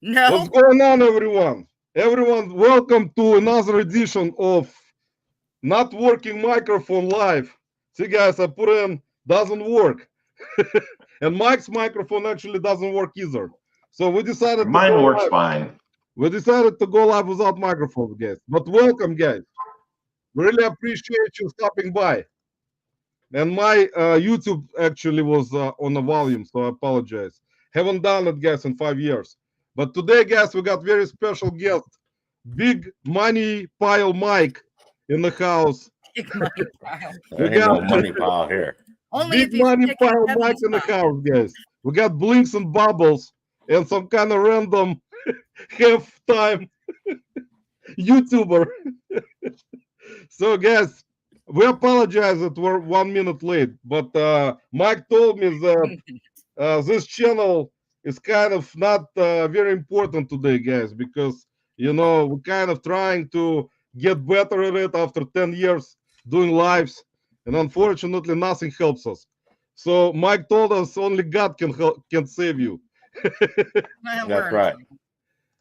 No. What's going on, everyone? Everyone, welcome to another edition of Not Working Microphone Live. See, guys, I put in doesn't work. And Mike's microphone actually doesn't work either. So we decided to go Mine works live. fine. We decided to go live without microphones, guys. But welcome, guys. We really appreciate you stopping by. And my YouTube actually was on the volume, so I apologize. Haven't done it, guys, in 5 years. But today, guys, we got very special guest, Big Money Pile Mike in the house. Big money pile. We There ain't got no money pile here. Only Big if he's Money picking Pile Mike Kevin's in the pocket. house, guys. We got blinks and bubbles and some kind of random half-time YouTuber. So, guys, we apologize that we're 1 minute late, but Mike told me that this channel is kind of not very important today, guys, because we're kind of trying to get better at it after 10 years doing lives, and unfortunately, nothing helps us. So Mike told us only God can save you. Well, That's we're right. in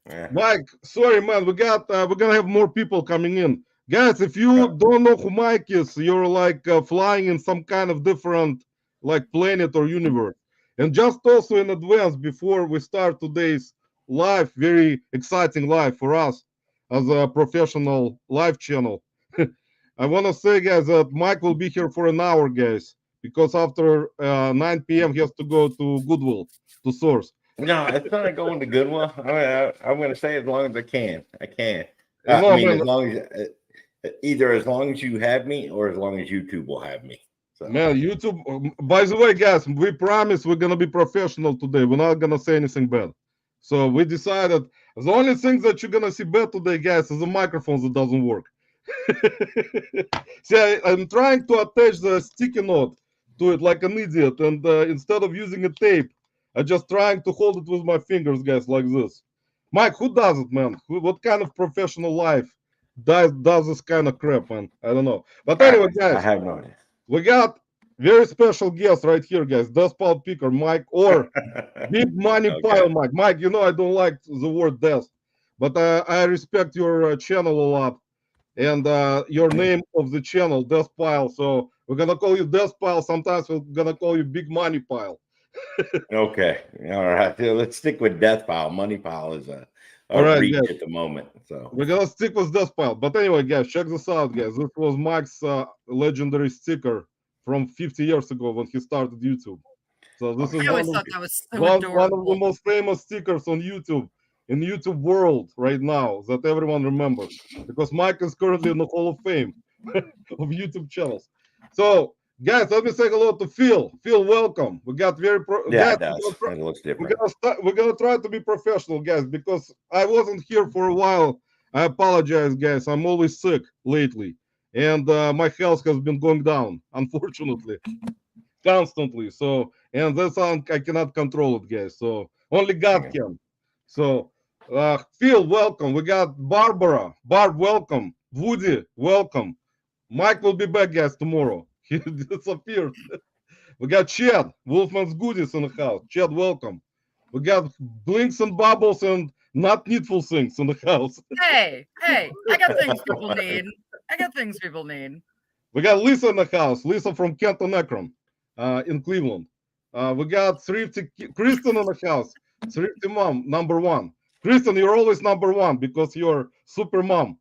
Yeah. Mike, sorry, man, we're gonna have more people coming in. Guys, if you don't know who Mike is, you're like flying in some kind of different like planet or universe. And just also in advance, before we start today's live, very exciting live for us as a professional live channel, I want to say, guys, that Mike will be here for an hour, guys, because after 9 p.m. he has to go to Goodwill to source. No, it's not going to Goodwill. I'm going to say as long as I can. I can. You I know, mean, man, as long as either as long as you have me or as long as YouTube will have me. So man, YouTube. By the way, guys, we promise we're gonna be professional today. We're not gonna say anything bad. So we decided the only thing that you're gonna see bad today, guys, is the microphone that doesn't work. See, I'm trying to attach the sticky note to it like an idiot, and instead of using a tape, I'm just trying to hold it with my fingers, guys, like this. Mike, who does it, man? What kind of professional life does this kind of crap, man? I don't know. But anyway, I guys, have no idea. we got very special guest right here, guys. Deathpile Picker, Mike, or Big Money Pile, Okay. Mike. Mike, I don't like the word death, but I respect your channel a lot and your name of the channel, Deathpile. So we're gonna call you Deathpile. Sometimes we're gonna call you Big Money Pile. Okay. All right. Yeah, let's stick with Death Pile. Money Pile is All a right, reach guys. at the moment. So We're gonna stick with Deathpile. But anyway, guys, check this out, guys. This was Mike's legendary sticker from 50 years ago when he started YouTube. So this is I always thought that was so one of the adorable. most famous stickers on YouTube in YouTube world right now that everyone remembers because Mike is currently in the Hall of Fame of YouTube channels. So guys, let me say hello to Phil. Phil, welcome. We got yeah, guys. it does. It looks We're different. gonna start. We're gonna try to be professional, guys, because I wasn't here for a while. I apologize, guys. I'm always sick lately, and my health has been going down, unfortunately, constantly. So, and that's I cannot control it, guys. So only God Yeah. can. So, Phil, welcome. We got Barbara. Barb, welcome. Woody, welcome. Mike will be back, guys, tomorrow. He disappeared. We got Chad, Wolfman's Goodies in the house. Chad, welcome. We got Blinks and Bubbles and Not Needful Things in the house. Hey, I got things people need. I got things people need. We got Lisa in the house. Lisa from Kenton Akron in Cleveland. We got Kristen in the house. Thrifty Mom, number one. Kristen, you're always number one because you're super mom.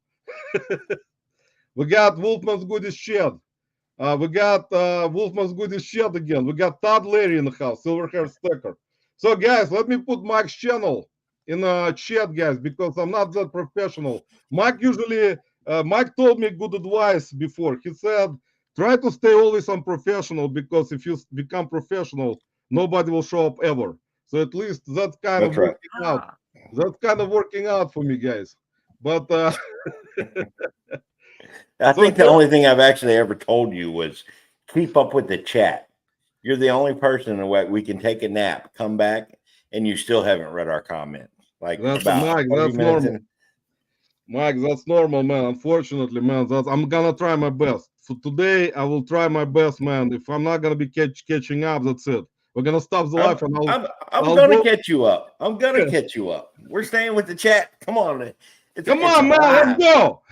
We got Wolfman's Goodies Chad. We got Wolfman's Goodies Shed again. We got Todd Larry in the house, Silver Hair Stacker. So, guys, let me put Mike's channel in a chat, guys, because I'm not that professional. Mike told me good advice before. He said, try to stay always unprofessional because if you become professional, nobody will show up ever. So at least that's kind of That's right. working out. That's kind of working out for me, guys. But I so think the only thing I've actually ever told you was keep up with the chat. You're the only person in the way we can take a nap, come back, and you still haven't read our comments. Like that's about Mike. 30 That's minutes normal. in. Mike, that's normal, man. Unfortunately, man, I'm gonna try my best. So today, I will try my best, man. If I'm not gonna be catching up, that's it. We're gonna stop the live, and I'm I'll gonna go. catch you up. I'm gonna catch you up. We're staying with the chat. Come on. Come on, man, let's go.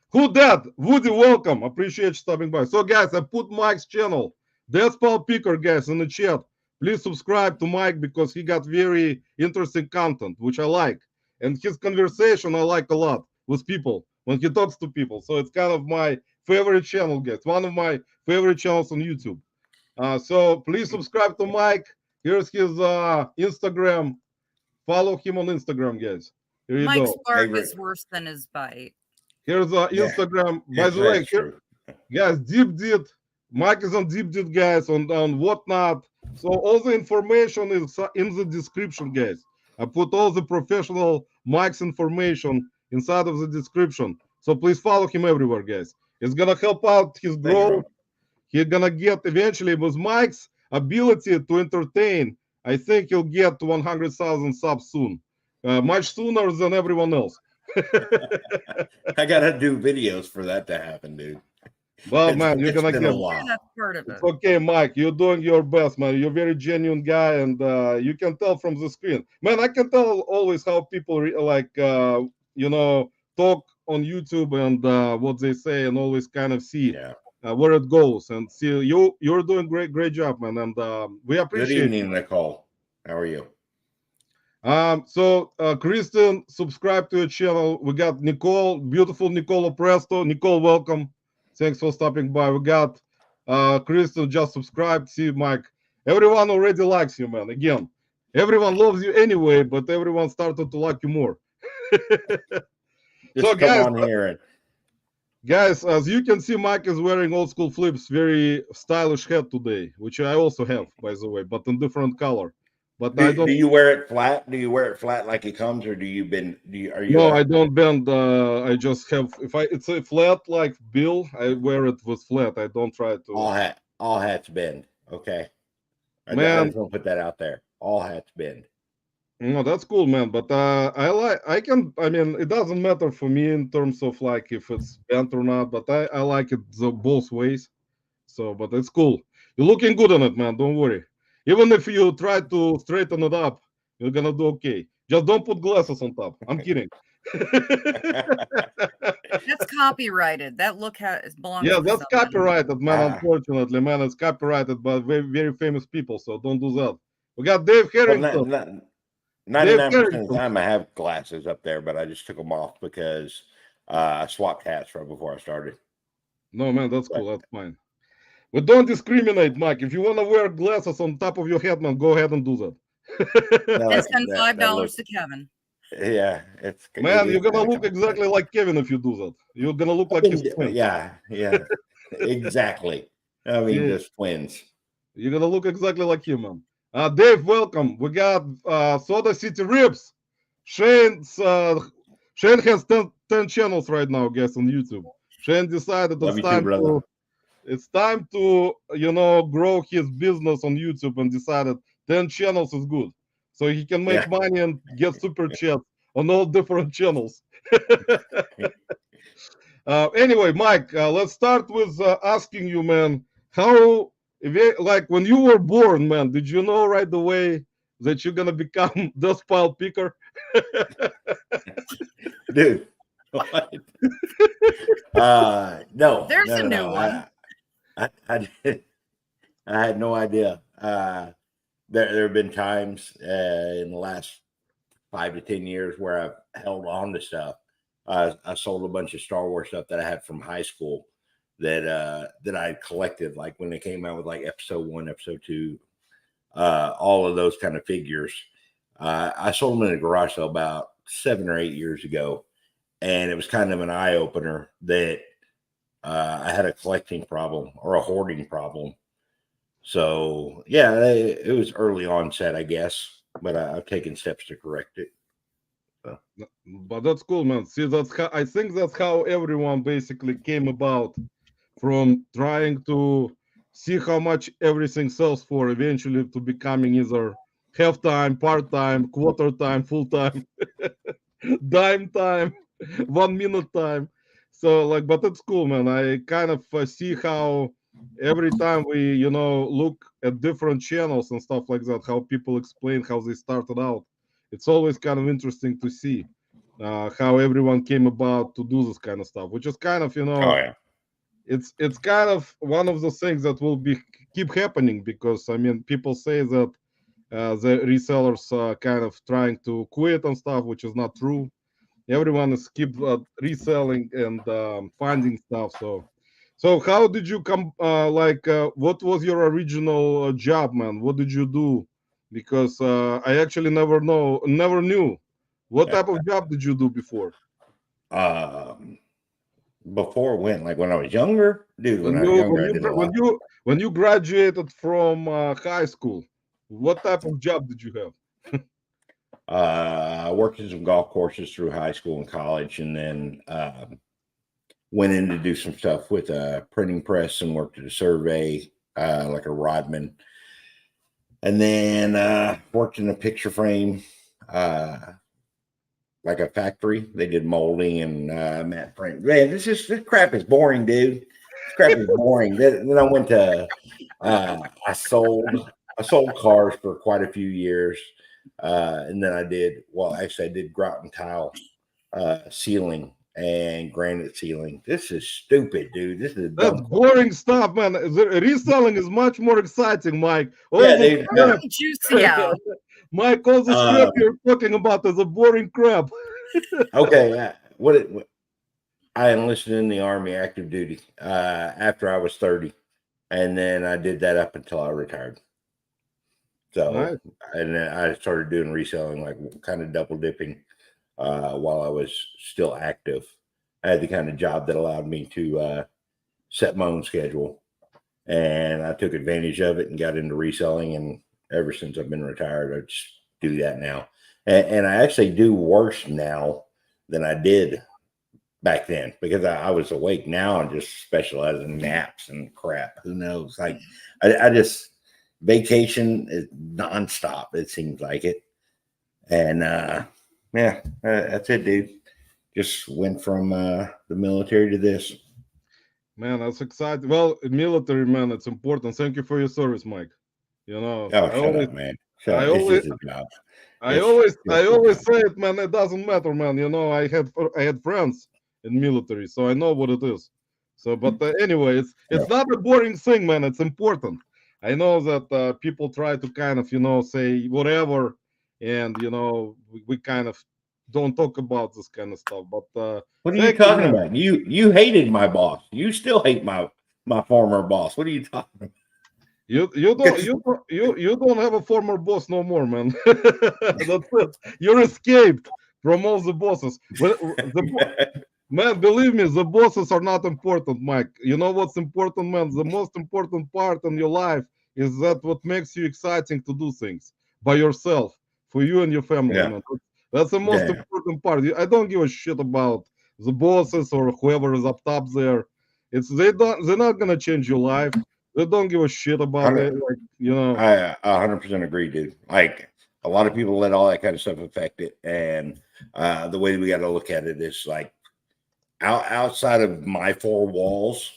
Who that? Woody, welcome. Appreciate you stopping by. So, guys, I put Mike's channel, Deathpile Picker, guys, in the chat. Please subscribe to Mike because he got very interesting content, which I like. And his conversation I like a lot with people when he talks to people. So it's kind of my favorite channel, guys. One of my favorite channels on YouTube. So please subscribe to Mike. Here's his Instagram. Follow him on Instagram, guys. Here you Mike's go. bark is worse than his bite. Here's Instagram. By the way, here, guys, DeepDit. Mike is on DeepDit, guys, on whatnot. So all the information is in the description, guys. I put all the professional Mike's information inside of the description. So please follow him everywhere, guys. It's gonna help out his growth. He's gonna get eventually with Mike's ability to entertain. I think he'll get 100,000 subs soon, much sooner than everyone else. I gotta do videos for that to happen, dude. Well, man, you're gonna get a lot. Yeah, that's part of it. It's okay, Mike. You're doing your best, man. You're a very genuine guy, and you can tell from the screen, man. I can tell always how people talk on YouTube and what they say, and always kind of see where it goes. And see, you're doing great job, man. And we appreciate. Good evening, Nicole. How are you? So Kristen, subscribe to your channel. We got Nicole, beautiful Nicola Presto. Nicole, welcome. Thanks for stopping by. We got Kristen, just subscribed. See, Mike. Everyone already likes you, man. Again, everyone loves you anyway, but everyone started to like you more. So guys, on here and guys, as you can see, Mike is wearing old school flips, very stylish hat today, which I also have, by the way, but in different color. But I don't. Do you wear it flat? Do you wear it flat like it comes, or do you bend? No, I don't bend. I just have. It's a flat like bill, I wear it with flat. I don't try to. All hats bend. Okay, Man, I just want to put that out there. All hats bend. No, that's cool, man. But I mean, it doesn't matter for me in terms of like if it's bent or not. But I like it both ways. So, but it's cool. You're looking good on it, man. Don't worry. Even if you try to straighten it up, you're gonna do okay. Just don't put glasses on top. I'm kidding. That's copyrighted. That look belongs. Yeah, to that's someone. copyrighted, man. Unfortunately, man, it's copyrighted by very, very famous people. So don't do that. We got Dave Harrington. 99% of the time I have glasses up there, but I just took them off because I swapped hats right before I started. No, man, that's cool. That's fine. We don't discriminate, Mike. If you want to wear glasses on top of your head, man, go ahead and do that. And send $5 to Kevin. Yeah, man, you're gonna look exactly like Kevin if you do that. You're gonna look like his twin. Yeah, exactly. I mean, just twins. You're gonna look exactly like him, man. Dave, welcome. We got Soda City Ribs. Shane has 10 channels right now, guys, on YouTube. Shane decided it's time to grow his business on YouTube and decided 10 channels is good. So he can make money and get super chats on all different channels. Anyway, Mike, let's start with asking you, man, how, like when you were born, man, did you know right away that you're going to become Deathpile Picker? Dude, what? No. There's a new one. I had no idea. There have been times in the last 5 to 10 years where I've held on to stuff. I sold a bunch of Star Wars stuff that I had from high school that I collected, like when they came out with like episode 1, episode 2, all of those kind of figures. I sold them in a garage sale about 7 or 8 years ago, and it was kind of an eye opener that I had a collecting problem or a hoarding problem. So yeah, it was early onset, I guess, but I've taken steps to correct it. So. But that's cool, man. See, I think that's how everyone basically came about, from trying to see how much everything sells for, eventually to becoming either half-time, part-time, quarter-time, full-time, dime time, 1 minute time. So like, but it's cool, man. I kind of see how every time we, look at different channels and stuff like that, how people explain how they started out, it's always kind of interesting to see how everyone came about to do this kind of stuff, which is kind of, Oh yeah. it's kind of one of the things that will be keep happening, because I mean, people say that the resellers are kind of trying to quit and stuff, which is not true. Everyone is keep reselling and finding stuff. So how did you come? What was your original job, man? What did you do? Because I actually never knew. What type of job did you do before? Um, Before when? Like when I was younger, dude. When When I was you younger, I did a lot. when you graduated from high school, what type of job did you have? I worked in some golf courses through high school and college, and then went in to do some stuff with a printing press and worked at a survey, like a rodman, and then worked in a picture frame, like a factory. They did molding and matte frame. Man, this crap is boring, dude. This crap is boring. Then I went to I sold cars for quite a few years. And then I did grout and tile ceiling and granite ceiling. This is stupid, dude. This is That's dumb. boring stuff, man. The reselling is much more exciting, Mike. Yeah, dude. Crap, Juicy out. Mike, all this crap you're talking about is a boring crap. Okay. I enlisted in the Army active duty after I was 30. And then I did that up until I retired. So, Nice. and then I started doing reselling, like kind of double dipping while I was still active. I had the kind of job that allowed me to set my own schedule, and I took advantage of it and got into reselling. And ever since I've been retired, I just do that now. And I actually do worse now than I did back then, because I was awake. Now I just specialize in naps and crap. Who knows? Like I just vacation is nonstop. It seems like it. And yeah, that's it, dude. Just went from the military to this. Man, that's exciting. Well, military, man, it's important. Thank you for your service, Mike. Oh, shut up, man. Shut I up. always, It's just a job. I always say it, man. It doesn't matter, man. I had friends in military, so I know what it is. So, but anyway, it's not a boring thing, man. It's important. I know that people try to kind of, say whatever, and we kind of don't talk about this kind of stuff. But What are you talking about? You hated my boss. You still hate my former boss. What are you talking about? You don't have a former boss no more, man. That's it. You're escaped from all the bosses. Man, believe me, the bosses are not important, Mike. You know what's important, man? The most important part in your life is that what makes you exciting to do things by yourself, for you and your family, man. That's the most important part. I don't give a shit about the bosses or whoever is up top there. They're not gonna change your life. They don't give a shit about it. I 100% agree, dude. Like a lot of people let all that kind of stuff affect it. And the way we got to look at it is like outside of my four walls,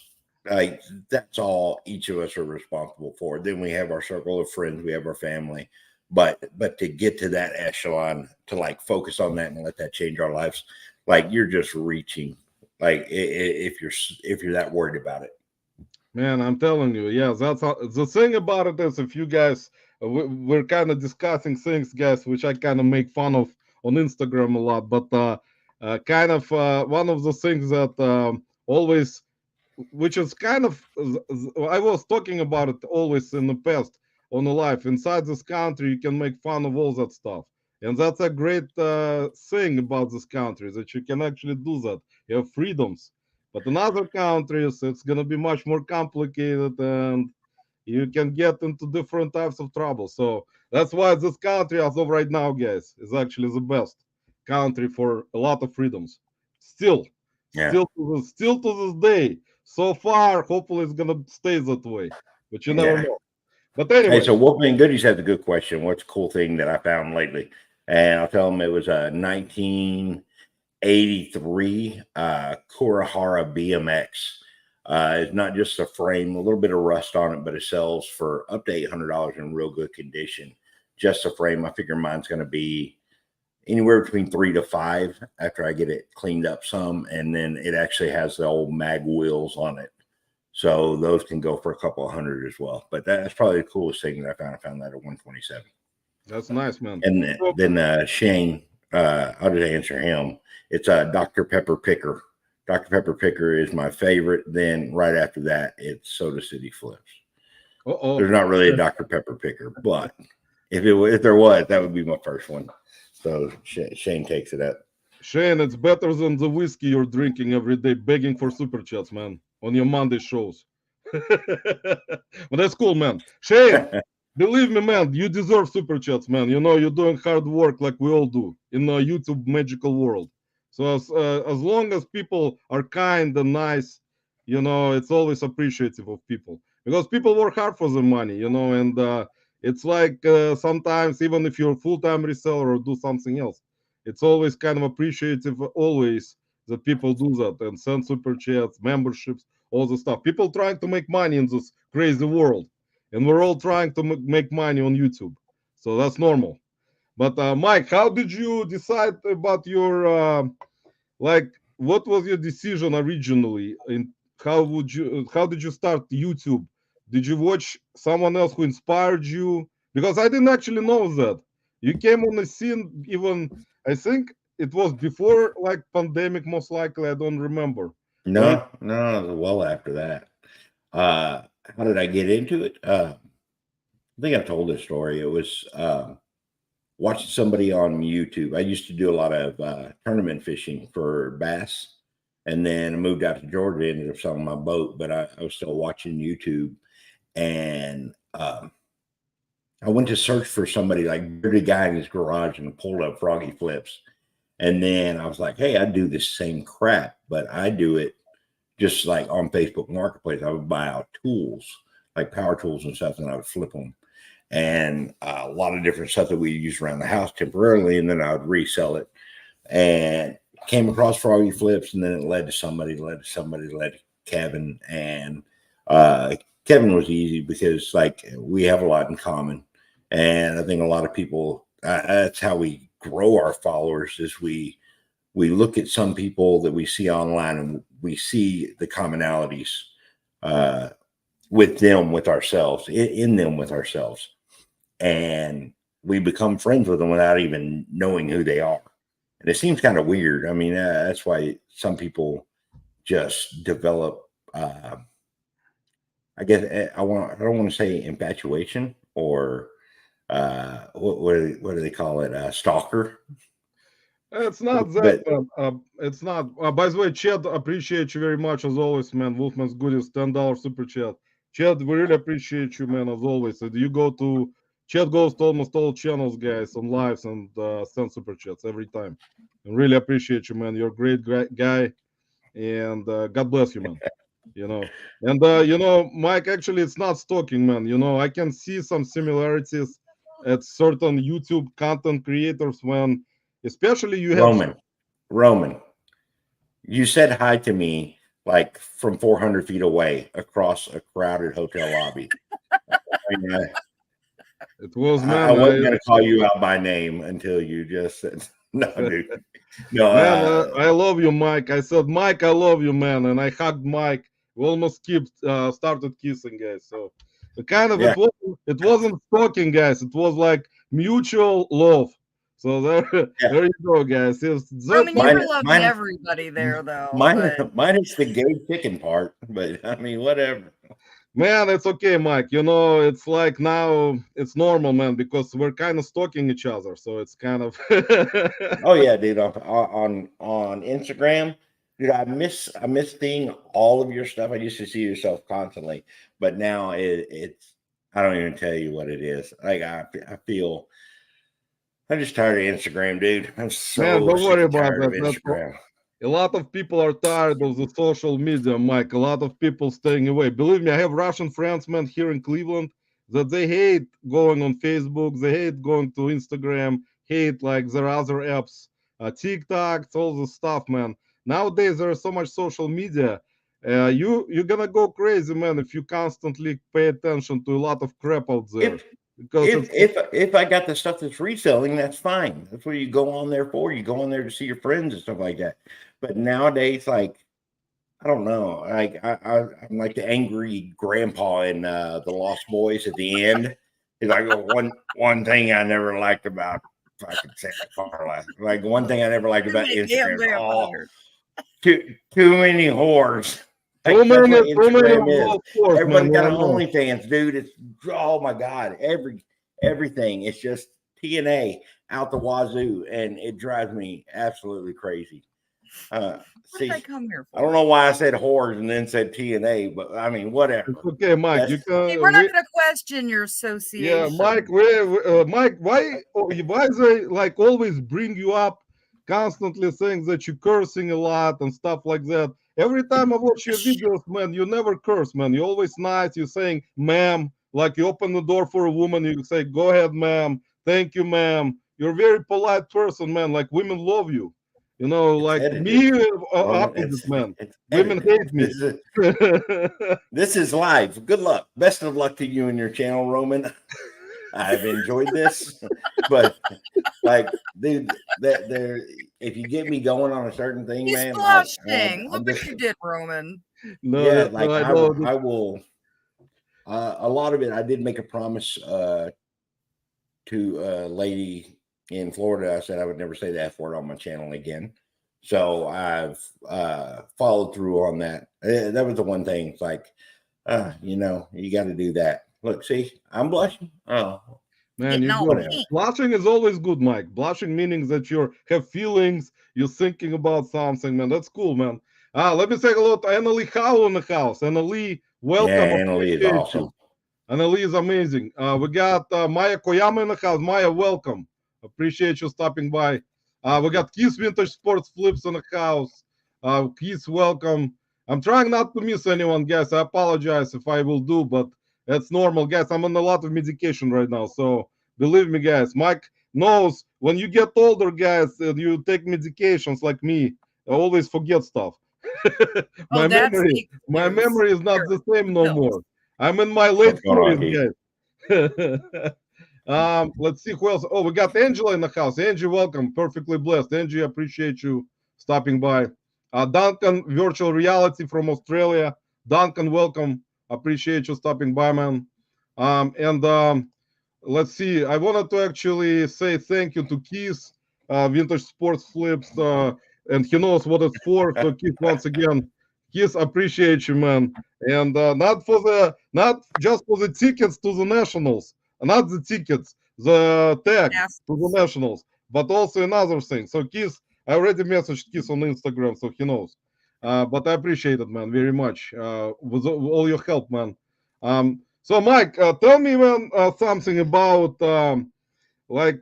like that's all each of us are responsible for. Then we have our circle of friends, we have our family. But to get to that echelon, to like focus on that and let that change our lives, like you're just reaching. Like if you're that worried about it. Man, I'm telling you, yes, that's how, the thing about it is, if you guys, we're kind of discussing things, guys, which I kind of make fun of on Instagram a lot, but kind of one of the things that always, which is kind of, I was talking about it always in the past on the life. Inside this country, you can make fun of all that stuff. And that's a great thing about this country, that you can actually do that. You have freedoms. But in other countries, it's going to be much more complicated, and you can get into different types of trouble. So that's why this country, as of right now, guys, is actually the best country for a lot of freedoms. Still to this day. So far, hopefully it's going to stay that way. But you never know. But anyway. Hey, so Wolfman Goodies has a good question. What's a cool thing that I found lately? And I'll tell him it was a 1983 Kurihara BMX. It's not just a frame, a little bit of rust on it, but it sells for up to $800 in real good condition. Just a frame. I figure mine's going to be anywhere between 3 to 5 after I get it cleaned up some. And then it actually has the old mag wheels on it. So those can go for a couple of hundred as well. But that's probably the coolest thing that I found. I found that at 127. That's nice, man. And then Shane, I'll just answer him. It's a Dr. Pepper Picker. Dr. Pepper Picker is my favorite. Then right after that, it's Soda City Flips. There's not really a Dr. Pepper Picker, but if there was, that would be my first one. So Shane takes it up. Shane, it's better than the whiskey you're drinking every day, begging for super chats, man, on your Monday shows. But that's cool, man. Shane, believe me, man, you deserve super chats, man. You know, you're doing hard work like we all do in the YouTube magical world. So as long as people are kind and nice, you know, it's always appreciative of people, because people work hard for the money, you know, and it's like sometimes even if you're a full-time reseller or do something else, it's always kind of appreciative always that people do that and send super chats, memberships, all the stuff. People trying to make money in this crazy world, and we're all trying to make money on YouTube. So that's normal. But Mike, how did you decide about your like? What was your decision originally? And how did you start YouTube? Did you watch someone else who inspired you? Because I didn't actually know that you came on the scene. Even I think it was before like pandemic, most likely. I don't remember. No, well after that. How did I get into it? I think I've told this story. It was watching somebody on YouTube. I used to do a lot of tournament fishing for bass, and then I moved out to Georgia, ended up selling my boat, but I was still watching YouTube, and I went to search for somebody like the guy in his garage and pulled up Froggy Flips. And then I was like, hey, I do this same crap, but I do it just like on Facebook Marketplace. I would buy out tools, like power tools and stuff, and I would flip them. And a lot of different stuff that we use around the house temporarily, and then I would resell it. And came across Froggy Flips, and then it led to Kevin. And Kevin was easy because like we have a lot in common. And I think a lot of people, that's how we grow our followers, is we look at some people that we see online and we see the commonalities with them, with ourselves, in them, with ourselves. And we become friends with them without even knowing who they are. And it seems kind of weird. I mean, that's why some people just develop, I guess I don't want to say infatuation or what do they call it? Stalker. It's not that. It's not. By the way, Chad, appreciate you very much as always, man. Wolfman's Goodies, $10 super chat. Chad, we really appreciate you, man, as always. And you go to Chad goes to almost all channels, guys, on lives and send super chats every time. And really appreciate you, man. You're a great guy, and God bless you, man. You know, and you know, Mike, actually, it's not stalking, man. You know, I can see some similarities at certain YouTube content creators when, especially you have Roman, you said hi to me like from 400 feet away across a crowded hotel lobby. It was, man. I wasn't going to call you out by name until you just said, no, dude. No, man, I love you, Mike. I said, Mike, I love you, man. And I hugged Mike. We almost started kissing, guys. So it wasn't stalking, guys. It was like mutual love. So there you go, guys. I mean, you were loving everybody there, though. Mine is the gay chicken part, but I mean, whatever. Man, it's okay, Mike. You know, it's like now it's normal, man, because we're kind of stalking each other. So it's kind of. Oh yeah, dude. On Instagram, dude, I miss seeing all of your stuff. I used to see yourself constantly, but now it's I don't even tell you what it is. Like I feel. I'm just tired of Instagram, dude. I'm so man, don't worry about that. Instagram. A lot of people are tired of the social media, Mike. A lot of people staying away. Believe me, I have Russian friends, man, here in Cleveland, that they hate going on Facebook. They hate going to Instagram, hate like their other apps, TikTok, all the stuff, man. Nowadays, there's so much social media. you're gonna go crazy, man, if you constantly pay attention to a lot of crap out there. If Because it's if I got the stuff that's reselling, that's fine. That's what you go on there for. You go on there to see your friends and stuff like that. But nowadays, like I don't know, like I'm like the angry grandpa in the Lost Boys at the end. He's like, "Oh, one thing I never liked about fucking Santa Carla, like one thing I never liked Too about many damn Instagram. Oh, vampires. too many whores. too Like that's many, what too many Instagram is. of course, man. Everybody's got I an know. OnlyFans, dude. It's oh my god, everything. It's just TNA out the wazoo, and it drives me absolutely crazy. What See, did I come here for? I don't know why I said whores and then said TNA, but I mean whatever. It's okay, Mike. That's, You can. Hey, we're not going to question your association. Yeah, Mike. Mike, why they like always bring you up constantly saying that you're cursing a lot and stuff like that? Every time I watch your videos, man, you never curse, man. You're always nice. You're saying, "Ma'am," like you open the door for a woman, you say, "Go ahead, ma'am. Thank you, ma'am." You're a very polite person, man. Like women love you. You know, it's like edited. me, Roman, opposite, man. it's Women edited. hate me. This is live. Good luck. Best of luck to you and your channel, Roman. I've enjoyed this, but like, dude, that there. If you get me going on a certain thing, He's man, blushing. I'm Look what just you did, Roman. No, yeah. Like no, I know. I will. A lot of it, I did make a promise to a lady in Florida. I said I would never say the F word on my channel again. So I've followed through on that. That was the one thing. It's like, you know, you got to do that. Look, see, I'm blushing. Oh, Man, you're Getting all good. pink. Blushing is always good, Mike. Blushing meaning that you have feelings, you're thinking about something, man. That's cool, man. Let me say hello to Annalie Howell in the house. Annalie, yeah, welcome. Annalie is Appreciate you. awesome. Annalie is amazing. We got Maya Koyama in the house. Maya, welcome. Appreciate you stopping by. We got Keith Vintage Sports Flips in the house. Keith, welcome. I'm trying not to miss anyone, guys. I apologize if I will do, but that's normal, guys. I'm on a lot of medication right now, so believe me, guys. Mike knows when you get older, guys, and you take medications like me, I always forget stuff. Oh, that's the my excuse. memory is not the same no Pills. more. I'm in my late What's going on, 40s, Keith? guys. Let's see who else. Oh, we got Angela in the house. Angie, welcome. Perfectly blessed. Angie, appreciate you stopping by. Duncan, virtual reality from Australia. Duncan, welcome. Appreciate you stopping by, man. And let's see. I wanted to actually say thank you to Keith, Vintage Sports Flips, and he knows what it's for. So Keith, once again, Keith, appreciate you, man. And not just for the tickets to the nationals, not the tickets, the tag Yes. to the nationals, but also another thing. So Keith, I already messaged Keith on Instagram, so he knows. But I appreciate it, man, very much. With all your help, man. So Mike, tell me, man, something about like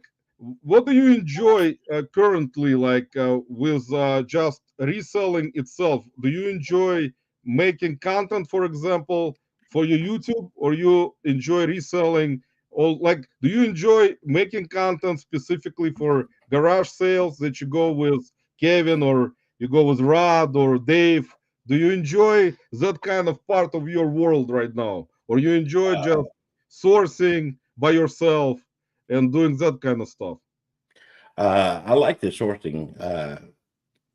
what do you enjoy currently, like with just reselling itself? Do you enjoy making content, for example, for your YouTube, or you enjoy reselling? Or like, do you enjoy making content specifically for garage sales that you go with Kevin, or you go with Rod or Dave? Do you enjoy that kind of part of your world right now, or you enjoy just sourcing by yourself and doing that kind of stuff? I like the sourcing.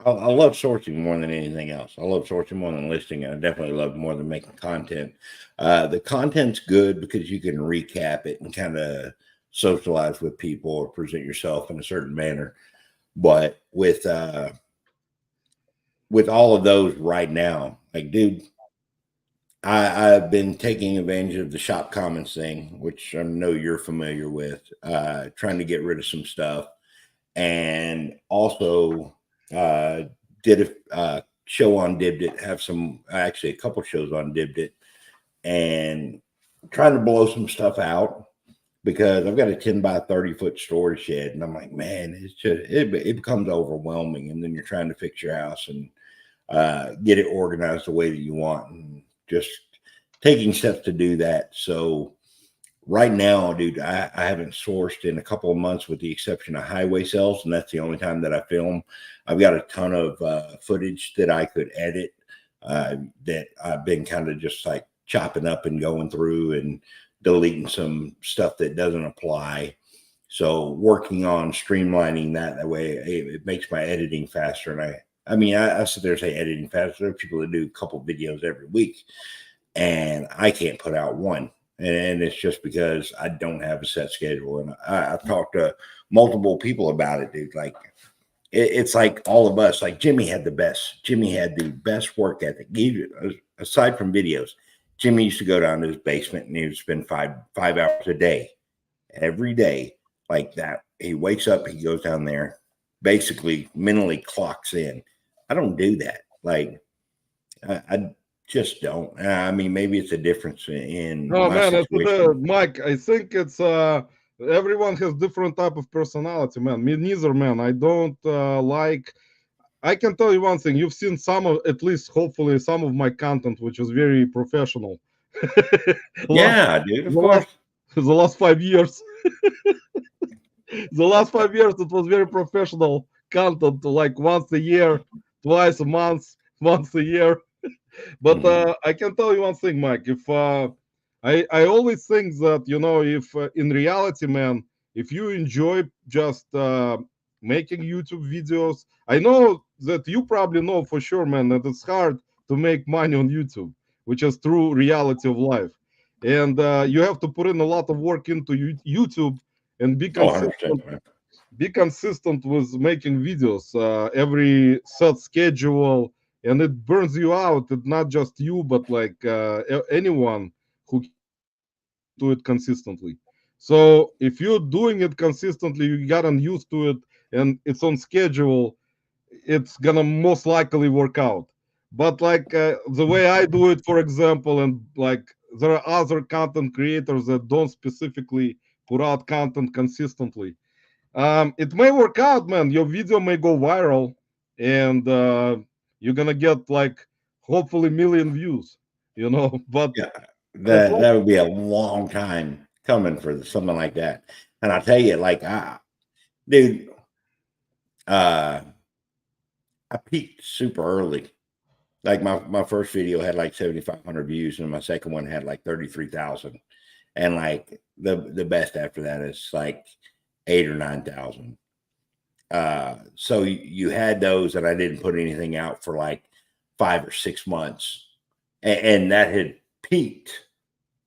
I love sourcing more than anything else. I love sourcing more than listing, and I definitely love more than making content. The content's good because you can recap it and kind of socialize with people or present yourself in a certain manner. But with all of those right now, like, dude, I've been taking advantage of the shop comments thing, which I know you're familiar with, trying to get rid of some stuff. And also did a show on Dibbed It, have some, actually a couple shows on Dibbed It, and trying to blow some stuff out because I've got a 10 by 30-foot storage shed. And I'm like, man, it's just, it becomes overwhelming. And then you're trying to fix your house and get it organized the way that you want, and just taking steps to do that. So right now, dude, I haven't sourced in a couple of months with the exception of highway sales, and that's the only time that I film. I've got a ton of footage that I could edit that I've been kind of just like chopping up and going through and deleting some stuff that doesn't apply. So working on streamlining that way, it makes my editing faster. And I mean, I sit there and say editing faster. There are people that do a couple videos every week, and I can't put out one. And it's just because I don't have a set schedule. And I've talked to multiple people about it, dude. Like, it's like all of us. Like Jimmy had the best work ethic. Aside from videos, Jimmy used to go down to his basement and he would spend five hours a day, every day, like that. He wakes up, he goes down there, basically mentally clocks in. I don't do that. Like, I just don't. I mean, maybe it's a difference in No, my man, situation. Mike, I think it's everyone has different type of personality, man. Me neither, man. I don't like. I can tell you one thing. You've seen some of, at least hopefully, some of my content, which is very professional. Yeah, dude, of course. The last 5 years. The last 5 years, it was very professional content, like once a year, twice a month, once a year. But I can tell you one thing, Mike. If I always think that, you know, if in reality, man, if you enjoy just making YouTube videos, I know that you probably know for sure, man, that it's hard to make money on YouTube, which is true reality of life. And you have to put in a lot of work into YouTube and be consistent. 100%. Be consistent with making videos, every set schedule, and it burns you out. It's not just you, but like anyone who do it consistently. So if you're doing it consistently, you gotten used to it, and it's on schedule, it's gonna most likely work out. But like the way I do it, for example, and like there are other content creators that don't specifically put out content consistently. It may work out, man. Your video may go viral, and you're gonna get like hopefully million views, you know. But Yeah, it's that would be a long time coming for something like that. And I'll tell you, like, dude, I peaked super early. Like my first video had like 7,500 views, and my second one had like 33,000. And like the best after that is like 8,000 or 9,000. So you had those, and I didn't put anything out for like 5 or 6 months, and that had peaked.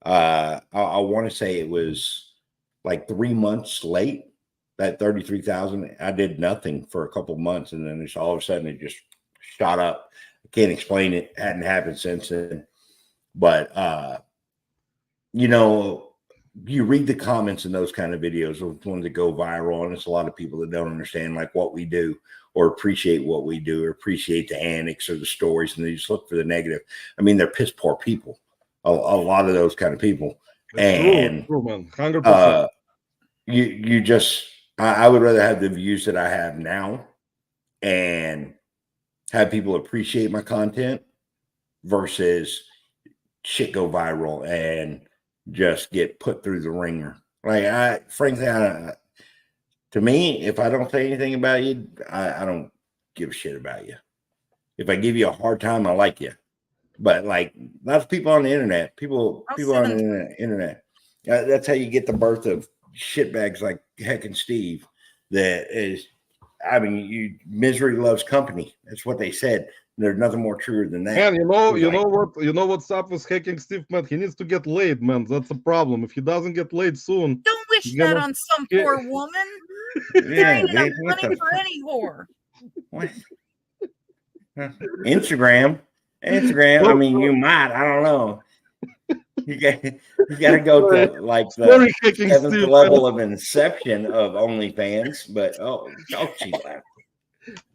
I want to say it was like 3 months late. That 33,000, I did nothing for a couple months, and then it's all of a sudden it just shot up. I can't explain it. Hadn't happened since then. But you know, you read the comments in those kind of videos, those ones that go viral, and it's a lot of people that don't understand like what we do or appreciate what we do or appreciate the antics or the stories, and they just look for the negative. I mean, they're piss poor people, a lot of those kind of people. And true, man. 100%. You just, I would rather have the views that I have now and have people appreciate my content versus shit go viral and just get put through the ringer. Like, frankly, to me, if I don't say anything about you, I don't give a shit about you. If I give you a hard time, I like you. But like lots of people on the internet, people on the internet, that's how you get the birth of shitbags like Heck and Steve. That is, I mean, misery loves company. That's what they said. There's nothing more true than that. Man, you know what's up with Hacking Steve, man? He needs to get laid, man. That's a problem. If he doesn't get laid soon, Don't wish that on some poor woman. There ain't enough money for any whore. What? Instagram. I mean, you might. I don't know. You got to go to like the 7th level of inception of OnlyFans. But she laughed.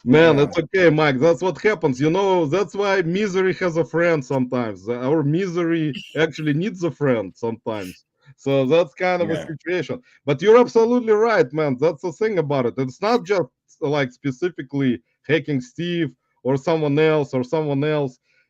Man, that's okay, Mike. That's what happens. You know, that's why misery has a friend sometimes. Our misery actually needs a friend sometimes. So that's kind of a situation. But you're absolutely right, man. That's the thing about it. It's not just like specifically Hacking Steve or someone else.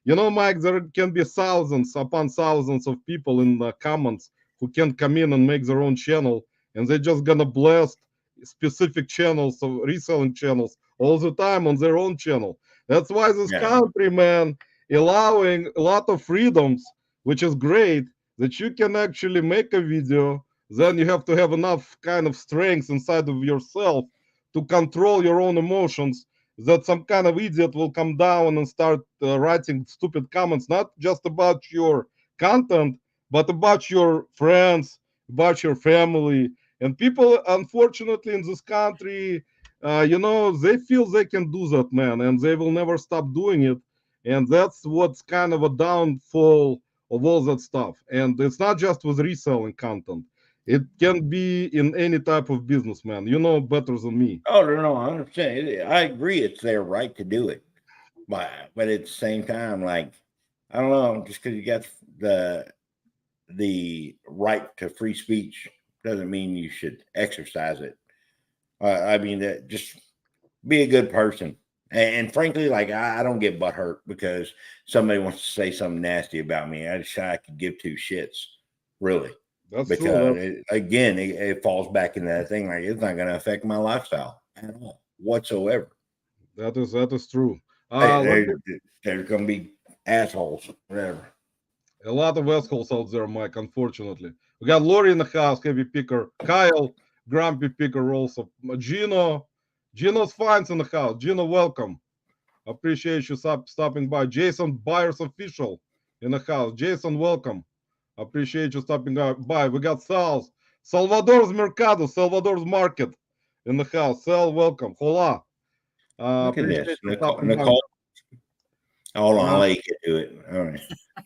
You know, Mike, there can be thousands upon thousands of people in the comments who can come in and make their own channel, and they're just gonna blast specific channels of reselling channels all the time on their own channel. That's why this country, man, allowing a lot of freedoms, which is great, that you can actually make a video. Then you have to have enough kind of strength inside of yourself to control your own emotions, that some kind of idiot will come down and start writing stupid comments, not just about your content, but about your friends, about your family. And people, unfortunately, in this country, they feel they can do that, man, and they will never stop doing it. And that's what's kind of a downfall of all that stuff. And it's not just with reselling content. It can be in any type of business, man. You know better than me. Oh no, I understand. I agree, it's their right to do it, but at the same time, like I don't know, just because you got the right to free speech doesn't mean you should exercise it. I mean, that just be a good person. And frankly, like I don't get butthurt because somebody wants to say something nasty about me. I could give two shits, really. That's Because true. it falls back into that thing. Like it's not going to affect my lifestyle at all whatsoever. That is true. There's going to be assholes, whatever. A lot of assholes out there, Mike, unfortunately. We got Lori in the house, heavy picker. Kyle, grumpy picker also. Gino. Gino's fines in the house. Gino, welcome. Appreciate you stopping by. Jason Byers official in the house. Jason, welcome. Appreciate you stopping by. We got Salvador's Mercado, Salvador's Market in the house. Sal, welcome. Hola. Look at Appreciate this. you stopping by. Nicole. Hold on, I'll let you get to it. All right.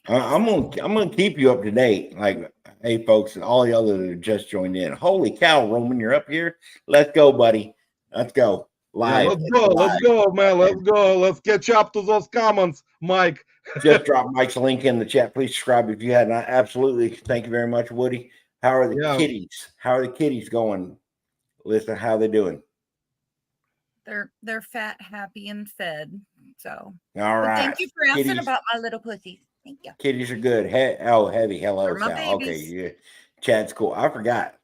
I'm gonna keep you up to date. Like, hey folks, and all the others that just joined in. Holy cow, Roman, you're up here. Let's go, buddy. Let's go. Live. Yeah, let's go, man. Let's go. Let's catch up to those comments, Mike. Just drop Mike's link in the chat. Please subscribe if you hadn't. Absolutely. Thank you very much, Woody. How are the kitties? How are the kitties going? Listen, how they doing? They're fat, happy, and fed. So all right. Thank you for asking about my little pussies. Thank you. Kitties are good. Heavy. Hello, Sal. Okay, yeah. Chat's cool. I forgot.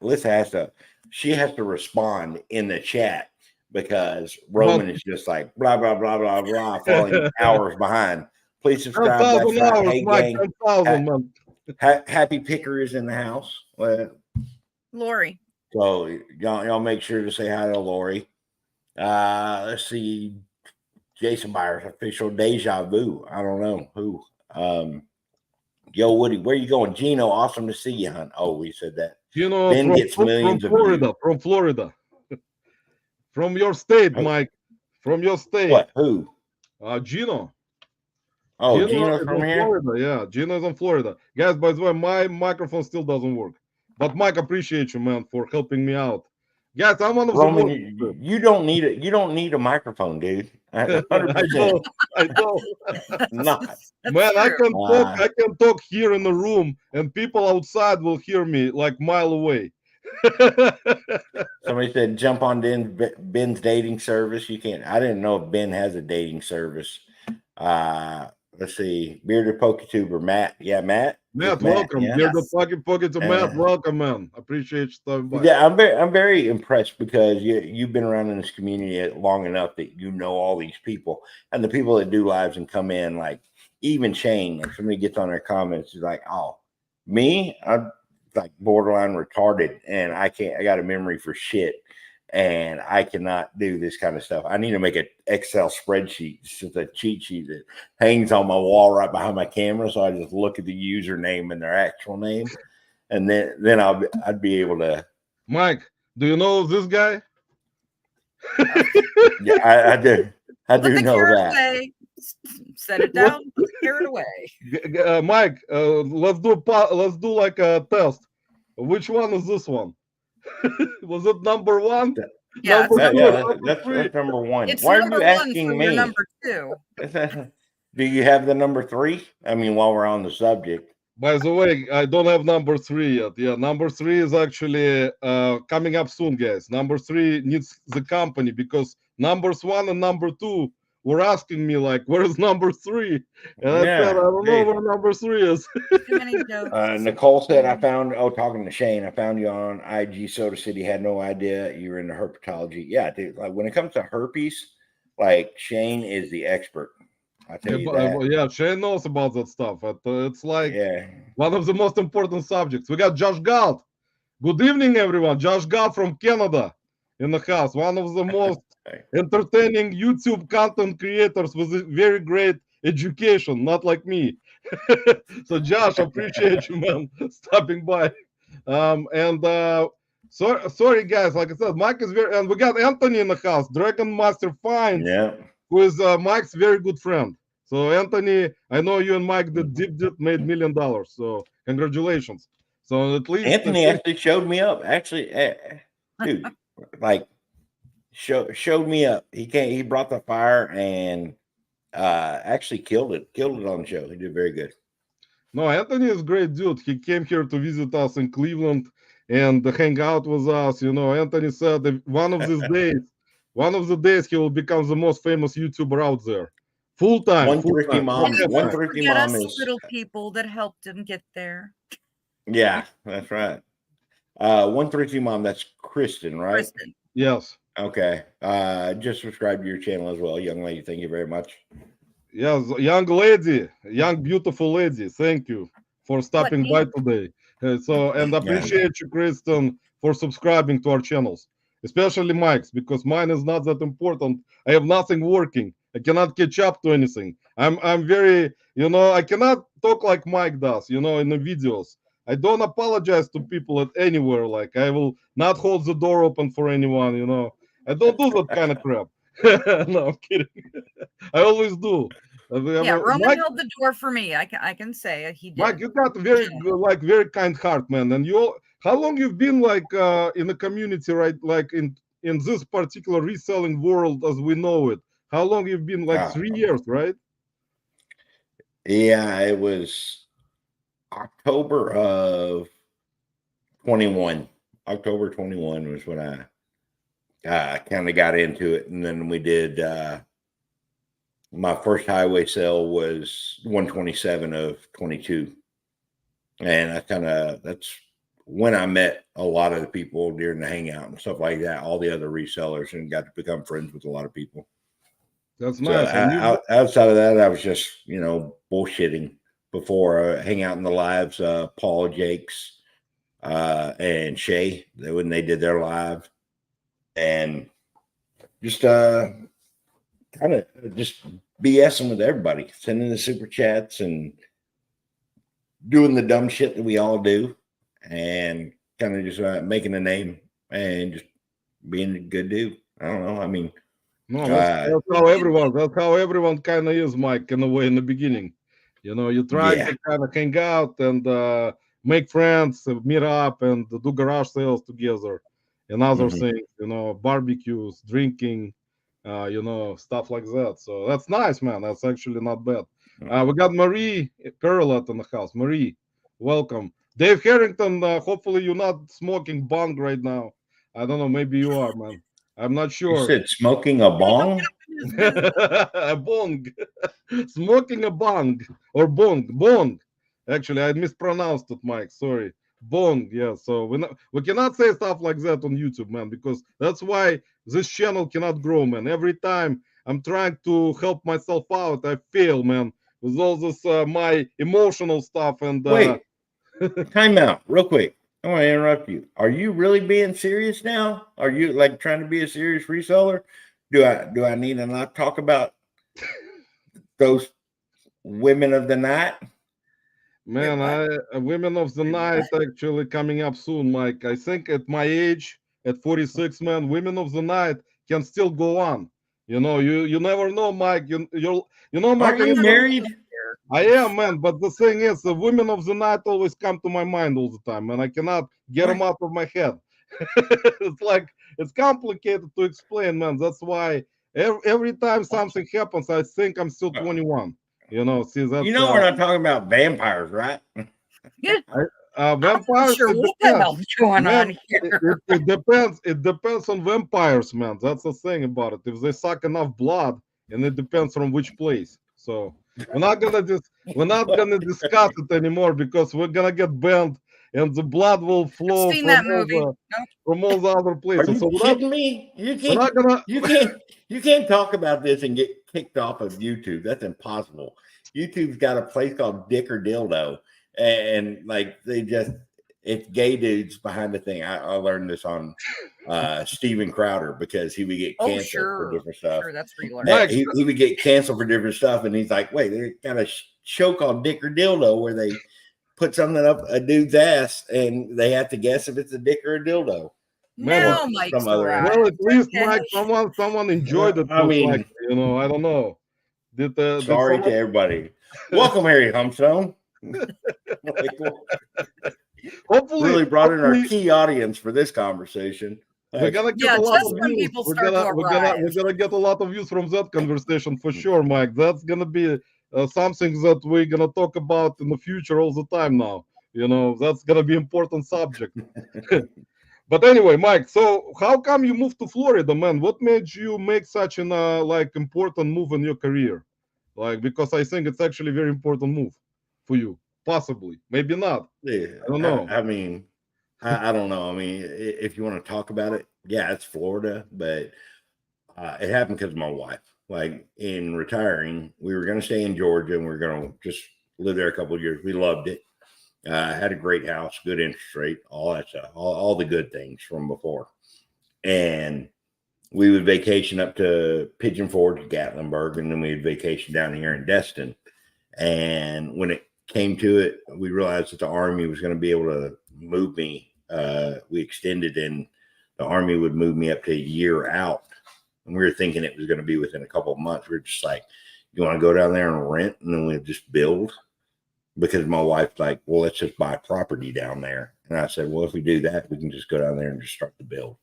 She has to respond in the chat because Roman is just like blah blah blah blah blah, falling hours behind. Please subscribe. That's right. Hey gang. 10,000, Happy Picker is in the house. Lori. So y'all make sure to say hi to Lori. Let's see. Jason Byers, official deja vu. I don't know who. Yo, Woody, where you going? Gino, awesome to see you, hon. Oh, we said that. Gino Ben gets millions from Florida, of views. From Florida. From your state, Mike. From your state. What? Who? Gino. Oh, Gino's from here? Florida. Yeah, Gino's in Florida. Guys, by the way, my microphone still doesn't work. But Mike, appreciate you, man, for helping me out. Guys, I'm one of Roman, the you don't need it. You don't need a microphone, dude. 100%. I don't. Not. Man, I can talk here in the room, and people outside will hear me like mile away. Somebody said jump on Ben's dating service. You can't. I didn't know if Ben has a dating service. Let's see. Bearded PokeTuber, Matt. Yeah, Matt. Matt, welcome. Yeah. Bearded Poke to Matt. Welcome, man. Appreciate you stopping by. Yeah, I'm very impressed because you've been around in this community long enough that you know all these people and the people that do lives and come in. Like even Shane, like somebody gets on their comments, is like, "Oh, me, I'm like borderline retarded, and I can't. I got a memory for shit." And I cannot do this kind of stuff. I need to make an Excel spreadsheet. It's just a cheat sheet that hangs on my wall right behind my camera. So I just look at the username and their actual name. And then I'd be able to. Mike, do you know this guy? Yeah, I do. I do know that. Away. Set it down. Scare it away. Mike, let's do like a test. Which one is this one? Was it number one? Yeah, that's number one. It's Why are you asking me? Number two. Do you have the number three? I mean, while we're on the subject. By the way, I don't have number three yet. Yeah, number three is actually coming up soon, guys. Number three needs the company because numbers one and number two were asking me like, "Where's number three?" And I said, "I don't know where number three is." Nicole said, talking to Shane, I found you on IG Soda City. Had no idea you were into herpetology. Yeah, dude. Like when it comes to herpes, like Shane is the expert. I tell you that. Yeah, Shane knows about that stuff. It's like Yeah. one of the most important subjects. We got Josh Galt. Good evening, everyone. Josh Galt from Canada in the house. One of the most entertaining YouTube content creators with a very great education, not like me. So, Josh, appreciate you, man, stopping by. Sorry, guys. Like I said, Mike is very, and we got Anthony in the house, Dragon Master Finds, Yeah. who is Mike's very good friend. So, Anthony, I know you and Mike did deep made $1 million. So, congratulations. So, at least Anthony actually showed me up. Actually, dude, like showed me up. He brought the fire and actually killed it on the show. He did very good. No, Anthony is a great dude. He came here to visit us in Cleveland and hang out with us. You know, Anthony said that one of the days he will become the most famous YouTuber out there. Full time. One thrifty mom. And One don't thrifty forget mom us is little people that helped him get there. yeah, that's right. 132 mom, that's Kristen, right? Kristen. Yes. Okay. Just subscribe to your channel as well, young lady. Thank you very much. Yes, young lady, young beautiful lady. Thank you for stopping by today. And appreciate you, Kristen, for subscribing to our channels, especially Mike's, because mine is not that important. I have nothing working. I cannot catch up to anything. I'm very, I cannot talk like Mike does, in the videos. I don't apologize to people at anywhere. Like I will not hold the door open for anyone, I don't do that kind of crap. No, I'm kidding. I always do. Yeah, Roman held the door for me. I can say he did. Mike, you got very kind heart, man. And how long you've been like in the community, right? Like in this particular reselling world as we know it. How long you've been? Like 3 years, right? Yeah, it was October of 21. October 21 was when I kind of got into it, and then we did. My first highway sale was 127 of 22, and that's when I met a lot of the people during the hangout and stuff like that. All the other resellers, and got to become friends with a lot of people. That's nice. Outside of that, I was just bullshitting before hang out in the lives. Paul Jakes and Shay, when they did their live, and just kind of just BSing with everybody, sending the super chats and doing the dumb shit that we all do, and kind of just making a name and just being a good dude. I don't know. I mean, no, that's how everyone kind of is, Mike, in a way in the beginning. You try to kind of hang out and make friends, meet up, and do garage sales together and other things. Barbecues, drinking. Stuff like that. So that's nice, man. That's actually not bad. We got Marie Curlat in the house. Marie, welcome. Dave Harrington, hopefully you're not smoking bong right now. I don't know. Maybe you are, man. I'm not sure. You said smoking a bong? A bong. Smoking a bong or bong. Actually, I mispronounced it, Mike. Sorry. Bong, yeah. So we cannot say stuff like that on YouTube, man, because that's why this channel cannot grow, man. Every time I'm trying to help myself out, I fail, man, with all this my emotional stuff. And wait, time out, real quick. I want to interrupt you. Are you really being serious now? Are you like trying to be a serious reseller? Do I need to not talk about those women of the night? Man, Women of the Night actually coming up soon, Mike. I think at my age, at 46, man, Women of the Night can still go on. You never know, Mike. Mike. Are you married? I am, man. But the thing is, the Women of the Night always come to my mind all the time, and I cannot get them out of my head. It's complicated to explain, man. That's why every time something happens, I think I'm still 21. See that. We're not talking about vampires, right? Yeah. Vampires. Sure, what the hell's going on here? It depends. It depends on vampires, man. That's the thing about it. If they suck enough blood, and it depends from which place. So we're not gonna discuss it anymore because we're gonna get banned and the blood will flow Seen from that all movie. the Nope. from all the other Are places. you So kidding me? we're not gonna. You can't talk about this and get kicked off of YouTube. That's impossible. YouTube's got a place called Dick or Dildo, and like they just it's gay dudes behind the thing. I learned this on Steven Crowder because he would get Oh, canceled sure. for different stuff. Sure, that's where you learn. Mike, He would get canceled for different stuff, and he's like, "Wait, they got a show called Dick or Dildo where they put something up a dude's ass, and they have to guess if it's a dick or a dildo." Now Or Mike's some other- right. well, at least Okay. Mike, someone enjoyed it. I mean, like, you know, I don't know. Did sorry someone... to everybody. Welcome, Harry Humstone. Hopefully, really brought in our key audience for this conversation. We're gonna get a lot just of when views. people We're start to arrive. gonna get a lot of views from that conversation for sure, Mike. That's gonna be something that we're gonna talk about in the future all the time now. You know, that's gonna be important subject. But anyway, Mike, so how come you moved to Florida, man? What made you make such an like important move in your career? Like, because I think it's actually a very important move for you. Possibly, maybe not. Yeah, I don't know. I mean, I don't know. I mean, if you want to talk about it, yeah, it's Florida, but it happened because of my wife. Like in retiring, we were going to stay in Georgia and we were going to just live there a couple of years. We loved it. Had a great house, good interest rate, all that stuff, all the good things from before. And we would vacation up to Pigeon Forge, Gatlinburg, and then we'd vacation down here in Destin. And when it came to it, we realized that the Army was going to be able to move me. We extended, and the Army would move me up to a year out. And we were thinking it was going to be within a couple of months. We were just like, you want to go down there and rent, and then we'll just build? Because my wife's like, well, let's just buy property down there. And I said, well, if we do that, we can just go down there and just start the build.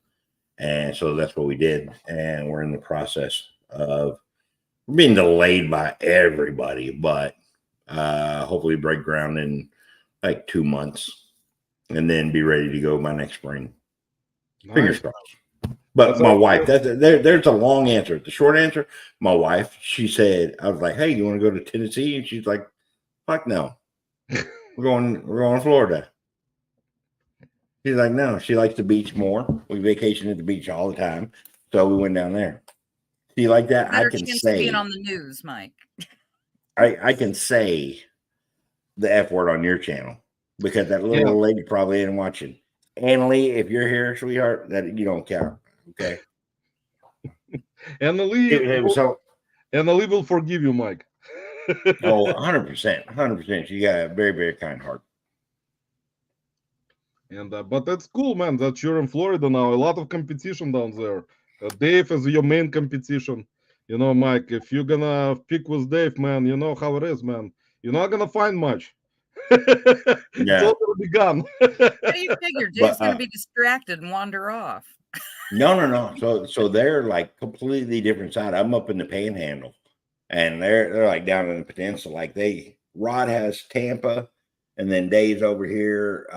And so that's what we did. And we're in the process of being delayed by everybody, but hopefully break ground in like 2 months and then be ready to go by next spring. Nice. Fingers crossed. But that's my wife, there's a long answer. The short answer, my wife, she said, I was like, hey, you want to go to Tennessee? And she's like, fuck no. We're going to Florida. She's like, no, she likes the beach more. We vacation at the beach all the time. So we went down there. See, like that, Better I can chance say of being on the news, Mike. I can say the F word on your channel because that little lady probably ain't watching. Annalie, if you're here, sweetheart, that you don't count. Okay. Annalie will forgive you, Mike. Oh, 100%. 100%. She got a very, very kind heart. And but that's cool, man, that you're in Florida now. A lot of competition down there. Dave is your main competition. You know, Mike, if you're gonna pick with Dave, man, you know how it is, man. You're not gonna find much. It's all gonna be gone. How do you figure Dave's gonna be distracted and wander off? No. So they're like completely different side. I'm up in the Panhandle, and they're like down in the peninsula. Like Rod has Tampa, and then Dave's over here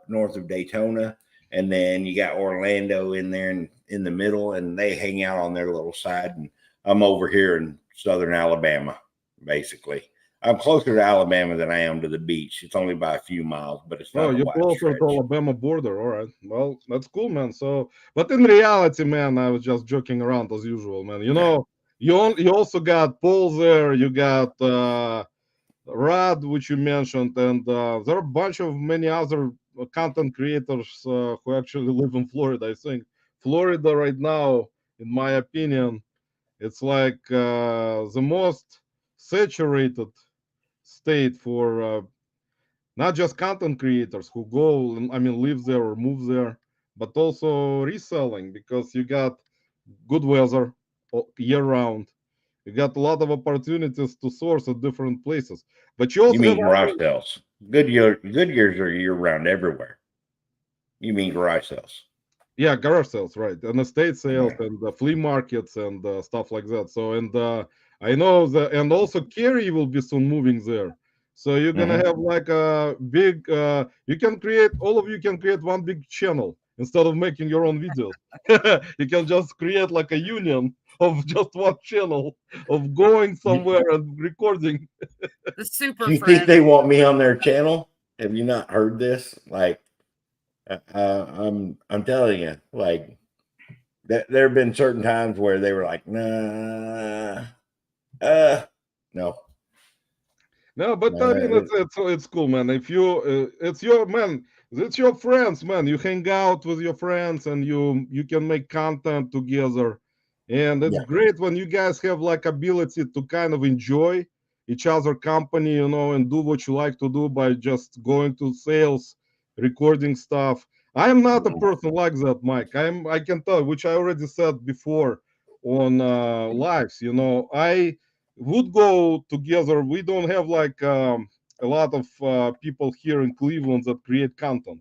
north of Daytona, and then you got Orlando in there in the middle, and they hang out on their little side. And I'm over here in southern Alabama, basically. I'm closer to Alabama than I am to the beach. It's only by a few miles, but it's not. Oh, you're closer to Alabama border. All right. Well, that's cool, man. So, but in reality, man, I was just joking around as usual, man. You know, you also got Paul there. You got Rod, which you mentioned, and there are a bunch of many other content creators who actually live in Florida. I think Florida right now, in my opinion, it's like the most saturated state for not just content creators who go, I mean, live there or move there, but also reselling, because you got good weather year round. You got a lot of opportunities to source at different places. But you also mean garage sales. Good years are year round everywhere. You mean garage sales? Yeah, garage sales, right? And estate sales and flea markets and stuff like that. So, and I know that, and also Kerry will be soon moving there. So you're gonna have like a big. You can create, all of you can create one big channel instead of making your own videos. You can just create like a union of just one channel of going somewhere and recording. The super. Do you think they want me on their channel? have you not heard this? Like, I'm telling you, like, there have been certain times where they were like, nah, no. No, but I mean, it's cool, man. If you, it's your man, it's your friends, man. You hang out with your friends, and you can make content together, and it's Yeah. great when you guys have like ability to kind of enjoy each other company, you know, and do what you like to do by just going to sales, recording stuff. I am not a person like that, Mike. I can tell, which I already said before on lives. You know, I would go together. We don't have like a lot of people here in Cleveland that create content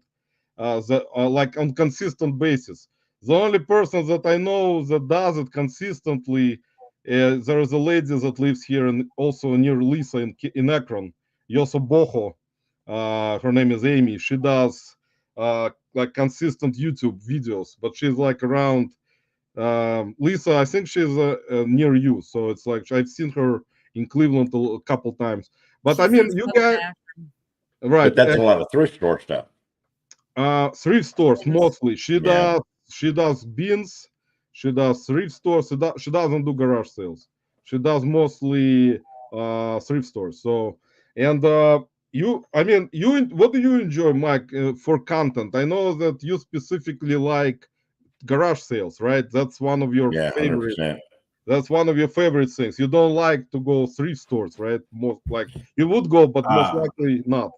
that like on consistent basis. The only person that I know that does it consistently, there is a lady that lives here and also near Lisa in Akron, Yoso Boho. Her name is Amy. She does like consistent YouTube videos, but she's like around Lisa, I think she's near you, so it's like I've seen her in Cleveland a couple times. But I She's mean, in you Southern guys, Akron. right? But that's a lot of thrift store stuff. Thrift stores Yes. mostly. She Yeah. does beans. She does thrift stores. She doesn't do garage sales. She does mostly thrift stores. So and you, I mean, what do you enjoy, Mike, for content? I know that you specifically like garage sales, right? That's one of your Yeah, favorite. 100%. That's one of your favorite things. You don't like to go thrift stores, right? Most like you would go, but most likely not.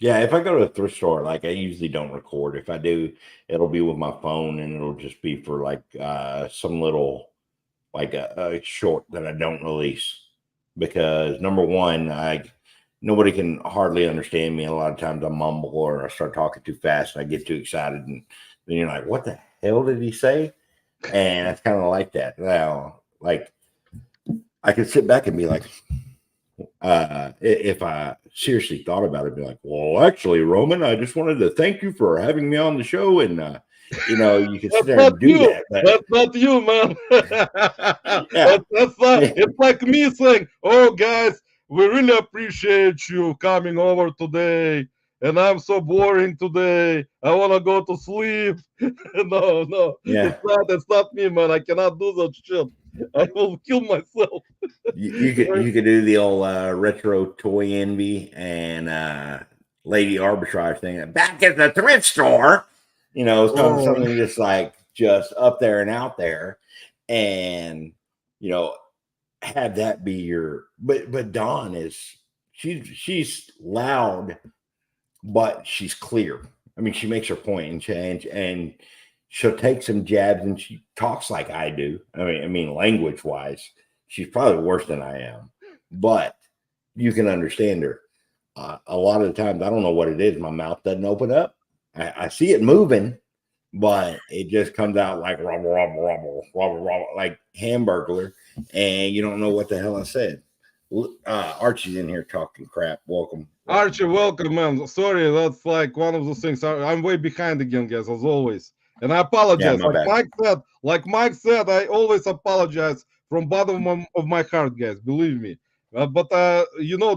Yeah, if I go to a thrift store, like I usually don't record. If I do, it'll be with my phone and it'll just be for like some little like a short that I don't release because number one, nobody can hardly understand me. A lot of times I mumble or I start talking too fast and I get too excited and then you're like, what the hell did he say? And it's kind of like that. Now, like I could sit back and be like, if I seriously thought about it, be like, well, actually, Roman, I just wanted to thank you for having me on the show. And, you can sit there and do that. But, That's not you, man. yeah. That's not, it's like me saying, oh, guys, we really appreciate you coming over today. And I'm so boring today. I want to go to sleep. No, Yeah. it's not me, man. I cannot do that shit. I will kill myself. You could do the old retro toy envy and lady arbitrage thing. Back at the thrift store, something just up there and out there, and have that be your. But Dawn she's loud, but she's clear. I mean, she makes her point and change, and she'll take some jabs, and she talks like I do. I mean, language wise, she's probably worse than I am, but you can understand her. A lot of the times, I don't know what it is. My mouth doesn't open up. I see it moving, but it just comes out like rubble, rubble, rubble, rubble, rubble, like Hamburglar, and you don't know what the hell I said. Archie's in here talking crap. Welcome. Archie, welcome, man. Sorry, that's like one of those things. I'm way behind again, guys, as always. And I apologize. Yeah, my bad. Like Mike said, I always apologize from bottom of my heart, guys. Believe me. But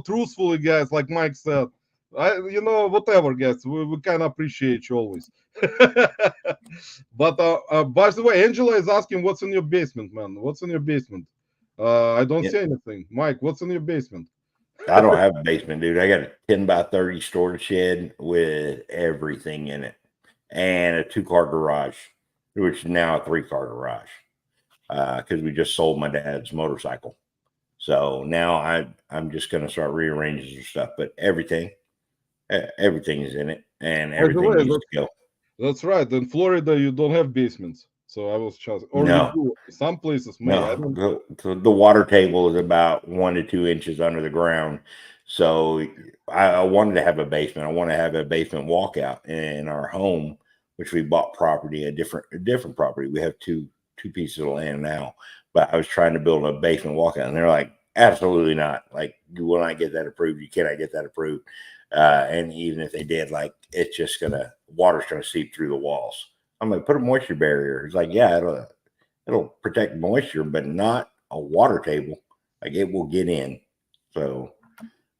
truthfully, guys, like Mike said, whatever, guys. We kind of appreciate you always. But by the way, Angela is asking, "What's in your basement, man? What's in your basement?" I don't see anything. Mike, what's in your basement? I don't have a basement, dude. I got a 10 by 30 storage shed with everything in it and a 2-car garage, which is now a 3-car garage because we just sold my dad's motorcycle. So now I'm just going to start rearranging some stuff, but everything is in it and everything needs to go. That's right. In Florida, you don't have basements. So I was just, or no. you do. Some places may. No, the water table is about 1 to 2 inches under the ground. So I wanted to have a basement. I want to have a basement walkout in our home, which we bought property, a different property. We have two pieces of land now, but I was trying to build a basement walkout, and they're like, absolutely not. Like, you will not get that approved. You cannot get that approved. And even if they did, like, it's just water's gonna seep through the walls. I'm like, put a moisture barrier. It's like, yeah, it'll protect moisture, but not a water table. Like, it will get in. So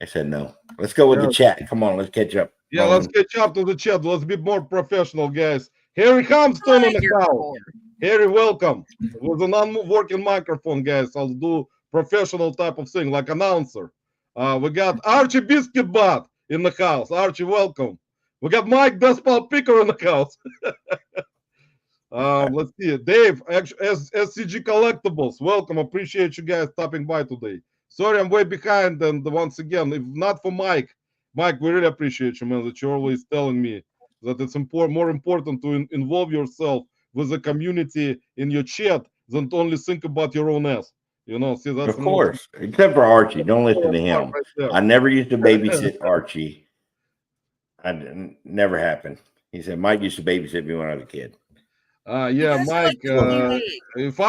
I said no. Let's go with the chat. Come on, let's catch up. Yeah, let's catch up to the chat. Let's be more professional, guys. Harry Hampton in the house. Harry, welcome. With a non-working microphone, guys, I'll do professional type of thing, like announcer. We got Archie Biscuitbot in the house. Archie, welcome. We got Mike Deathpile Picker in the house. Let's see. Dave, SCG Collectibles, welcome. Appreciate you guys stopping by today. Sorry, I'm way behind. And once again, if not for Mike, we really appreciate you, man, that you're always telling me that it's more important to involve yourself with the community in your chat than to only think about your own ass. You know, see, that's of course, except for Archie. Don't listen to him. Right, I never used to babysit Archie. I didn't, never happened. He said Mike used to babysit me when I was a kid. Yeah, Mike. If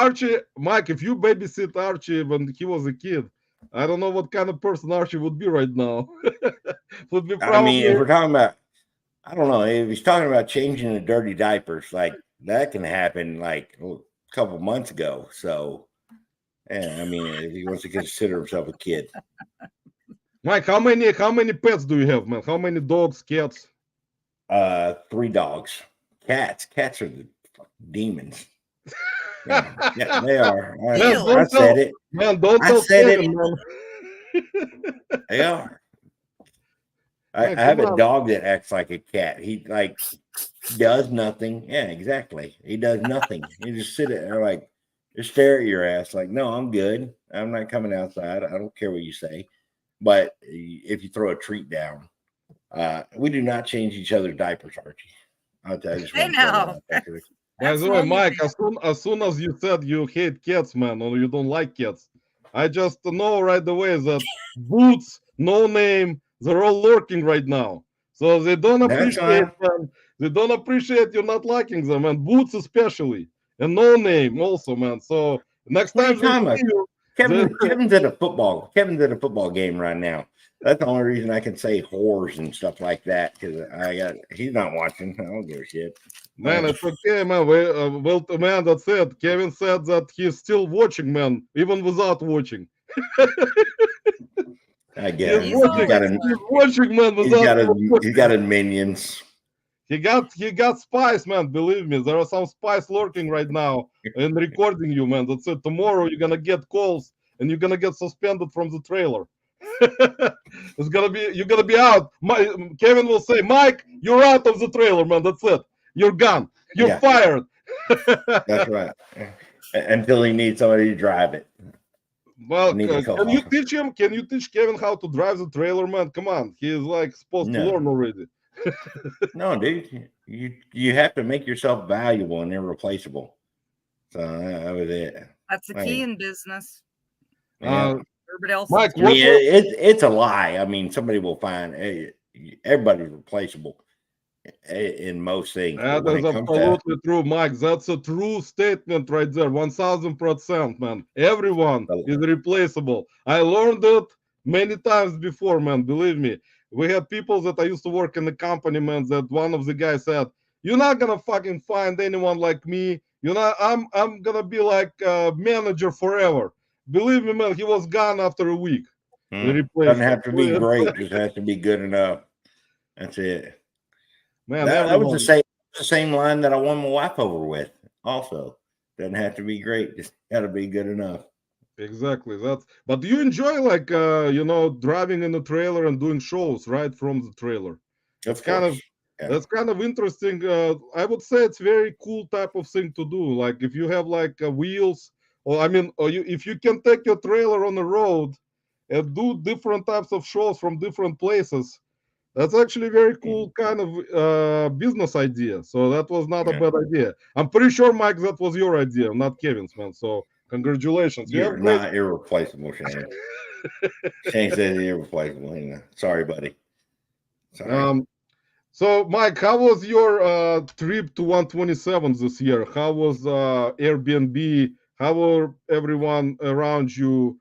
you babysit Archie when he was a kid, I don't know what kind of person Archie would be right now. Would be probably. I mean, if we're talking about, I don't know, if he's talking about changing the dirty diapers, like that can happen like a couple months ago. So, yeah, I mean, if he wants to consider himself a kid. Mike, how many pets do you have, man? How many dogs, cats? 3 dogs. Cats are the demons. Yeah, they are. I said it. Man, don't I said it. Man. They are. I have a dog that acts like a cat. He like does nothing. Yeah, exactly. He does nothing. He just sit there like just stare at your ass like, no, I'm good. I'm not coming outside. I don't care what you say. But if you throw a treat down, we do not change each other's diapers, Archie. I'll tell you. I know. By the way, Mike, as soon as you said you hate cats, man, or you don't like cats, I just know right away that Boots, No Name, they're all lurking right now. So they don't appreciate them. They don't appreciate you not liking them, and Boots especially, and No Name also, man. So next time Kevin's at a football game right now. That's the only reason I can say whores and stuff like that, because he's not watching. I don't give a shit. Man, it's okay, man. Well, man, that's it. Kevin said that he's still watching, man, even without watching. I guess he's watching, man. He's got minions. He got spies, man. Believe me, there are some spies lurking right now and recording you, man. That's it. Tomorrow you're gonna get calls and you're gonna get suspended from the trailer. You're gonna be out. Kevin will say, Mike, you're out of the trailer, man. That's it. You're gone. You're fired. That's right. Until he needs somebody to drive it. Well, can you teach him? Can you teach Kevin how to drive the trailer, man? Come on, he is like supposed to learn already. No, dude, you have to make yourself valuable and irreplaceable. So that was it. That's the key in business. Everybody else, Mike, it's a lie. I mean, somebody will find everybody's replaceable in most things. That is absolutely true, Mike. That's a true statement right there. 1000%, man. Everyone is replaceable. I learned it many times before, man. Believe me. We had people that I used to work in the company, man, that one of the guys said, you're not gonna fucking find anyone like me. You know, I'm gonna be like a manager forever. Believe me, man, he was gone after a week. Doesn't have to be great, just has to be good enough. That's it. Man, that was the same line that I won my wife over with. Also, doesn't have to be great, just gotta be good enough. Exactly. But do you enjoy like driving in the trailer and doing shows right from the trailer? That's kind of interesting. I would say it's very cool type of thing to do. Like if you have like wheels, if you can take your trailer on the road and do different types of shows from different places, that's actually very cool kind of business idea. So that was not a bad idea. I'm pretty sure, Mike, that was your idea, not Kevin's, man. So congratulations. You're not irreplaceable, Shane. Shane says irreplaceable. Sorry, buddy. Sorry. So, Mike, how was your trip to 127 this year? How was Airbnb? How were everyone around you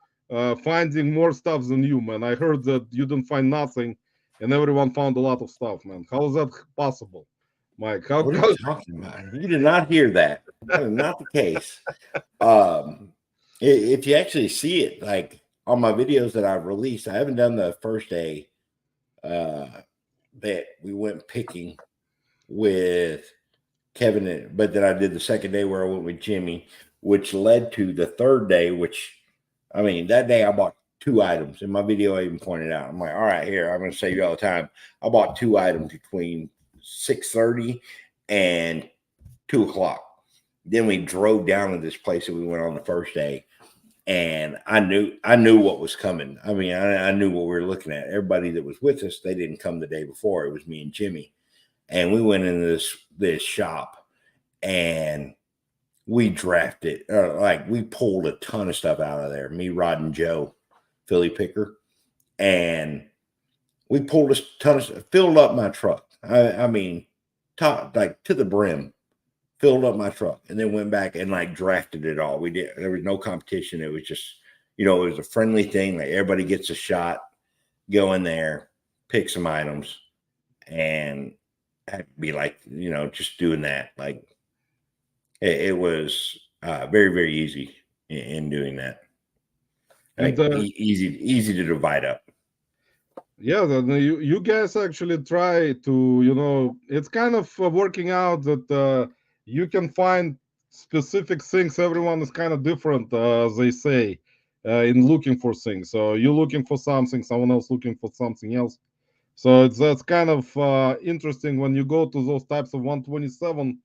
finding more stuff than you, man? I heard that you didn't find nothing, and everyone found a lot of stuff, man. How is that possible, Mike? What are you talking about? You did not hear that. That is not the case. If you actually see it, like on my videos that I've released, I haven't done the first day that we went picking with Kevin, but then I did the second day where I went with Jimmy, which led to the third day, which, I mean, that day I bought 2 items. In my video, I even pointed out, I'm like, all right, here, I'm going to save you all the time. I bought 2 items between 6:30 and 2 o'clock. Then we drove down to this place that we went on the first day, and I knew what was coming. I mean, I knew what we were looking at. Everybody that was with us, they didn't come the day before. It was me and Jimmy, and we went into this shop, and we drafted, like we pulled a ton of stuff out of there. Me, Rod, and Joe, Philly picker, and we pulled a ton of stuff, filled up my truck. I mean, top like to the brim. Filled up my truck, and then went back and like drafted it all. There was no competition. It was just, it was a friendly thing. Like everybody gets a shot, go in there, pick some items, and I'd be like, just doing that. Like it was very, very easy in doing that. Like easy to divide up. Yeah, you guys actually try to, it's kind of working out that you can find specific things. Everyone is kind of different, as they say, in looking for things. So you're looking for something, someone else looking for something else. So that's kind of interesting when you go to those types of 127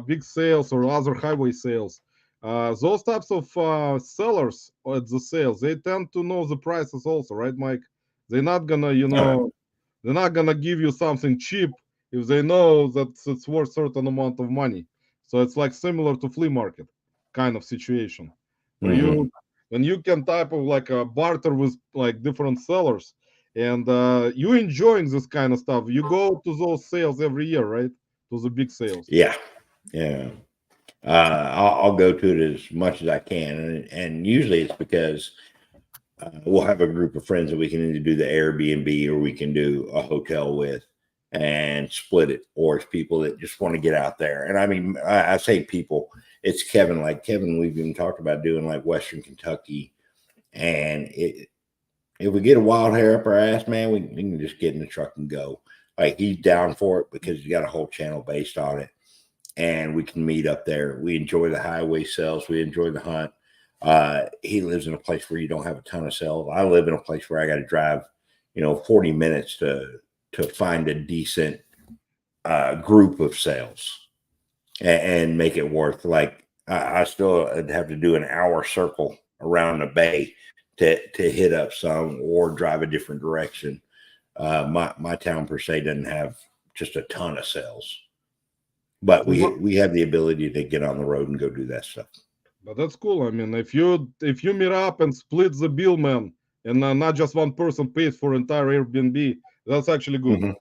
big sales or other highway sales. Those types of sellers at the sales, they tend to know the prices also, right, Mike? They're not gonna, they're not gonna give you something cheap if they know that it's worth a certain amount of money. So it's like similar to flea market kind of situation, where when you can type of like a barter with like different sellers, and you enjoying this kind of stuff. You go to those sales every year, right? To the big sales. Yeah. I'll go to it as much as I can, and usually it's because we'll have a group of friends that we can either do the Airbnb or we can do a hotel with and split it, or it's people that just want to get out there. And I mean, I say people, it's Kevin. Like Kevin, we've even talked about doing like Western Kentucky, and if we get a wild hair up our ass, man, we can just get in the truck and go. Like he's down for it because he's got a whole channel based on it, and we can meet up there. We enjoy the highway sales. We enjoy the hunt. He lives in a place where you don't have a ton of sales. I live in a place where I got to drive, 40 minutes to find a decent group of sales and make it worth. Like I still have to do an hour circle around the bay to hit up some or drive a different direction. My town per se doesn't have just a ton of sales, but we have the ability to get on the road and go do that stuff. But that's cool. I mean, if you meet up and split the bill, man, and not just one person pays for entire Airbnb, that's actually good.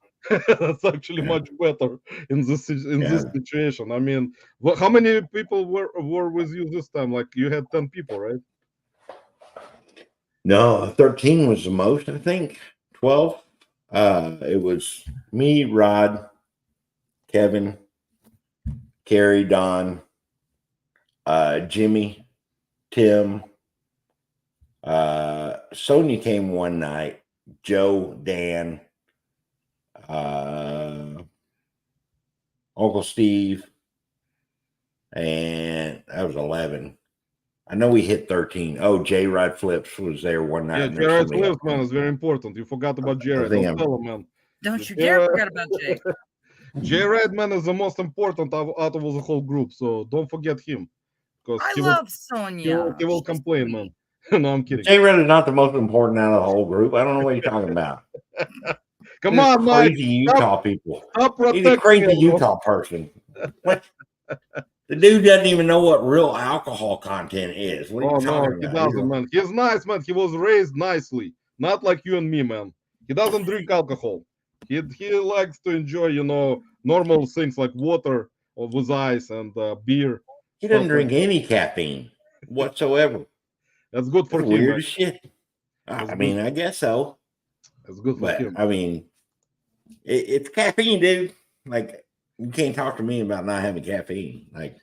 That's actually much better in this situation. I mean, how many people were with you this time? Like you had 10 people, right? No, 13 was the most. I think 12. It was me, Rod, Kevin, Carrie, Don, Jimmy, Tim, Sonia came one night, Joe, Dan, Uncle Steve, and that was 11. I know we hit 13. Oh, J Rod Flips was there one night. Yeah, Jared Flips, man, is very important. You forgot about Jared. Don't tell him, man. Don't you dare forget about Jay. Jared, man, is the most important out of the whole group, so don't forget him. I love Sonia. He will complain, man. No, I'm kidding. J Rod is not the most important out of the whole group. I don't know what you're talking about. Come on, Mike. Crazy Utah people. He's a crazy Utah person. What? The dude doesn't even know what real alcohol content is. What are you talking about? He doesn't, man. He's nice, man. He was raised nicely. Not like you and me, man. He doesn't drink alcohol. He likes to enjoy, normal things like water with ice and beer. He doesn't drink any caffeine whatsoever. That's good for him. Weird as shit. I mean, I guess so. That's good for him. I mean, it's caffeine, dude. Like, you can't talk to me about not having caffeine. Like,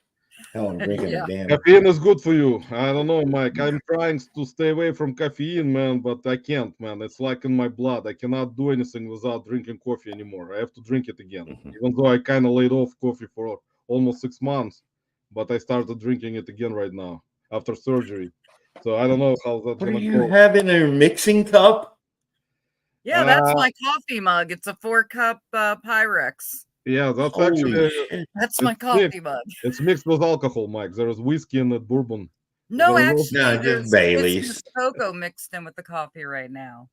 Hell, I'm drinking Yeah. a damn. Caffeine is good for you. I don't know, Mike. I'm trying to stay away from caffeine, man, but I can't, man. It's like in my blood. I cannot do anything without drinking coffee anymore. I have to drink it again. Mhm. Even though I kind of laid off coffee for almost 6 months, but I started drinking it again right now after surgery. So I don't know how that's What are gonna you go. having in a mixing cup? Yeah, that's Uh, my coffee mug. It's a 4-cup Pyrex. yeah, that's Holy actually shit! That's my it's mixed. coffee mug. It's mixed with alcohol, Mike. There is whiskey in it, bourbon. Is No, there no? actually, No, just there's Bailey's. cocoa mixed in with the coffee right now.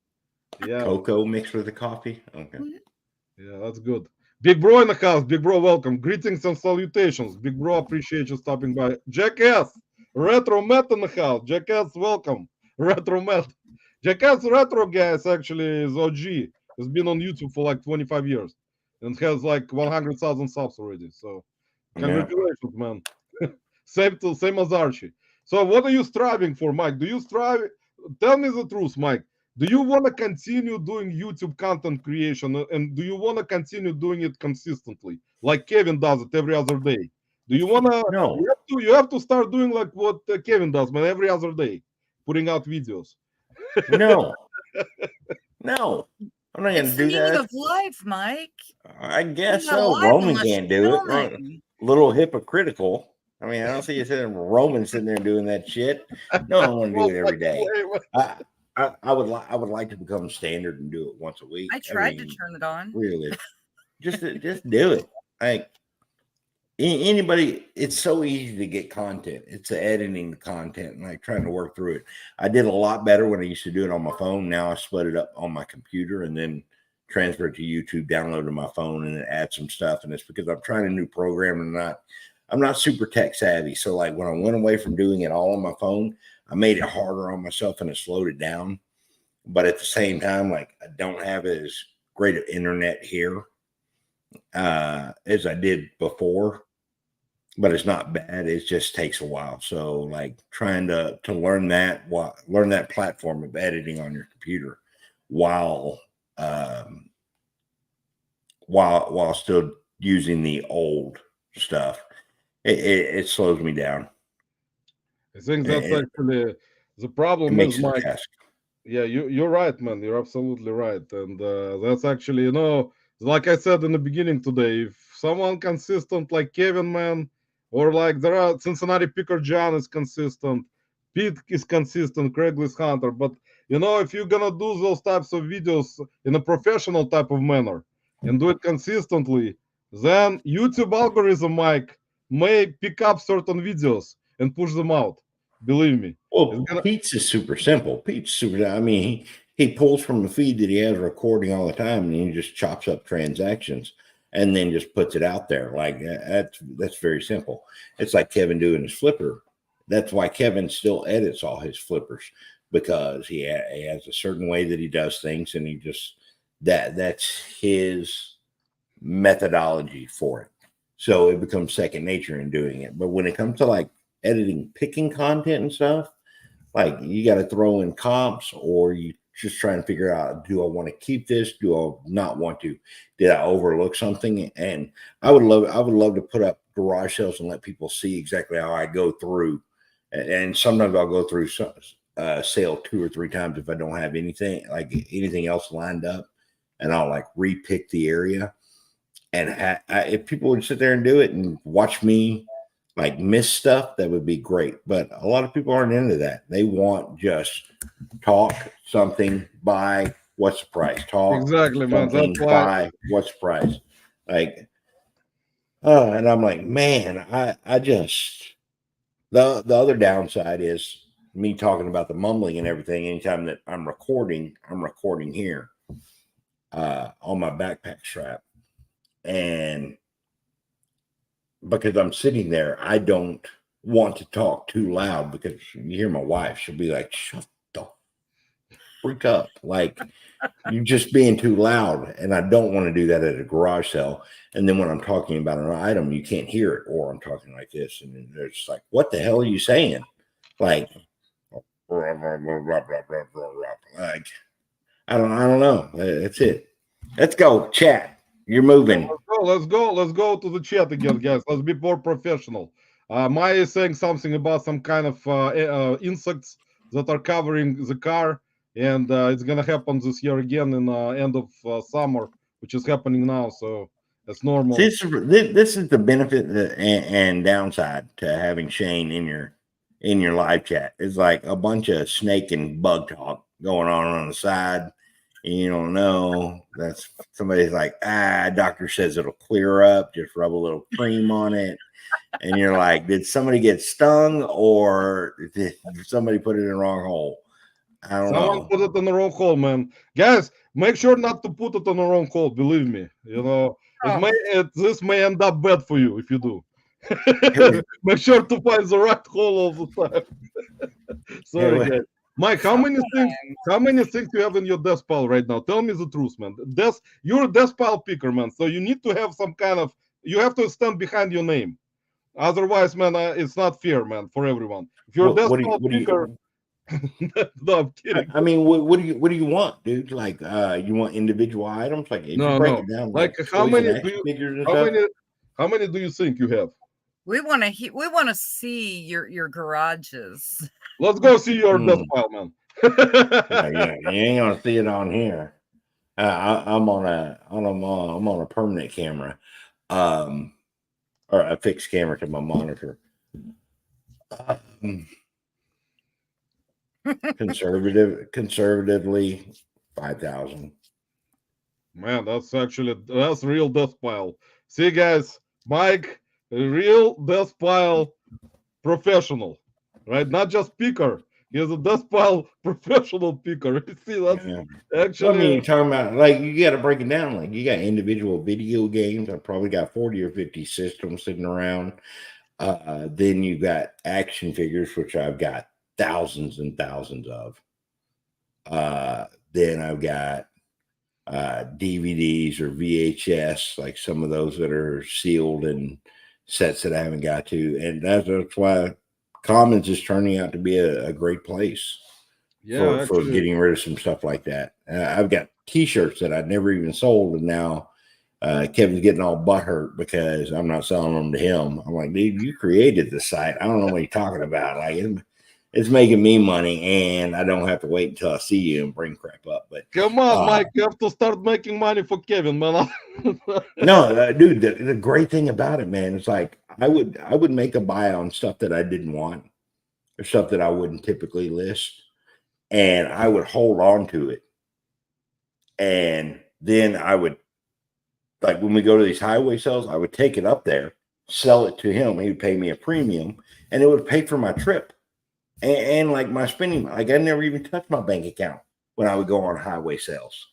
Yeah. Cocoa mixed with the coffee. Okay. Yeah, that's good. Big Bro in the house. Big Bro, welcome. Greetings and salutations. Big Bro, appreciate you stopping by. Jackass, Retro Met in the house. Jackass, welcome. Retro Met. Jackass Retro, guys, actually is OG. Has been on YouTube for like 25 years and has like 100,000 subs already. So, Yeah. congratulations, man. Same as Archie. So, what are you striving for, Mike? Do you strive? Tell me the truth, Mike. Do you want to continue doing YouTube content creation and do you want to continue doing it consistently like Kevin does it every other day? Do you want to? No. You have to start doing like what Kevin does, man, every other day, putting out videos. No. No. I'm not It's gonna the do meaning that. of life, Mike. I guess You're not so. alive Roman unless can't you're do it. filming. Little hypocritical. I mean, I don't see you sitting Roman sitting there doing that shit. No, I want to do it every day. I would like to become standard and do it once a week. I tried to mean, turn it on. really, just do it. Like anybody, it's so easy to get content. It's the editing the content and like trying to work through it. I did a lot better when I used to do it on my phone. Now I split it up on my computer and then transfer it to YouTube, download to my phone, and then add some stuff. And it's because I'm trying a new program and I'm not super tech savvy. So like when I went away from doing it all on my phone, I made it harder on myself and it slowed it down. But at the same time, like I don't have as great an internet here as I did before. But it's not bad. It just takes a while. So like trying to learn that platform of editing on your computer while still using the old stuff, it slows me down. I think that's It actually the problem makes is, it a Mike. task. Yeah, you're right, man. You're absolutely right, and that's actually, like I said in the beginning today, if someone consistent like Kevin, man, or like there are Cincinnati Picker John is consistent, Pete is consistent, Craigslist Hunter, but if you're gonna do those types of videos in a professional type of manner and do it consistently, then YouTube algorithm, Mike, may pick up certain videos and push them out. Believe me. Well, Pete's is super simple. Pete's super. I mean, he pulls from the feed that he has recording all the time, and he just chops up transactions and then just puts it out there. Like that's very simple. It's like Kevin doing his flipper. That's why Kevin still edits all his flippers because he has a certain way that he does things, and he just that's his methodology for it. So it becomes second nature in doing it. But when it comes to like editing, picking content and stuff, like you got to throw in comps, or you just trying to figure out, do I want to keep this? Do I not want to? Did I overlook something? And I would love to put up garage sales and let people see exactly how I go through. And sometimes I'll go through sale 2 or 3 times if I don't have anything else lined up, and I'll like repick the area. And if people would sit there and do it and watch me like miss stuff, that would be great. But a lot of people aren't into that. They want just talk something, buy, what's the price? Talk Exactly, man. something, That's why. buy, what's the price? Like, and I'm like, man, I just the other downside is me talking about the mumbling and everything. Anytime that I'm recording here on my backpack strap. And because I'm sitting there, I don't want to talk too loud because you hear my wife, she'll be like, shut the freak up. Like, you're just being too loud. And I don't want to do that at a garage sale. And then when I'm talking about an item, you can't hear it, or I'm talking like this. And then they're just like, what the hell are you saying? Like, like I don't know. That's it. Let's go. Chat. You're moving. Let's go to the chat again, guys. Let's be more professional. Maya is saying something about some kind of insects that are covering the car, and it's gonna happen this year again in end of summer, which is happening now. So it's normal. This is the benefit and downside to having Shane in your live chat. It's like a bunch of snake and bug talk going on the side. You don't know. That's somebody's like, doctor says it'll clear up. Just rub a little cream on it. And you're like, did somebody get stung or did somebody put it in the wrong hole? I don't Someone know. put it in the wrong hole, man. Guys, make sure not to put it in the wrong hole. Believe me, this may end up bad for you if you do. Make sure to find the right hole all the time. Sorry, guys. Mike, how many things you have in your Deathpile right now? Tell me the truth, man. You're a Deathpile picker, man. So you need to have some kind of. You have to stand behind your name. Otherwise, man, it's not fair, man, for everyone. If you're a Deathpile picker. No, I'm kidding. I mean, what do you want, dude? Like, you want individual items? Like, if you break it down, like how many do you think you have? We want to see your garages. Let's go see your Deathpile, man. You ain't gonna see it on here. I'm on a permanent camera, or a fixed camera to my monitor. Conservatively 5,000. Man, that's real Deathpile. See, guys, Mike, a real Deathpile professional, right? Not just picker. He's a Deathpile professional picker. See, that's actually. I mean, you're talking about, like, you got to break it down. Like, you got individual video games. I probably got 40 or 50 systems sitting around. Then you got action figures, which I've got thousands and thousands of. Then I've got DVDs or VHS, like some of those that are sealed and sets that I haven't got to. And that's why Commons is turning out to be a great place for getting rid of some stuff like that. I've got t-shirts that I'd never even sold, and now Kevin's getting all butthurt because I'm not selling them to him. I'm like, dude, you created the site. I don't know what you're talking about. Like, it's making me money, and I don't have to wait until I see you and bring crap up. But come on, Mike, you have to start making money for Kevin, man. No, dude, the great thing about it, man, is like I would make a buy on stuff that I didn't want or stuff that I wouldn't typically list, and I would hold on to it. And then I would, like, when we go to these highway sales, I would take it up there, sell it to him. He would pay me a premium, and it would pay for my trip. And like my spending, like I never even touched my bank account when I would go on highway sales.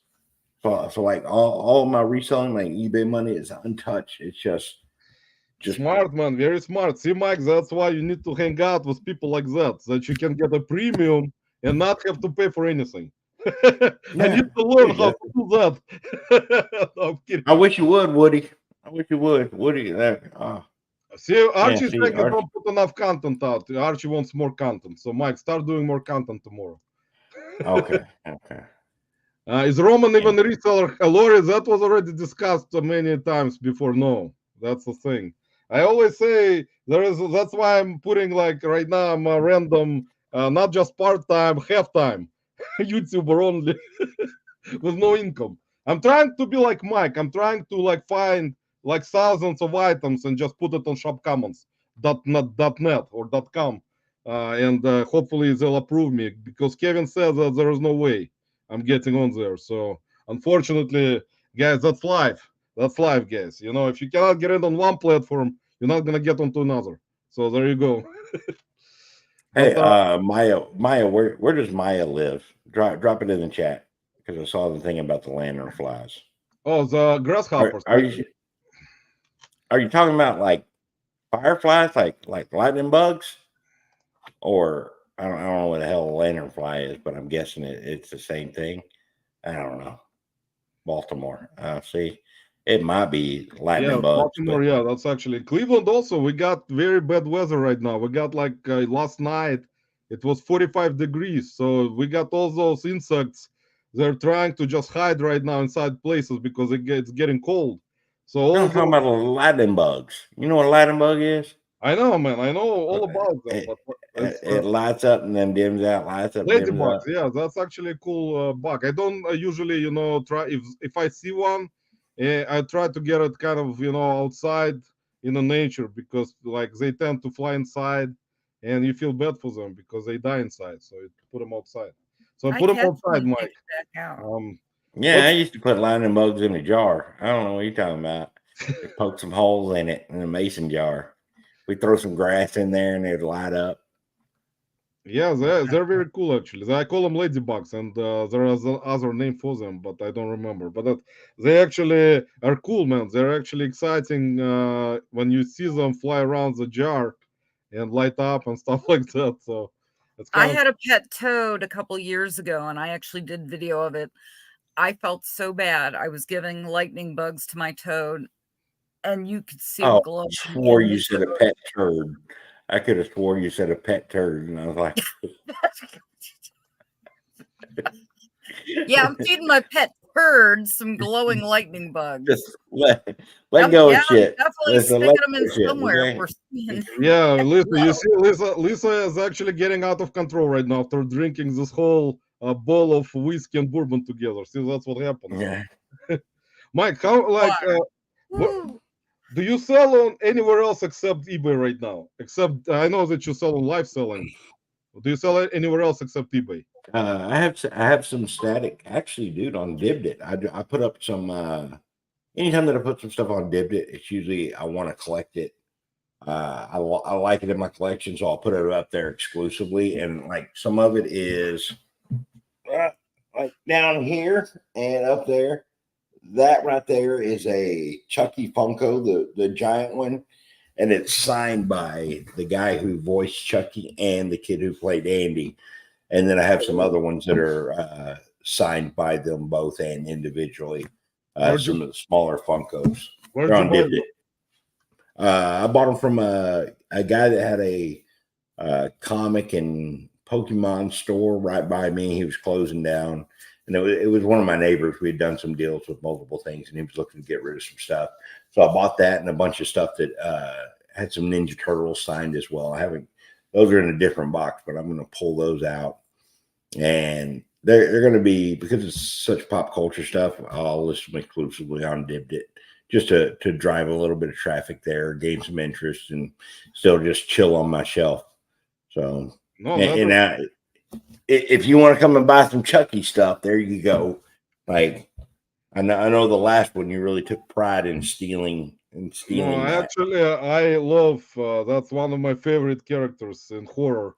So like all my reselling, like eBay money is untouched. It's just smart, man, very smart. See, Mike, that's why you need to hang out with people like that, so that you can get a premium and not have to pay for anything. I need to learn how to do that. No, I'm kidding. I wish you would, Woody. I wish you would, Woody. See, Archie's saying you don't put enough content out. Archie wants more content. So, Mike, start doing more content tomorrow. Okay. Is Roman even a reseller? Lori, that was already discussed many times before. No, that's the thing. I always say that's why I'm putting, like, right now I'm a random, not just part-time, half-time YouTuber only with no income. I'm trying to be like Mike. I'm trying to, like, find like thousands of items and just put it on shopcommons.net or .com, and hopefully they'll approve me, because Kevin says that there is no way I'm getting on there. So unfortunately, guys, that's life. That's life, guys. You know, if you cannot get it on one platform, you're not gonna get onto another. So there you go. Hey, Maya, where does Maya live? Drop it in the chat, because I saw the thing about the lantern flies. Oh, the grasshoppers. Are you talking about like fireflies, like lightning bugs, or I don't know what the hell a lanternfly is, but I'm guessing it's the same thing. I don't know. Baltimore. See, it might be lightning bugs. Baltimore, yeah, that's actually Cleveland. Also, we got very bad weather right now. We got like last night it was 45 degrees, so we got all those insects. They're trying to just hide right now inside places because it's getting cold. So I'm talking about lightning bugs. You know what a lightning bug is? I know, man. I know all about them, It, but it lights up and then dims out, lights up, dims ladybugs. out. Yeah, that's actually a cool bug. I don't usually, try if I see one, I try to get it kind of, outside in the nature because like they tend to fly inside, and you feel bad for them because they die inside. So you put them outside. So I put them catch outside, them and take Mike. it back out. Yeah, I What's used to put lightning bugs in a jar. I don't know what you're talking about. They poke some holes in it in a mason jar. We throw some grass in there and they'd light up. Yeah, they're very cool actually. I call them ladybugs, and there is other name for them, but I don't remember. But they actually are cool, man. They're actually exciting when you see them fly around the jar and light up and stuff like that. So it's I kind of had a pet toad a couple years ago, and I actually did video of it. I felt so bad. I was giving lightning bugs to my toad, and you could see him Oh, glowing swore and you said a pet turd. I could have swore you said a pet turd, and I was like, yeah, I'm feeding my pet bird some glowing lightning bugs. just let go Yeah, of shit. I'm definitely Listen, sticking let them go in of shit, somewhere okay? if we're seeing yeah. Lisa, you glow. see, Lisa is actually getting out of control right now after drinking this whole bowl of whiskey and bourbon together. See, that's what happens. Yeah. Mike, how like Water. what? Woo. Do you sell on anywhere else except eBay right now? Except I know that you sell on live selling. Do you sell it anywhere else except eBay? I have some static. Actually, dude, on Dibdit, I put up some. Anytime that I put some stuff on Dibdit, it's usually I want to collect it. I like it in my collection, so I'll put it up there exclusively. And like some of it is like down here and up there. That right there is a Chucky Funko, the giant one, and it's signed by the guy who voiced Chucky and the kid who played Andy. And then I have some other ones that are signed by them both and individually. Where'd Some you of the smaller Funkos. where'd They're you on buy them? Dibdit. I bought them from a guy that had a comic and Pokemon store right by me. He was closing down. And it was one of my neighbors. We had done some deals with multiple things, and he was looking to get rid of some stuff. So I bought that and a bunch of stuff that had some Ninja Turtles signed as well. I haven't; those are in a different box, but I'm going to pull those out, and they're going to be, because it's such pop culture stuff. I'll list them exclusively on Dibdit just to drive a little bit of traffic there, gain some interest, and still just chill on my shelf. So, No, and never. if you want to come and buy some Chucky stuff, there you go. Like I know the last one you really took pride in stealing No, that. I love that's one of my favorite characters in horror.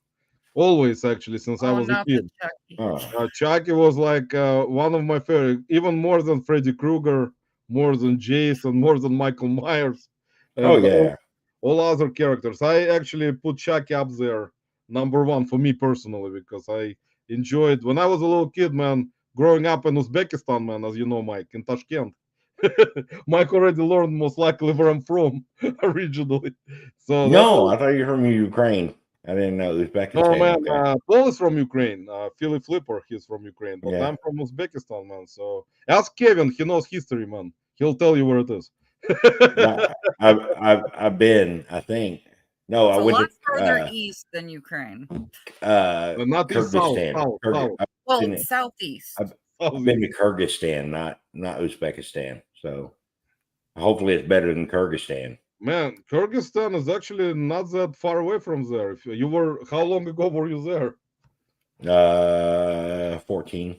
Always actually since I Oh, was a not the kid. Chucky. Oh, Chucky was like one of my favorite, even more than Freddy Krueger, more than Jason, more than Michael Myers, oh and yeah. all other characters. I actually put Chucky up there, number one for me personally, because I enjoyed when I was a little kid, man. Growing up in Uzbekistan, man, as you know, Mike, in Tashkent. Mike already learned most likely where I'm from originally. So that's No, I thought you were from Ukraine. I didn't know no, Uzbekistan. man. Okay. Paul is from Ukraine. Philip Flipper, he's from Ukraine, but Yeah. I'm from Uzbekistan, man. So ask Kevin. He knows history, man. He'll tell you where it is. No, I've been, I think. No, I It's a went lot to further east than Ukraine. Not east, south, Kyrgyzstan. south, south, Well, Been, it's southeast. I've been to southeast. Kyrgyzstan, not Uzbekistan. So hopefully it's better than Kyrgyzstan. Man, Kyrgyzstan is actually not that far away from there. If you were, how long ago were you there? 14.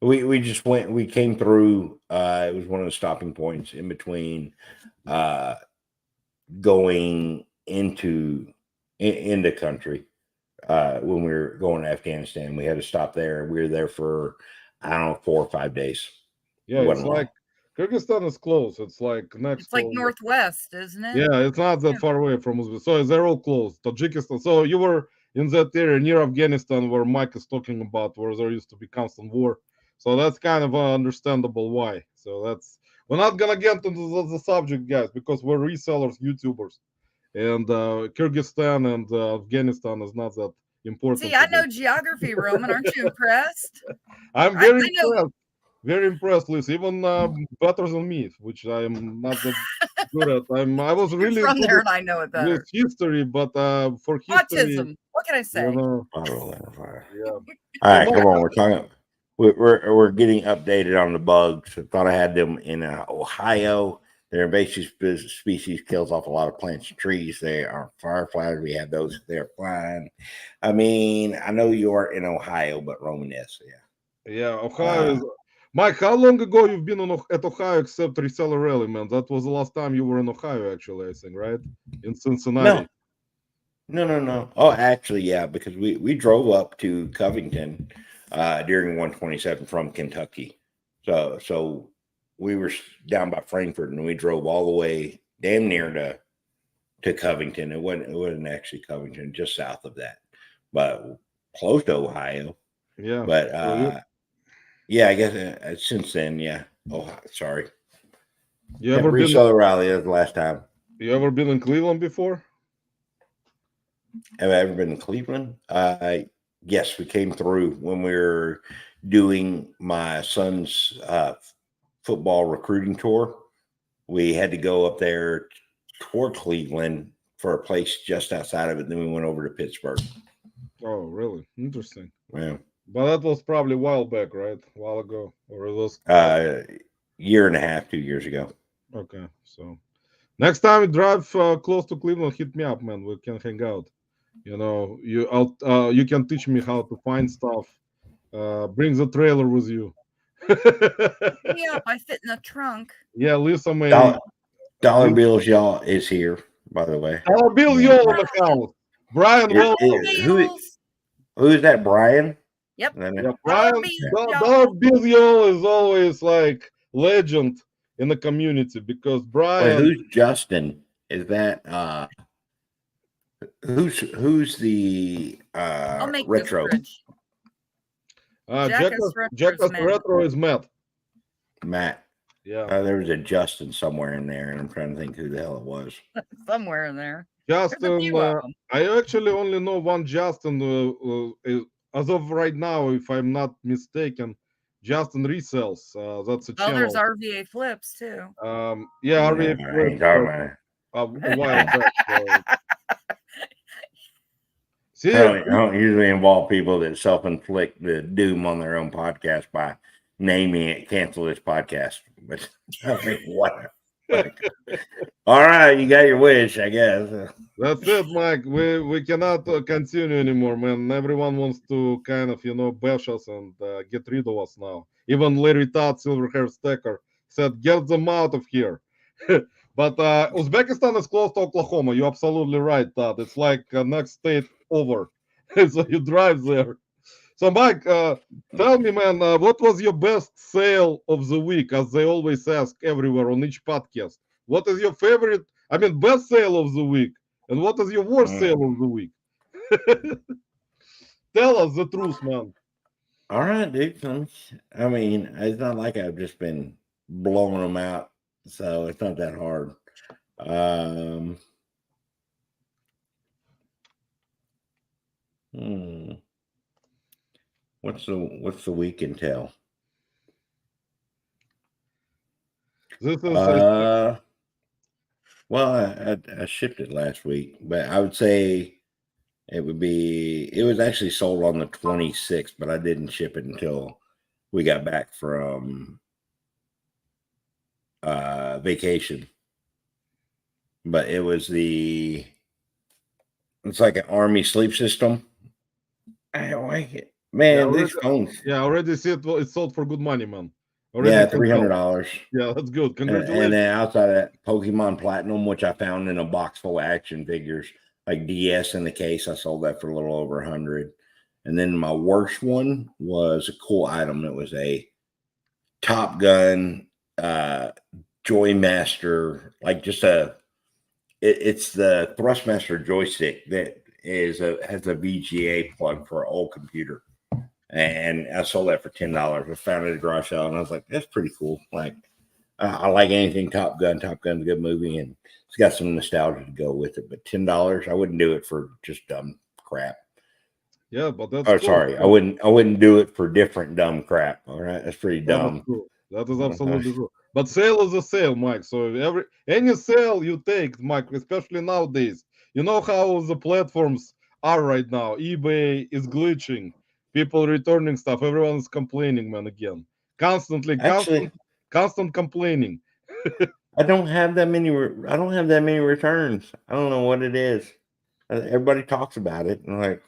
We came through. It was one of the stopping points in between going into country. When we were going to Afghanistan, we had to stop there. We were there for, I don't know, 4 or 5 days. Yeah, It it's wasn't long. like Kyrgyzstan is close. It's like next It's like to. northwest, isn't it? Yeah, it's not that Yeah. far away from Uzbekistan. So they're all close. Tajikistan. So you were in that area near Afghanistan where Mike is talking about, where there used to be constant war. So that's kind of understandable why. So that's we're not gonna get into the subject, guys, because we're resellers, YouTubers, and Kyrgyzstan and Afghanistan is not that important. See, I know geography, Roman. Aren't you impressed? I'm I, very I know. impressed. Very impressed, Liz. Even better than me, which I am not that good at. I was You're really from good there, at and I know it with better. history, but for history, Autism. What can I you say? know, Bottle of fire. yeah. All So right, Mike, come on. We're talking. We're getting updated on the bugs. I thought I had them in Ohio. Their invasive species kills off a lot of plants and trees. They are fireflies. We have those. They're fine. I mean, I know you are in Ohio, but Roman is. yeah, Ohio Yeah. is. Mike, how long ago you've been at Ohio except Reseller Rally, man? That was the last time you were in Ohio, actually, I think, right? In Cincinnati. No. Oh, actually, yeah, because we drove up to Covington during 127 from Kentucky. So we were down by Frankfort, and we drove all the way damn near to Covington. It wasn't actually Covington, just south of that, but close to Ohio. Yeah. But So yeah, I guess since then, yeah. Oh, sorry. you Yeah, ever been Reseller Rally. That was the last time. you ever been in Cleveland before? Have I ever been to Cleveland? Yes, we came through when we were doing my son's football recruiting tour. We had to go up there toward Cleveland for a place just outside of it. Then we went over to Pittsburgh. Oh, really? Interesting. Yeah. But that was probably a while back, right? A while ago, or it was Year and a half, 2 years ago. okay. So next time you drive close to Cleveland, hit me up, man. We can hang out. You know, you can teach me how to find stuff. Bring the trailer with you. Yeah, I fit in the trunk. Yeah, Lisa may. Dollar Bills, y'all, is here, by the way. Dollar Bill, Yeah. y'all in the house. Brian, welcome. Who is that, Brian? Yep. Yeah, Brian, Dollar Dollar Bill, y'all is always like legend in the community because Wait, Brian. who's Justin? Is that who's the I'll make retro? this bridge. Jackass Retro is Matt. Matt. Yeah. There was a Justin somewhere in there, and I'm trying to think who the hell it was. Somewhere in there. Justin, I actually only know one Justin. As of right now, if I'm not mistaken, Justin resells. That's a channel. There's RVA Flips too. Yeah, RVA Flips. A while back. See, I don't usually involve people that self-inflict the doom on their own podcast by naming it "Cancel this podcast." But I mean, what? All right, you got your wish, I guess. That's it, Mike. We cannot continue anymore, man. Everyone wants to kind of, bash us and get rid of us now. Even Larry Todd, Silver Hair Stacker, said, get them out of here. But Uzbekistan is close to Oklahoma. You're absolutely right, Todd. It's like next state over. So you drive there. So, Mike, tell me, man, what was your best sale of the week? As they always ask everywhere on each podcast. What is your favorite, best sale of the week? And what is your worst sale of the week? Tell us the truth, man. All right, dude. I mean, it's not like I've just been blowing them out, so it's not that hard. What's the week entail? This is well, I shipped it last week, but I would say it was actually sold on the 26th, but I didn't ship it until we got back from vacation. But it's like an Army sleep system. I don't like it. Man, these phones. Yeah, I already see it. It's sold for good money, man. Yeah, $300. Yeah, that's good. Congratulations. And then outside of that, Pokemon Platinum, which I found in a box full of action figures, like DS in the case, I sold that for a little over 100. And then my worst one was a cool item. It was a Top Gun Joymaster, like just it's the Thrustmaster joystick that has a VGA plug for an old computer. And I sold that for $10. I found it at a garage sale, and I was like, that's pretty cool. Like, I like anything Top Gun. Top Gun's a good movie, and it's got some nostalgia to go with it. But $10, I wouldn't do it for just dumb crap. Yeah, but that's cool. Sorry, I wouldn't do it for different dumb crap. All right, that's pretty dumb. That is absolutely true. But sale is a sale, Mike. So any sale you take, Mike, especially nowadays, you know how the platforms are right now. eBay is glitching, people returning stuff, everyone's complaining, man, again. Constantly, Actually, constant complaining. I don't have that many. I don't have that many returns. I don't know what it is. Everybody talks about it, and like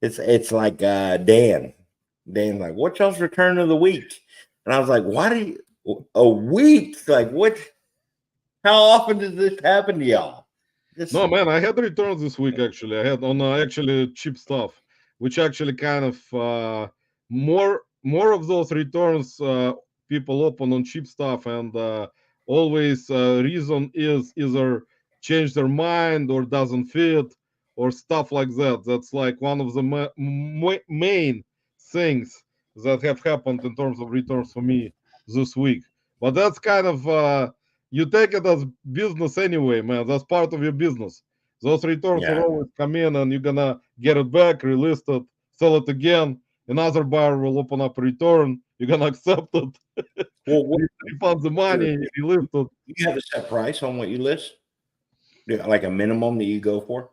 it's like Dan. Dan's like, "What's y'all's return of the week?" And I was like, "Why do you a week? Like what? How often does this happen to y'all?" This No, man, I had returns this week actually. I had on actually cheap stuff, which actually kind of more of those returns people open on cheap stuff, and always reason is either change their mind or doesn't fit or stuff like that. That's like one of the main things that have happened in terms of returns for me this week. But that's kind of you take it as business anyway, man. That's part of your business. Those returns will yeah. always come in, and you're gonna get it back, relist it, sell it again. Another buyer will open up a return. You're gonna accept it, Well, what, refund the money, relist it. you have a set price on what you list? Like a minimum that you go for?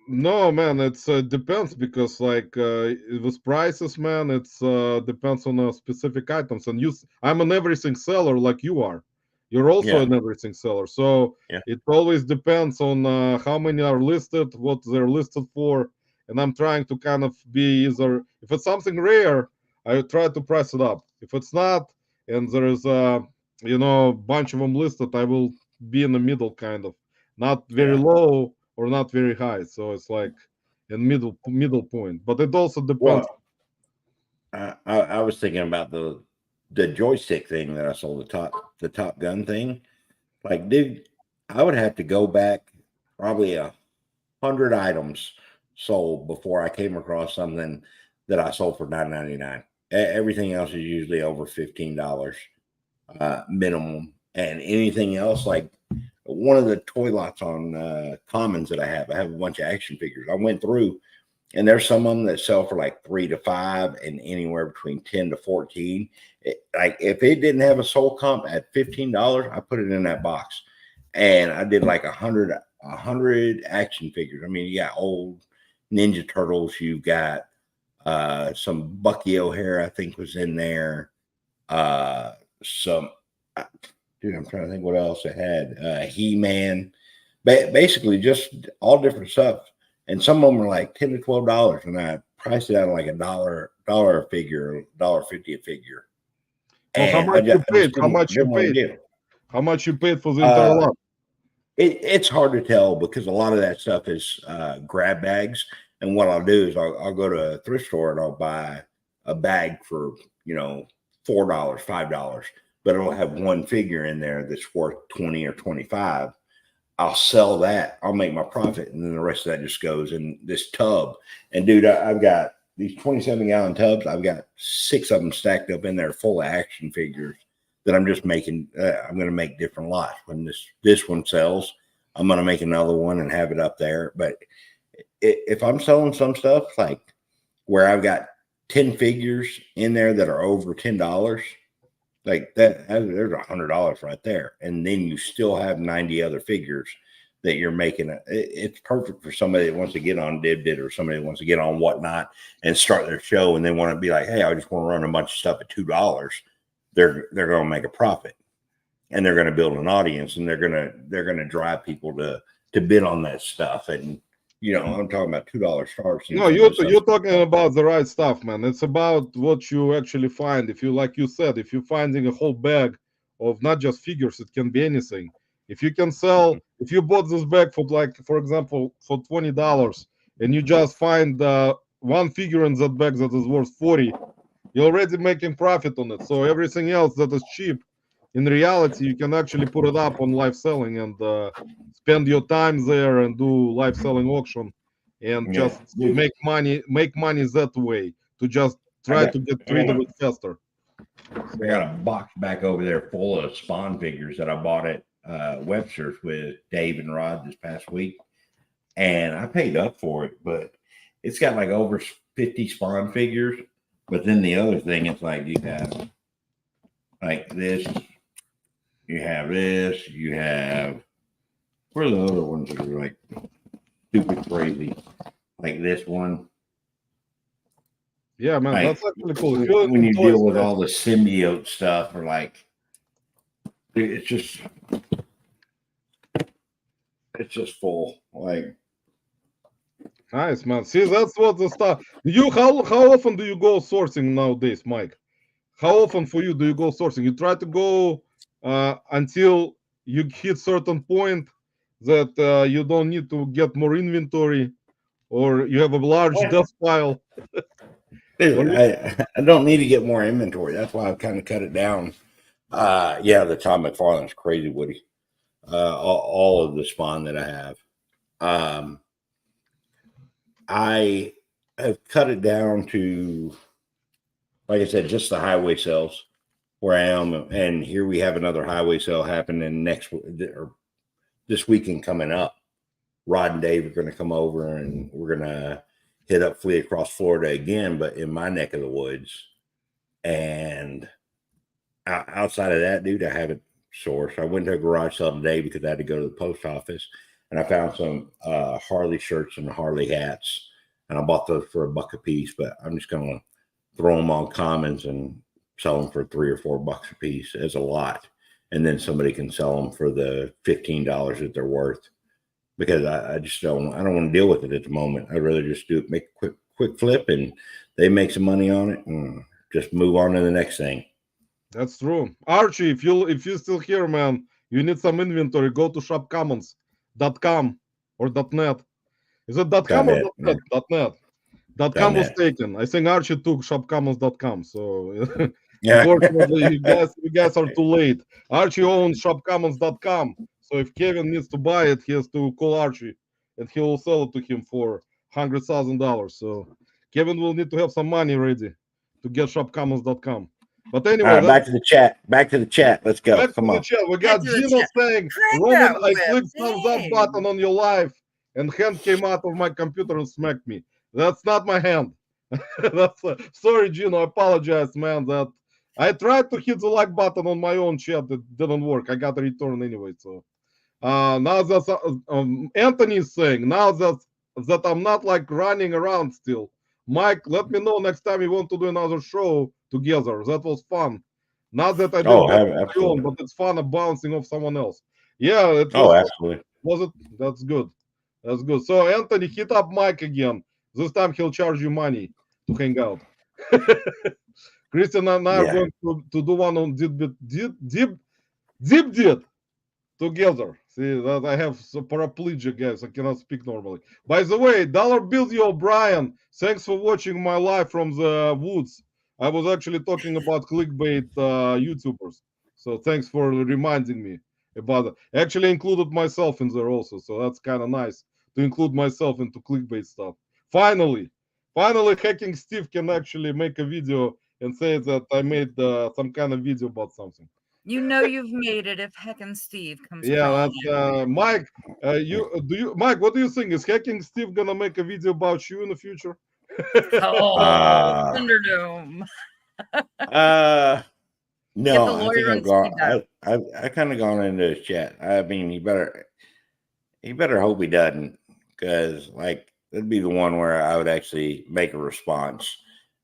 No, man, it's depends because like with prices, man, it's depends on specific items. And I'm an everything seller like you are. You're also Yeah, an everything seller, so yeah. it always depends on how many are listed, what they're listed for, and I'm trying to kind of be either if it's something rare, I try to price it up. If it's not, and there is bunch of them listed, I will be in the middle, kind of, not very Yeah. low or not very high. So it's like in middle point. But it also depends. Well, I was thinking about the joystick thing that I sold, the Top Gun thing. Like, dude, I would have to go back probably 100 items sold before I came across something that I sold for $9.99. Everything else is usually over $15 minimum, and anything else like one of the toy lots on Commons that I have a bunch of action figures. I went through, and there's some of them that sell for like 3 to 5 and anywhere between 10 to 14. Like if it didn't have a sold comp at $15, I put it in that box, and I did like 100 action figures. I mean, you got old Ninja Turtles, you got some Bucky O'Hare, I think was in there. Some dude, I'm trying to think what else it had. He-Man, basically just all different stuff. And some of them are like $10 to $12, and I priced it out like $1 a figure, $1.50 a figure. So how And much you I paid? just How much you didn't want to paid? do. How much you paid for the entire Uh, lot? it's hard to tell because a lot of that stuff is grab bags. And what I'll do is I'll go to a thrift store and I'll buy a bag for $4, $5, but it'll have one figure in there that's worth 20 or 25. I'll sell that. I'll make my profit, and then the rest of that just goes in this tub. And dude, I've got these 27-gallon tubs. I've got 6 of them stacked up in there, full of action figures that I'm just making. I'm going to make different lots. When this one sells, I'm going to make another one and have it up there. But if I'm selling some stuff like where I've got 10 figures in there that are over $10. Like that, there's $100 right there, and then you still have 90 other figures that you're making. It's perfect for somebody that wants to get on Dibdit or somebody that wants to get on Whatnot and start their show, and they want to be like, "Hey, I just want to run a bunch of stuff at $2." They're going to make a profit, and they're going to build an audience, and they're going to drive people to bid on that stuff. And I'm talking about $2 starts. No, you're talking about the right stuff, man. It's about what you actually find. If you, like you said, if you're finding a whole bag of not just figures, it can be anything. If you can sell, if you bought this bag for, like, for example, for $20, and you just find one figure in that bag that is worth 40, you're already making profit on it. So everything else that is cheap, in reality, you can actually put it up on live selling and spend your time there and do live selling auction and Yeah, just dude, make money that way to just I try got to get I rid got of a, it faster. I got a box back over there full of Spawn figures that I bought at Webster's with Dave and Rod this past week, and I paid up for it, but it's got like over 50 Spawn figures. But then the other thing, it's like you have Like this, you have this, you have, where are the other ones that are like stupid crazy? Like this one. Yeah, man, Like that's actually cool. If you when you enjoy deal with space, all the symbiote stuff, or like, it's just full. Like, nice, man. See, that's what the stuff. You how often do you go sourcing nowadays, Mike? How often for you do you go sourcing? You try to go until you hit certain point that you don't need to get more inventory, or you have a large death pile. Or dude, I don't need to get more inventory. That's why I've kind of cut it down. Yeah, the Todd McFarlane's crazy, Woody. All of the spawn that I have. I have cut it down to, like I said, just the highway sales where I am. And here we have another highway sale happening next or this weekend coming up. Rod and Dave are going to come over and we're going to hit up Flee across Florida again, but in my neck of the woods. And outside of that, dude, I haven't sourced. I went to a garage sale today because I had to go to the post office, and I found some Harley shirts and Harley hats, and I bought those for $1 a piece. But I'm just gonna throw them on commons and sell them for $3 or $4 a piece as a lot, and then somebody can sell them for the $15 that they're worth. Because I just don't want to deal with it at the moment. I'd rather just make a quick flip, and they make some money on it, and just move on to the next thing. that's true. Archie, if you're still here, man, you need some inventory. Go to shopcommons.com or .net. Is it .com or .net, .net? .net. .com was .net. taken. I think Archie took shopcommons.com. So Yeah. unfortunately, you guys are too late. Archie owns shopcommons.com. So if Kevin needs to buy it, he has to call Archie, and he will sell it to him for $100,000. So Kevin will need to have some money ready to get shopcommons.com. But All anyway, right, back to the chat. Back to the chat. Let's go. back Come to the on. chat. We Back got to the Gino chat. saying, Crank Roman, that I whip. clicked thumbs up Dang. button on your live, and hand came out of my computer and smacked me. That's not my hand. That's sorry, Gino. I apologize, man. That I tried to hit the like button on my own chat. It didn't work. I got a return anyway. So now that Anthony is saying now that I'm not like running around still. Mike, let me know next time you want to do another show together. That was fun. Not that I did Oh, that on my own, absolutely. but it's fun of bouncing off someone else. Yeah, it Oh, was fun. absolutely. Was it? That's good. That's good. So Anthony, hit up Mike again. This time he'll charge you money to hang out. Christian and I are Yeah. going to do one on deep did together. See that I have paraplegia, guys. I cannot speak normally. By the way, Dollar Bill O'Brien, thanks for watching my live from the woods. I was actually talking about clickbait YouTubers. So thanks for reminding me about it. Actually included myself in there also. So that's kind of nice to include myself into clickbait stuff. Finally, Hacking Steve can actually make a video and say that I made some kind of video about something. You know you've made it if Heckin' Steve comes Yeah, crawling that's after you. Mike. Mike? What do you think? Is Hacking Steve gonna make a video about you in the future? Oh, Uh, Thunderdome. Get the no, I think lawyer I've and gone. Steve out. I kind of gone into his chat. I mean, he better hope he doesn't, because like that'd be the one where I would actually make a response,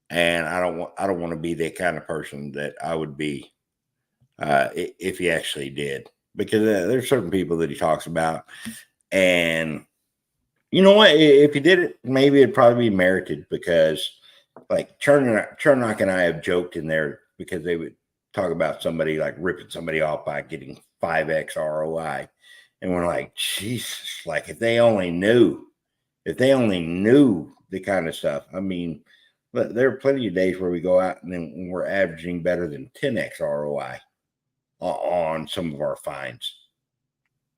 and I don't want to be that kind of person that I would be if he actually did, because there's certain people that he talks about, and you know what? If he did it, maybe it'd probably be merited, because like Chernock and I have joked in there because they would talk about somebody like ripping somebody off by getting 5x ROI. And we're like, Jesus, like if they only knew the kind of stuff. I mean, but there are plenty of days where we go out and then we're averaging better than 10x ROI on some of our finds.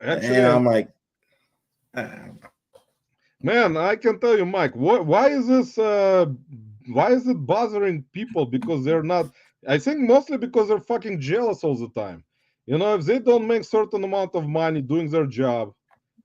Actually, And I'm like, man, I can tell you, Mike. Why is this? Why is it bothering people? Because they're not. I think mostly because they're fucking jealous all the time. You know, if they don't make certain amount of money doing their job,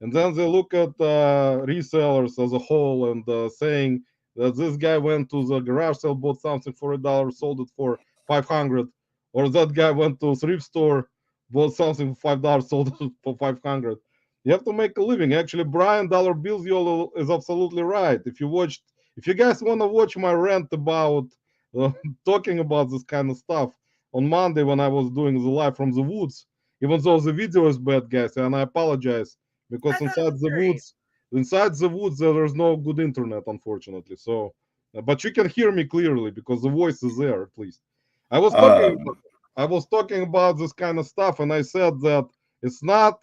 and then they look at resellers as a whole and saying that this guy went to the garage sale, bought something for $1, sold it for 500, or that guy went to a thrift store, bought something for $5, sold it for 500. You have to make a living. Actually, Brian Dollar Bills Yolo is absolutely right. If you guys want to watch my rant about uh, talking about this kind of stuff on Monday when I was doing the live from the woods, even though the video is bad, guys, and I apologize I because thought it was great. inside the woods there is no good internet, unfortunately. So, but you can hear me clearly because the voice is there at least. I was talking Um, I was talking about this kind of stuff, and I said that it's not,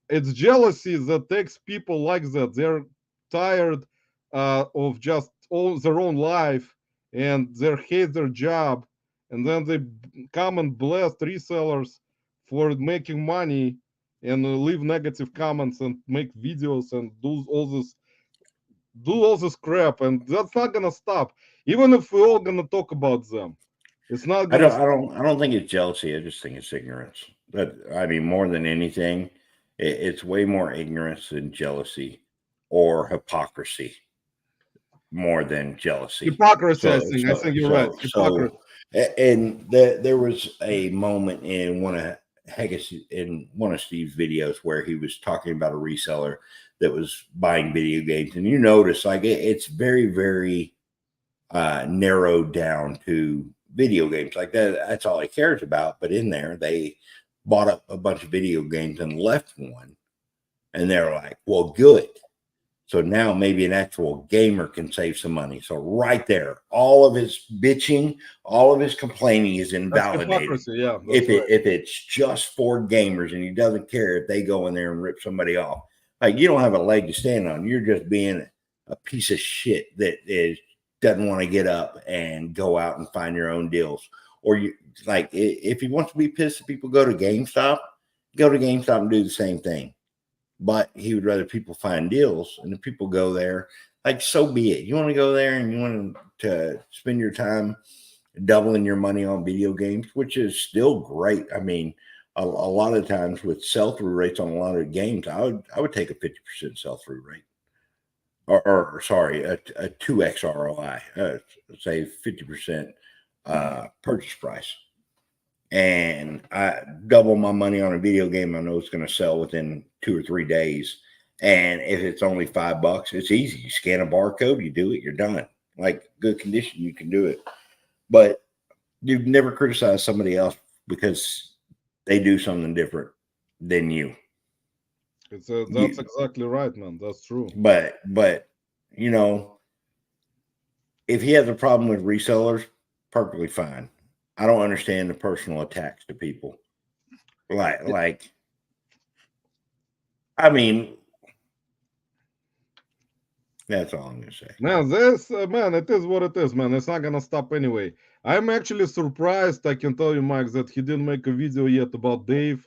it's jealousy that takes people like that. They're tired of just all their own life, and they hate their job, and then they come and blast resellers for making money and leave negative comments and make videos and do all this crap, and that's not gonna stop. Even if we're all gonna talk about them, it's not I gonna don't, I stop. don't, I don't think it's jealousy. I just think it's ignorance. But I mean, more than anything, it's way more ignorance than jealousy or hypocrisy, more than jealousy. Hypocrisy, I So, think. I so, think you're right. so, Hypocrisy. so, and there was a moment in one of Steve's videos where he was talking about a reseller that was buying video games, and you notice like it's very, very narrowed down to video games. Like that's all he cares about. But in there, they bought up a bunch of video games and left one, and they're like, "Well, good." So now maybe an actual gamer can save some money. So right there, all of his bitching, all of his complaining is That's invalidated. hypocrisy. Yeah, that's right. If it's just for gamers and he doesn't care if they go in there and rip somebody off, like you don't have a leg to stand on. You're just being a piece of shit that doesn't want to get up and go out and find your own deals. Or you like if he wants to be pissed if people go to GameStop, go to GameStop and do the same thing. But he would rather people find deals, and if people go there, like so be it. You want to go there and you want to spend your time doubling your money on video games, which is still great. I mean, a lot of times with sell through rates on a lot of games, I would take a 50% sell through rate, or sorry, a 2x ROI, say 50% purchase price, and I double my money on a video game I know it's going to sell within 2 or 3 days. And if it's only $5, it's easy. You scan a barcode, you do it, you're done. Like good condition, you can do it. But you've never criticized somebody else because they do something different than you. That's exactly right, man. That's true. But you know, if he has a problem with resellers, perfectly fine. I don't understand the personal attacks to people. Like, I mean, that's all I'm gonna say. Man, it is what it is, man. It's not gonna stop anyway. I'm actually surprised. I can tell you, Mike, that he didn't make a video yet about Dave.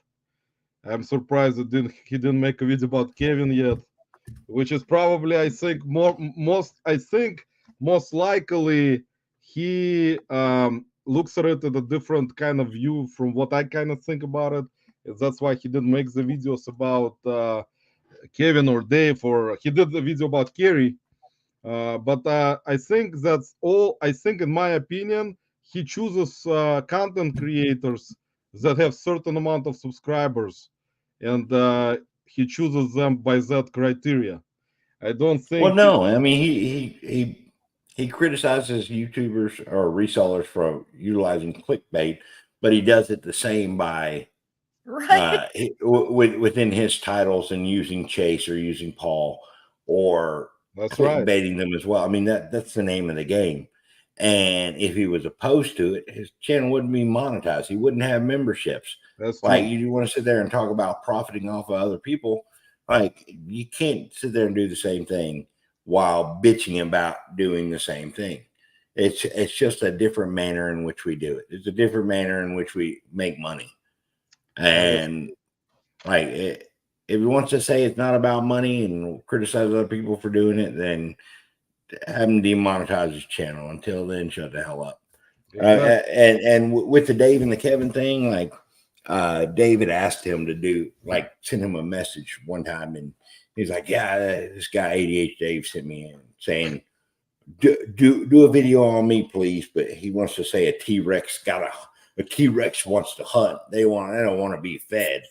I'm surprised that he didn't make a video about Kevin yet, which is probably, I think, most likely he looks at it at a different kind of view from what I kind of think about it. That's why he didn't make the videos about Kevin or Dave, or he did the video about Kerry. But I think that's all. I think, in my opinion, he chooses content creators that have certain amount of subscribers, and he chooses them by that criteria. I don't Well, think. no, I mean he criticizes YouTubers or resellers for utilizing clickbait, but he does it the same by Right. within his titles and using Chase or using Paul or That's right. clickbaiting them as well. I mean that's the name of the game. And if he was opposed to it, his channel wouldn't be monetized. He wouldn't have memberships. That's Like true. you want to sit there and talk about profiting off of other people. Like you can't sit there and do the same thing while bitching about doing the same thing. It's just a different manner in which we do it. It's a different manner in which we make money. And like if he wants to say it's not about money and criticize other people for doing it, then have him demonetize his channel. Until then, shut the hell up. Exactly. And with the Dave and the Kevin thing, like David asked him to send him a message one time, and he's like, "Yeah, this guy ADH Dave sent me in saying, do a video on me, please." But he wants to say a T-Rex got a T-Rex wants to hunt. They don't want to be fed.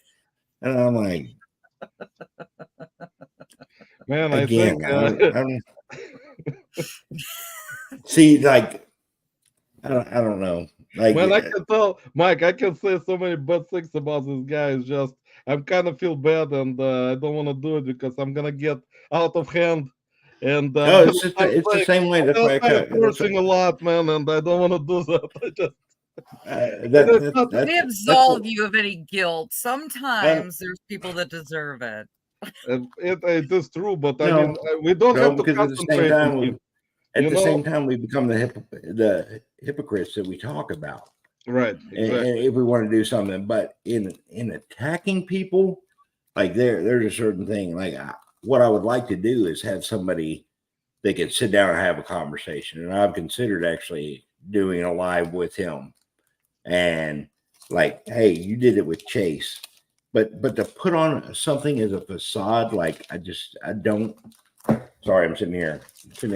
And I'm like, Man, I again, think I don't see, like, I don't know. Like, man, I can tell, Mike. I can say so many bad things about this guy. It's just I'm kind of feel bad, and I don't want to do it because I'm gonna get out of hand, and no, it's the same way. I'm That's gonna why I start cut. cursing a lot, man, and I don't want to do that. I just and That, it's that not. that's They that's absolve what. you of any guilt. And Sometimes there's people that deserve it. It is true, but I mean, no, we don't no, have to because concentrate on him. at You the know, same time we become the hypocrites that we talk about. right? And Exactly. if we want to do something, but in attacking people, like there's a certain thing. Like what I would like to do is have somebody that can sit down and have a conversation. And I've considered actually doing a live with him and like, hey, you did it with Chase, but to put on something as a facade, like I don't. Sorry, I'm sitting here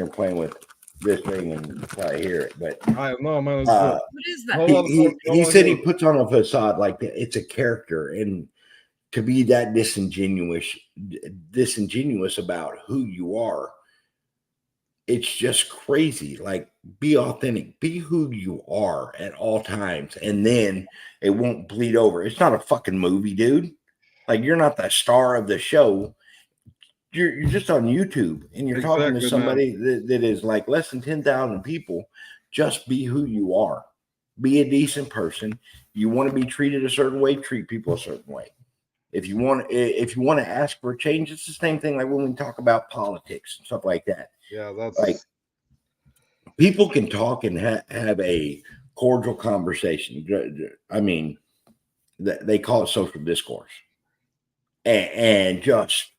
playing with this thing and you probably hear it, but I know, man. It's good. uh, What is No that? one, no he one said he hears. puts on a facade like it's a character, and to be that disingenuous about who you are, it's just crazy. Like, be authentic, be who you are at all times, and then it won't bleed over. It's not a fucking movie, dude. Like, you're not the star of the show. You're just on YouTube and you're talking to Exactly, man. somebody that is like less than 10,000 people. Just be who you are. Be a decent person. You want to be treated a certain way, treat people a certain way. If you want to ask for a change, it's the same thing like when we talk about politics and stuff like that. Yeah, Like, that's people can talk and have a cordial conversation. I mean, they call it social discourse, and just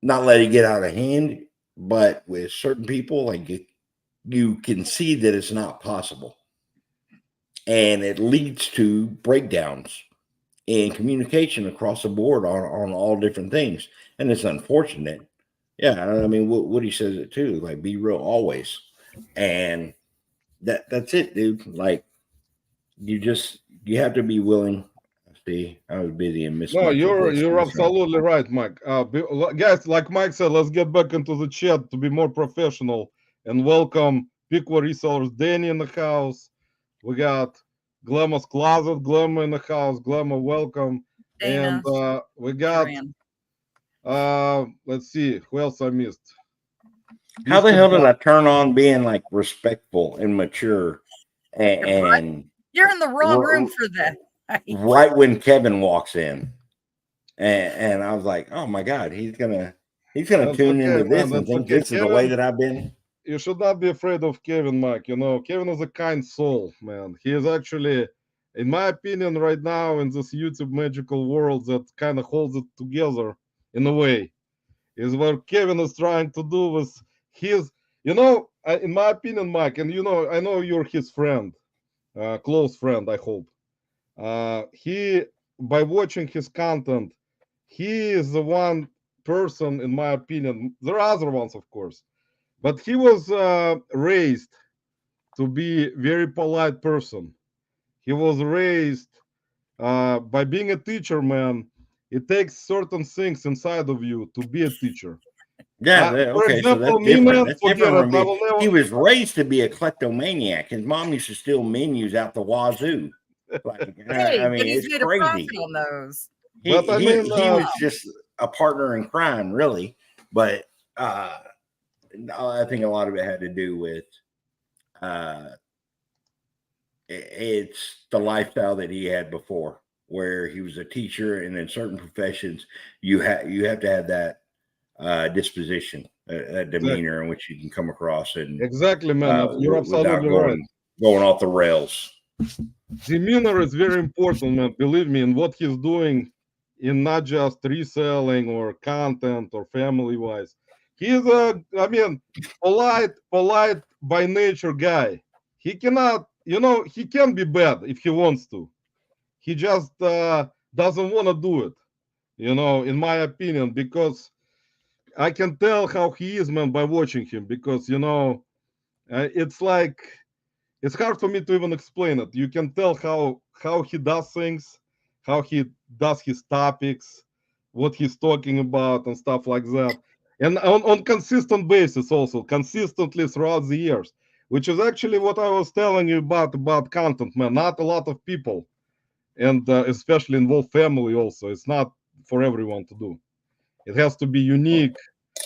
not let it get out of hand. But with certain people, like you can see that it's not possible, and it leads to breakdowns in communication across the board on all different things, and it's unfortunate. Yeah, I mean, Woody says it too. Like, be real always, and that's it, dude. Like, you have to be willing. See, I was busy and missed no. much of You're this. you're absolutely right, Mike. Guys, like Mike said, let's get back into the chat to be more professional and welcome Piqua resellers. Danny in the house. We got Glamor's Closet, Glamour in the house. Glamour, welcome. And Dana, we got Adrian. let's see who else I missed. How the Beastie hell did Boy. I turn on being like respectful and mature Right? and You're in the wrong room r- for that. right when Kevin walks in, and I was like, oh my god, he's gonna That's tune okay, into man. this and That's think okay. this is the way Kevin, that I've been. you should not be afraid of Kevin, Mike. You know, Kevin is a kind soul, man. He is actually, in my opinion, right now in this YouTube magical world that kind of holds it together in a way, is what Kevin is trying to do with his, in my opinion, Mike, and I know you're his friend, close friend, I hope. He, by watching his content, he is the one person, in my opinion. There are other ones, of course, but he was raised to be very polite person. He was raised by being a teacher, man. It takes certain things inside of you to be a teacher. For Okay, so example, that's me, different. man, That's forget different it. from I me. will He never. was raised to be a kleptomaniac. His mom used to steal menus out the wazoo. Like, Hey, I but mean, he's it's made a crazy. profit on those. But I mean, He was just a partner in crime, really. But I think a lot of it had to do with uh, it's the lifestyle that he had before, where he was a teacher, and in certain professions, you have to have that disposition, that exactly, demeanor in which you can come across and exactly, man. You're without absolutely right. going off the rails. Demeanor is very important, man. Believe me, in what he's doing, in not just reselling or content or family wise. He's I mean, polite by nature guy. He cannot, he can be bad if he wants to. He just doesn't want to do it, in my opinion, because I can tell how he is, man, by watching him. Because, it's like it's hard for me to even explain it. You can tell how he does things, how he does his topics, what he's talking about, and stuff like that. And on consistent basis, also consistently throughout the years, which is actually what I was telling you about content, man. Not a lot of people, and especially involve family. Also, it's not for everyone to do. It has to be unique,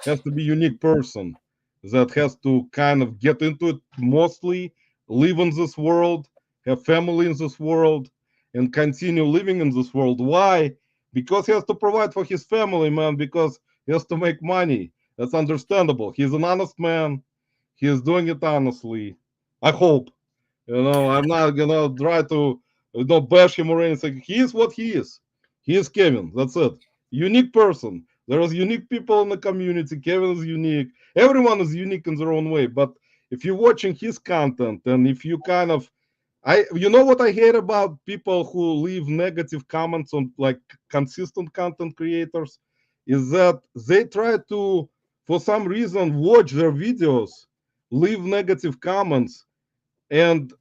has to be unique person that has to kind of get into it mostly, live in this world, have family in this world, and continue living in this world. Why? Because he has to provide for his family, man, because he has to make money. That's understandable. He's an honest man. He is doing it honestly. I hope. I'm not gonna try to bash him or anything. He is what he is. He is Kevin. That's it. Unique person. There is unique people in the community. Kevin is unique. Everyone is unique in their own way. But if you're watching his content and if you kind of you know what I hate about people who leave negative comments on like consistent content creators is that they try to, for some reason, watch their videos, leave negative comments, and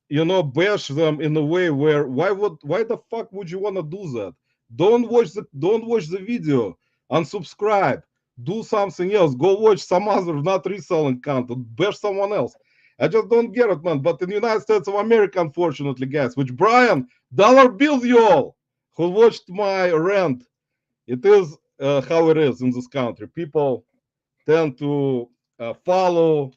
bash them in a way where why the fuck would you want to do that? Don't watch the video, unsubscribe, do something else, go watch some other not reselling content, bash someone else. I just don't get it, man. But in the United States of America, unfortunately, guys, which Brian, dollar bills, you all who watched my rant, it is how it is in this country. People tend to follow.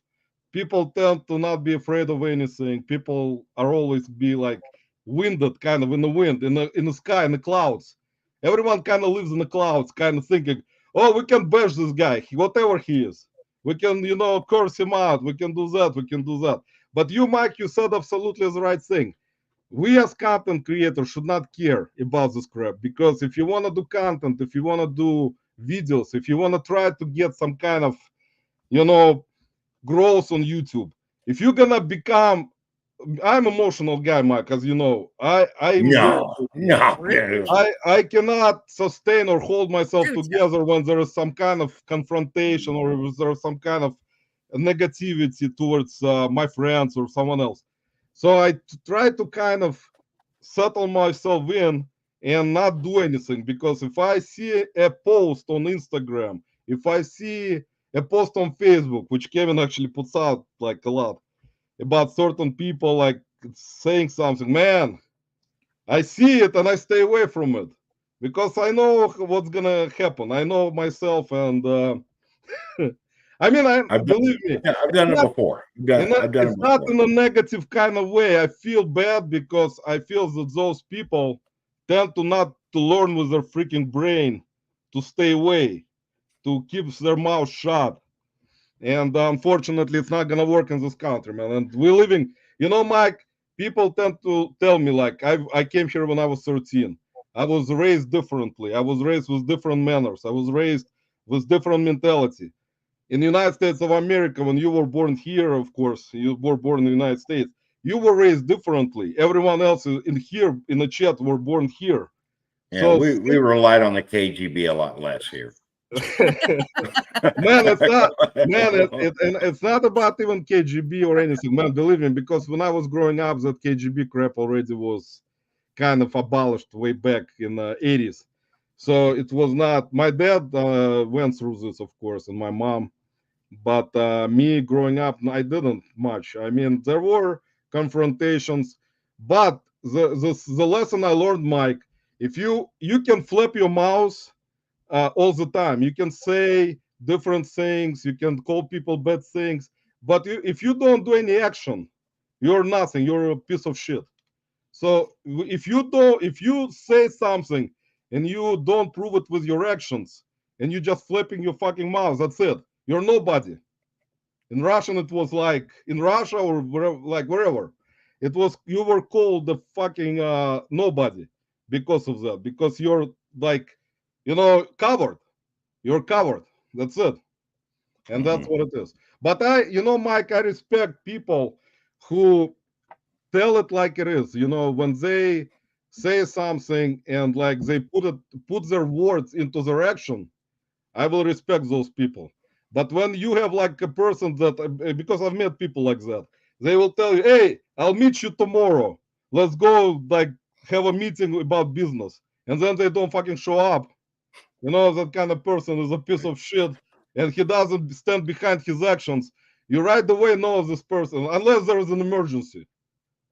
People tend to not be afraid of anything. People are always be like winded, kind of in the wind, in the sky, in the clouds. Everyone kind of lives in the clouds, kind of thinking, "Oh, we can bash this guy, whatever he is. We can, curse him out. We can do that. We can do that." But you, Mike, you said absolutely the right thing. We as content creators should not care about this crap, because if you want to do content, if you want to do videos, if you want to try to get some kind of, you know, growth on YouTube, if you're gonna become, I'm emotional guy, Mike, as you know. I'm very, No, Really? dude. I cannot sustain or hold myself Shoot ya. together when there is some kind of confrontation or if there is some kind of negativity towards my friends or someone else. So I try to kind of settle myself in and not do anything, because if I see a post on Instagram, if I see a post on Facebook, which Kevin actually puts out like a lot about certain people like saying something, man, I see it and I stay away from it because I know what's gonna happen. I know myself, and I mean, I I've done, believe me, I've done it not, before. I've done it's it not before. in a negative kind of way. I feel bad because I feel that those people tend to not to learn with their freaking brain, to stay away, to keep their mouth shut. And unfortunately, it's not gonna work in this country, man. And we're living, Mike. People tend to tell me like I came here when I was 13. I was raised differently. I was raised with different manners. I was raised with different mentality. In the United States of America, when you were born here, of course, you were born in the United States. You were raised differently. Everyone else in here in the chat were born here. Yeah, So we relied on the KGB a lot less here. man, it's not, man, it's not about even KGB or anything, man. Believe me, because when I was growing up, that KGB crap already was kind of abolished way back in the 80s. So it was not. My dad went through this, of course, and my mom. But me growing up, I didn't much. I mean, there were confrontations, but the lesson I learned, Mike, if you can flip your mouth all the time. You can say different things. You can call people bad things. But if you don't do any action, you're nothing. You're a piece of shit. So if you say something and you don't prove it with your actions, and you just flipping your fucking mouth, that's it. You're nobody. In Russian, it was like in Russia or wherever, like wherever, it was you were called the fucking nobody because of that. Because you're like, covered. You're covered. That's it. And that's Mhm. what it is. But Mike, I respect people who tell it like it is. When they say something and like they put their words into their action, I will respect those people. But when you have like a person that, because I've met people like that, they will tell you, "Hey, I'll meet you tomorrow. Let's go, like, have a meeting about business. And then they don't fucking show up. You know, that kind of person is a piece of shit and he doesn't stand behind his actions. You right away know this person, unless there is an emergency.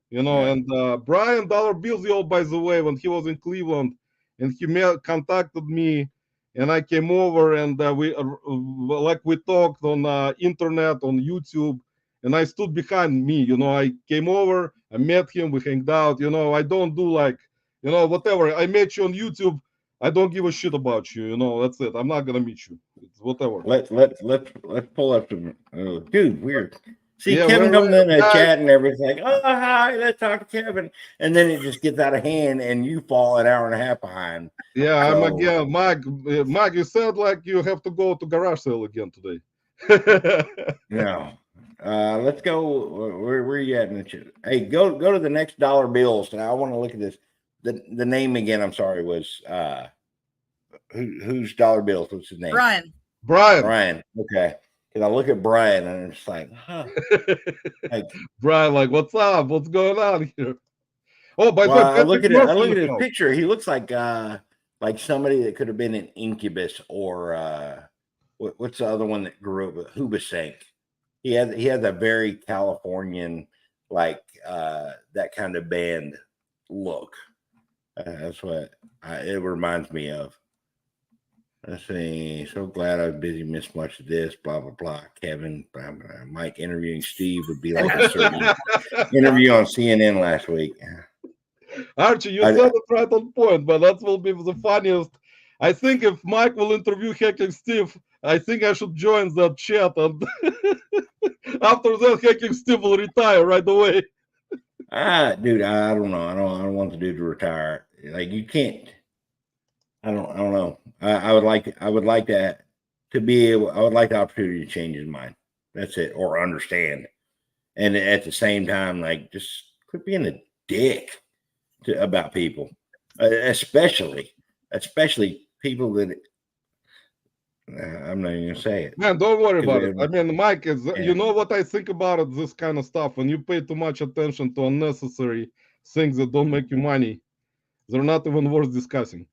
You know, Yeah. and Brian Dollar Bills, by the way, when he was in Cleveland and he contacted me and I came over and we talked on internet, on YouTube, and I stood behind me. You know, I came over, I met him, we hanged out. You know, I don't do like, you know, whatever. I met you on YouTube. I don't give a shit about you. You know, that's it. I'm not gonna meet you. It's whatever. Let's pull up some. Oh, dude, weird. See, Yeah, Kevin comes in a guys. chat and everything. Oh, hi, let's talk to Kevin, and then it just gets out of hand, and you fall an hour and a half behind. Yeah, I'm So, again, Mike. Mike, you said like you have to go to garage sale again today. no. Let's go. Where are you at in the chat? Hey, go to the next dollar bills. And I want to look at this. The name again, I'm sorry, was who's dollar bills? What's his name? Brian. Brian. Okay. Because I look at Brian and it's like, huh. Like, Brian, like, what's up? What's going on here? Oh, by the well, way, I look at his picture. He looks like somebody that could have been an Incubus or what's the other one that grew up with Hubasink. He has a very Californian, like that kind of band look. That's what it reminds me of. Let's see. So glad I was busy, missed much of this. Blah blah blah. Kevin, blah, blah. Mike interviewing Steve would be like a certain interview on CNN last week. Archie, you said it right on point, but that will be the funniest. I think if Mike will interview Hacking Steve, I think I should join that chat, and after that, Hacking Steve will retire right away. Dude, I don't know. I don't want the dude to retire. Like you can't. I don't know. I would like to be able. I would like the opportunity to change his mind. That's it, or understand. And at the same time, like just quit being a dick about people, especially people that. I'm not even gonna say it. Man, don't worry about it. I mean, Mike, you know what I think about it, this kind of stuff. When you pay too much attention to unnecessary things that don't make you money, they're not even worth discussing.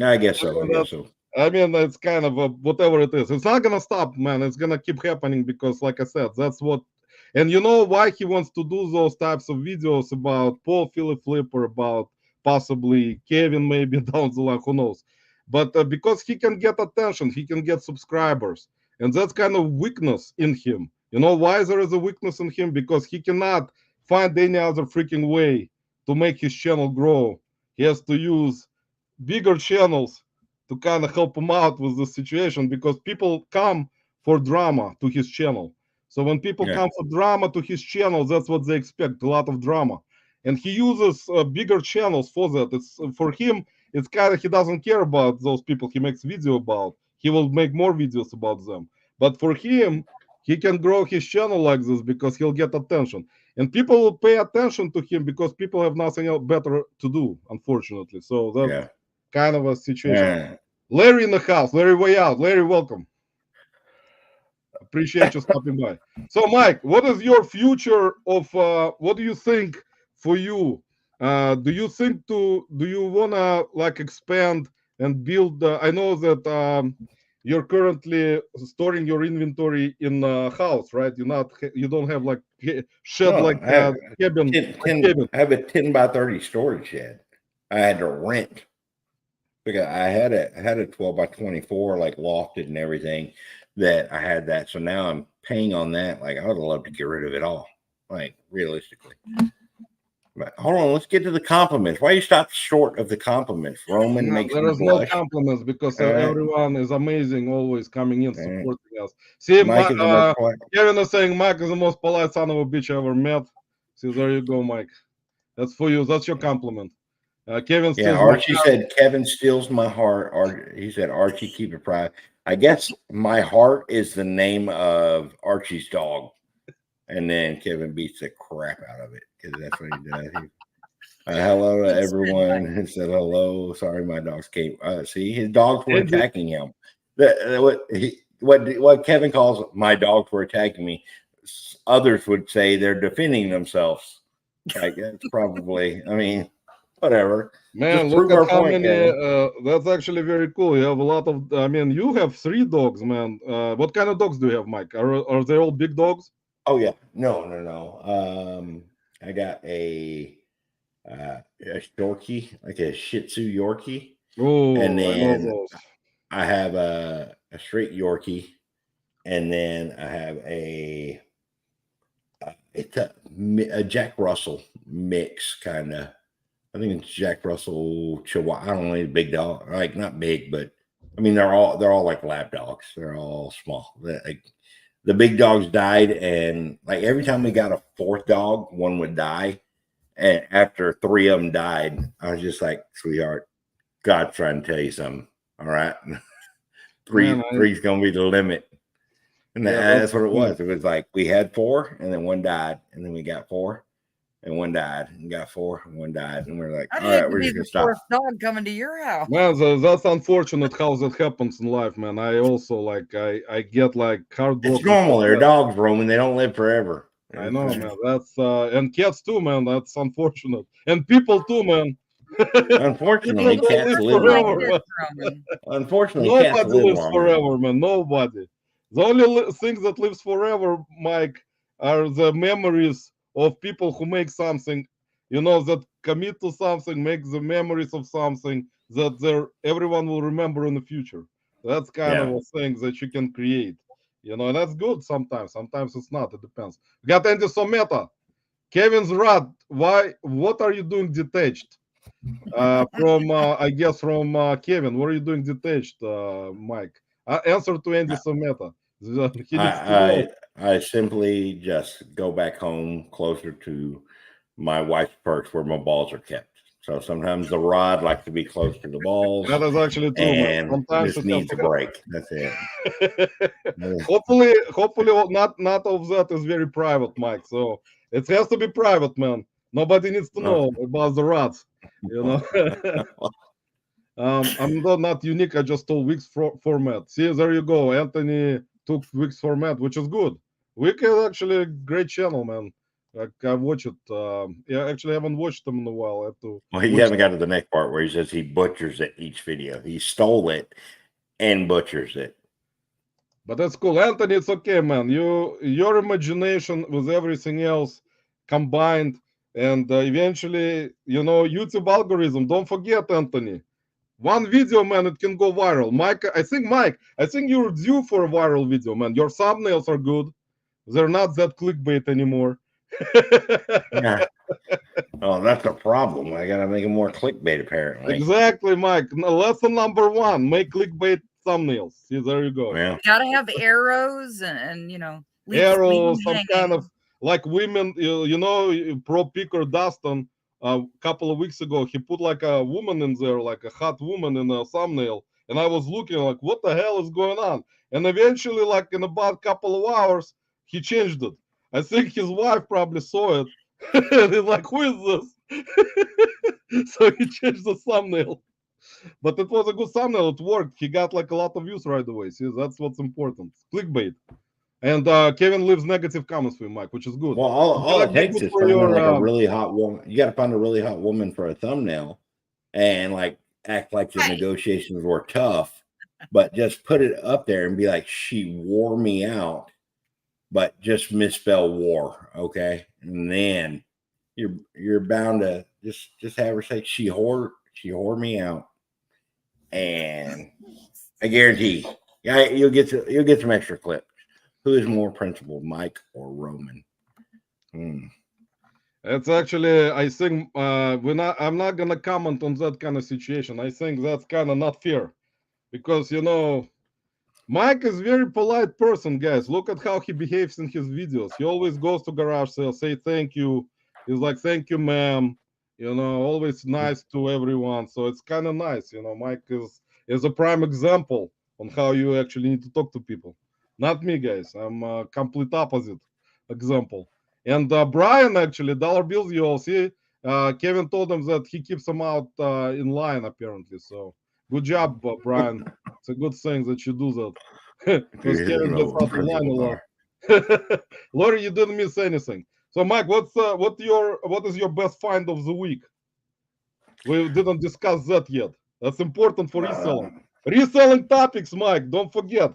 I guess so. I mean, it's kind of whatever it is. It's not gonna stop, man. It's gonna keep happening because, like I said, that's what. And you know why he wants to do those types of videos about Paul Philip Flipper, about possibly Kevin, maybe down the line, who knows? But because he can get attention, he can get subscribers, and that's kind of weakness in him. You know why there is a weakness in him? Because he cannot find any other freaking way to make his channel grow. He has to use bigger channels to kind of help him out with the situation, because people come for drama to his channel. So when people come for drama to his channel, that's what they expect, a lot of drama. And he uses bigger channels for that. It's for him, it's kind of, he doesn't care about those people he makes video about. He will make more videos about them. But for him, he can grow his channel like this because he'll get attention. And people will pay attention to him because people have nothing else better to do, unfortunately. So that's kind of a situation. Larry in the house. Larry, way out. Larry, welcome. Appreciate you stopping by. So, Mike, what is your future of, what do you think for you? Do you want to like expand and build? I know that you're currently storing your inventory in a house, right? You don't have like shed like cabin. I have a 10 by 30 storage shed. I had to rent because I had a 12 by 24 like lofted and everything that I had that. So now I'm paying on that. Like I would love to get rid of it all, like realistically. But hold on, let's get to the compliments. Why you stop short of the compliments? Roman makes me blush. No compliments because everyone is amazing, always coming in, supporting us. See, Mike Kevin is saying Mike is the most polite son of a bitch I ever met. See, there you go, Mike. That's for you. That's your compliment. Kevin steals Archie said Kevin steals my heart. He said Archie, keep it private. I guess my heart is the name of Archie's dog. And then Kevin beats the crap out of it because that's what he does. Hello to everyone. He said hello. Sorry, my dogs came. See, his dogs were attacking him. What Kevin calls my dogs were attacking me. Others would say they're defending themselves. Like that's probably. I mean, whatever. Man, Just look prove at our how point, many. Kevin. That's actually very cool. You have a lot of. I mean, you have 3 dogs, man. What kind of dogs do you have, Mike? Are they all big dogs? Oh yeah, no. I got a Yorkie, like a Shih Tzu Yorkie, and Oh, I love then those. I have a straight Yorkie, and then I have it's a Jack Russell mix kind of. I think it's Jack Russell Chihuahua. I don't know, he's a big dog, like not big, but I mean they're all like lap dogs. They're all small. Like the big dogs died, and like every time we got a fourth dog, one would die. And after 3 of them died, I was just like, sweetheart, God's trying to tell you something. All right, Man, three's gonna be the limit. And yeah, that's that's what it good. was. It was like we had 4, and then one died, and then we got 4, and one died, and got 4, and one died, and we're like, I'd all hate right, to we're be just the gonna stop. 4th dog coming to your house. Man, that's unfortunate how that happens in life, man. I also like I get like It's heartbroken. normal. So They're bad. dogs, Roman. They don't live forever. I know, man. That's and cats too, man. That's unfortunate. And people too, man. People Unfortunately, don't cats live live My forever, longer. kids, man. Roman. Unfortunately, cats Nobody live lives longer. forever, man. Nobody. The only thing that lives forever, Mike, are the memories of people who make something, that commit to something, make the memories of something that everyone will remember in the future. That's kind of Yeah. a thing that you can create. And that's good sometimes. Sometimes it's not. It depends. We got Andy Someta. Kevin's Rad. Why? What are you doing detached? From I guess from Kevin. What are you doing detached, Mike? Answer to Andy Someta. He needs to I know. I simply just go back home closer to my wife's perch where my balls are kept. So sometimes the rod likes to be close to the balls, That is actually true, man. and Sometimes this it has needs to a break. That's it. happen. Hopefully, not of that is very private, Mike. So it has to be private, man. Nobody needs to No. know about the rods. You know. I'm not unique. I just told Wix format. See, there you go. Anthony took Wix format, which is good. Wix is actually a great channel, man. Like I watch it. Yeah, actually, I haven't watched them in a while. I have to Well, you watch haven't them. got to the next part where he says he butchers it each video. He stole it and butchers it. But that's cool, Anthony. It's okay, man. Your imagination with everything else combined, and eventually, YouTube algorithm. Don't forget, Anthony. One video, man, it can go viral. Mike, I think you're due for a viral video, man. Your thumbnails are good. They're not that clickbait anymore. Yeah. Oh, that's a problem. I got to make it more clickbait, apparently. Exactly, Mike. Lesson number 1: make clickbait thumbnails. See, there you go. Well, Gotta have arrows and leave Arrow, leave some kind hanging. of like women, pro picker Dustin a couple of weeks ago, he put like a woman in there, like a hot woman in a thumbnail, and I was looking like, what the hell is going on? And eventually, like in about a couple of hours, he changed it. I think his wife probably saw it, and he's like, who is this? So he changed the thumbnail, but it was a good thumbnail. It worked. He got like a lot of views right away. See, that's what's important. Clickbait. And Kevin leaves negative comments for you, Mike, which is good. well, It all cannot it be takes good is for finding your. like a really hot woman. You got to find a really hot woman for a thumbnail and like act like the Hey, negotiations were tough, but just put it up there and be like, she wore me out, but just misspell war. Okay. And then you're bound to just have her say she whore me out. And I guarantee, yeah, you'll get some extra clips. Who is more principled, Mike or Roman? It's actually, I think, I'm not gonna comment on that kind of situation. I think that's kind of not fair, because Mike is very polite person, guys. Look at how he behaves in his videos. He always goes to garage sale, say thank you. He's like, thank you, ma'am. Always nice to everyone. So it's kind of nice. Mike is a prime example on how you actually need to talk to people. Not me, guys. I'm a complete opposite example. And Brian, actually, dollar bills, you all see. Kevin told him that he keeps them out in line, apparently. So good job, Brian. It's a good thing that you do that, He because doesn't Kevin know gets what out of line a principles lot. are. Lori, you didn't miss anything. So, Mike, what is your best find of the week? We didn't discuss that yet. That's important for reselling. Reselling topics, Mike. Don't forget,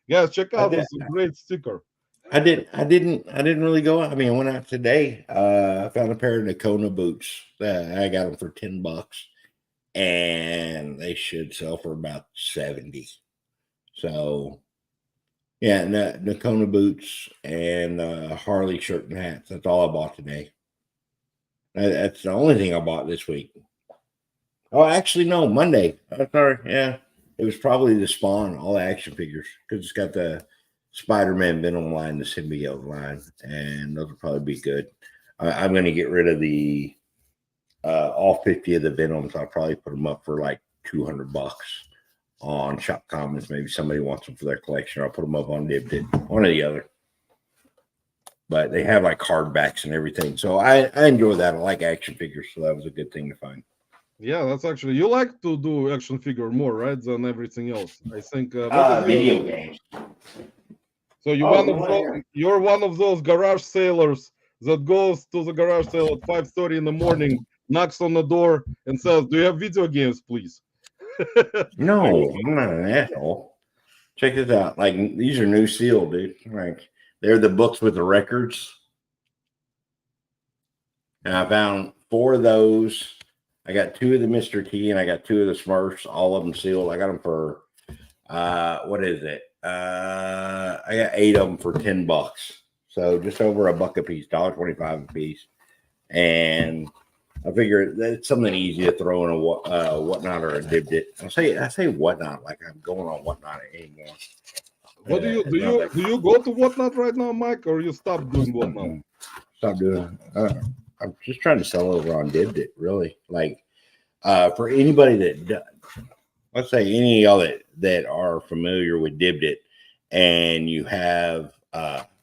guys. Check I out did. this great sticker. I didn't really go out. I mean, I went out today. I found a pair of Nakona boots. I got them for $10, and they should sell for about 70. So yeah, Nakona boots and Harley shirt and hats. That's all I bought today. That's the only thing I bought this week. Oh, actually, no, Monday. Sorry, yeah, it was probably the Spawn, all the action figures, because it's got the Spider-Man Venom line, the symbiote line, and those will probably be good. I'm going to get rid of the all 50 of the Venoms. I'll probably put them up for like $200 on Shop Commons. Maybe somebody wants them for their collection. Or I'll put them up on Dibdit, one or the other. But they have like hardbacks and everything, so I enjoy that. I like action figures, so that was a good thing to find. Yeah, that's actually, you like to do action figure more, right, than everything else. I think. Video games. So Oh, you're one of those garage sailors that goes to the garage sale at 5:30 in the morning, knocks on the door, and says, "Do you have video games, please?" no, I'm not an asshole. Check this out. Like, these are new seal, dude. Like, they're the books with the records. And I found 4 of those. I got 2 of the Mr. T and I got 2 of the Smurfs, all of them sealed. I got them for what is it? I got 8 of them for $10. So just over $1 a piece, $1.25 a piece. And I figure that's something easy to throw in a whatnot or a Dibdit. I say whatnot like I'm going on whatnot anymore. What do you go to whatnot right now, Mike, or you stop doing whatnot? Stop doing it. I'm just trying to sell over on Dibdit, really. Like, for anybody that, let's say any of y'all that are familiar with Dibdit and you have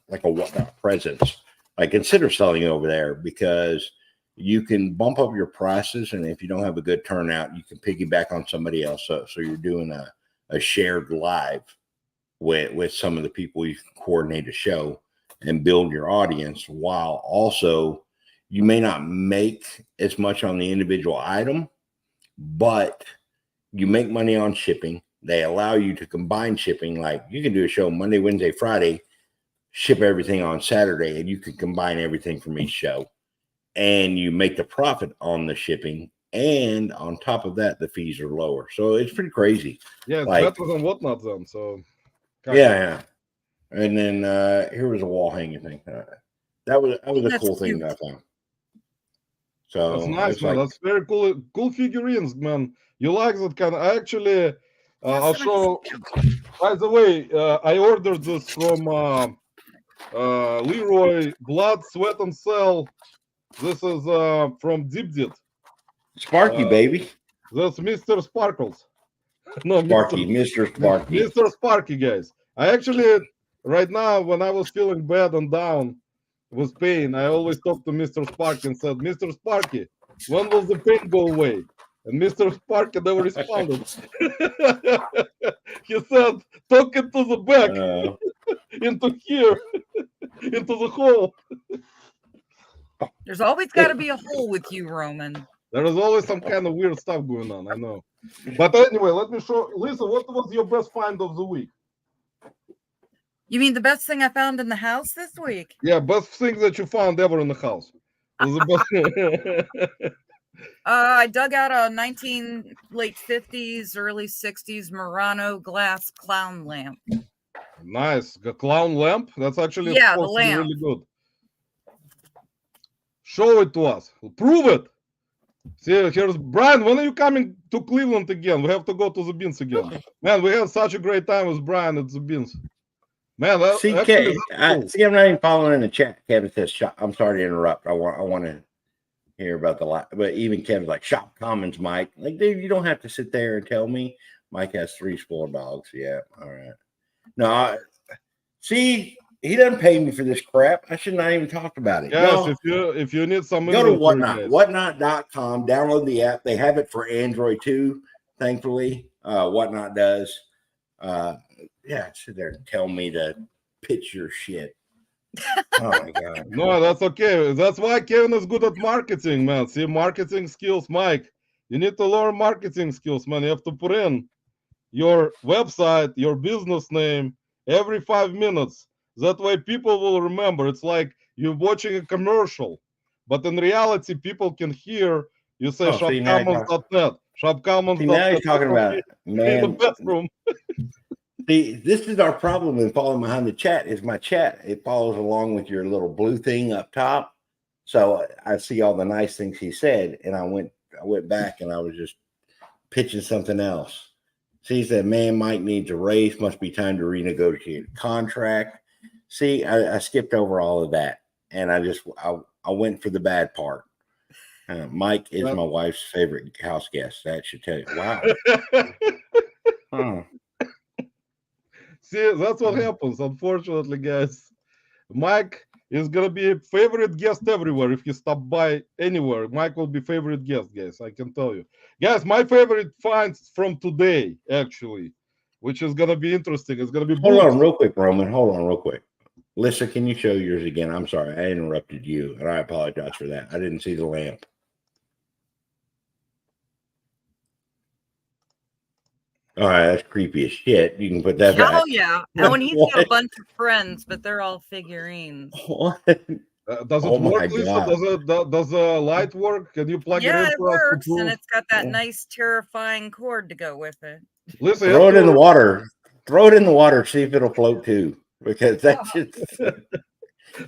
like a whatnot presence, like, consider selling over there, because you can bump up your prices, and if you don't have a good turnout, you can piggyback on somebody else. So you're doing a shared live with some of the people. You can coordinate a show and build your audience, while also you may not make as much on the individual item, but you make money on shipping. They allow you to combine shipping. Like, you can do a show Monday, Wednesday, Friday, ship everything on Saturday, and you can combine everything from each show, and you make the profit on the shipping. And on top of that, the fees are lower. So it's pretty crazy. Yeah, it's like, better than whatnot then. So yeah. And then here was a wall hanging thing. That was a That's cool thing cute. that I found. So that's nice, it's man. like, That's very cool. Cool figurines, man. You like that kind of? I actually, Yes, I'll that makes show. By the way, I ordered this from Leroy Blood, Sweat, and Cell. This is from Dibdit. Sparky, baby. That's Mr. Sparkles. No, Mr. Sparky. Mr. Sparky, guys. I actually, right now, when I was feeling bad and down with pain, I always talked to Mr. Sparky and said, "Mr. Sparky, when will the pain go away?" And Mr. Sparky never responded. He said, "Talk it to the back, into here, into the hole." There's always got to be a hole with you, Roman. There is always some kind of weird stuff going on, I know. But anyway, let me show. Lisa, what was your best find of the week? You mean the best thing I found in the house this week? Yeah, best thing that you found ever in the house. Was the best. I dug out a late 50s, early 60s Murano glass clown lamp. Nice. The clown lamp? That's actually Yeah, supposed the to be lamp. really good. Show it to us. Prove it. See, here's Brian. When are you coming to Cleveland again? We have to go to the beans again. Man, we had such a great time with Brian at the beans. Man, See, actually, cool. see, I'm not even following in the chat. Kevin says, I'm sorry to interrupt. I want to hear about the lot. But even Kevin's like, Shop Commons, Mike. Like, dude, you don't have to sit there and tell me. Mike has 3 spoiled dogs. Yeah, all right. No, see, he doesn't pay me for this crap. I should not even talk about it. Yes, if you need some, go to Whatnot, whatnot.com, download the app. They have it for Android too, thankfully. Whatnot does. Yeah, sit there and tell me to pitch your shit. Oh my God. No, that's okay. That's why Kevin is good at marketing, man. See, marketing skills, Mike. You need to learn marketing skills, man. You have to put in your website, your business name every 5 minutes. That way people will remember. It's like you're watching a commercial, but in reality, people can hear you say Oh, shopcommons.net, see now shopcommons.net. you're talking about it. In the Man. bathroom. See, this is our problem in following behind the chat. Is my chat? It follows along with your little blue thing up top. So I see all the nice things he said, and I went back and I was just pitching something else. See, he said, "Man, Mike needs a raise. Must be time to renegotiate a contract." See, I skipped over all of that, and I went for the bad part. Mike is my wife's favorite house guest. That should tell you. Wow. Huh. See, that's what happens, unfortunately, guys. Mike is gonna be a favorite guest everywhere. If you stop by anywhere, Mike will be favorite guest, guys. I can tell you. Guys, my favorite finds from today, actually, which is gonna be interesting. It's gonna be Hold books. on real quick, Roman. Hold on real quick. Lisa, can you show yours again? I'm sorry. I interrupted you, and I apologize for that. I didn't see the lamp. All right, that's creepy as shit. You can put that back. Oh yeah. Oh, and he's got a bunch of friends, but they're all figurines. What? Does it Oh my work, Lisa? God. Does the light work? Can you plug it Yeah, in it for us to works, and prove? it's got that nice terrifying cord to go with it. Lisa, you Throw have it in the to water. Throw it in the water. See if it'll float too, because that's just it's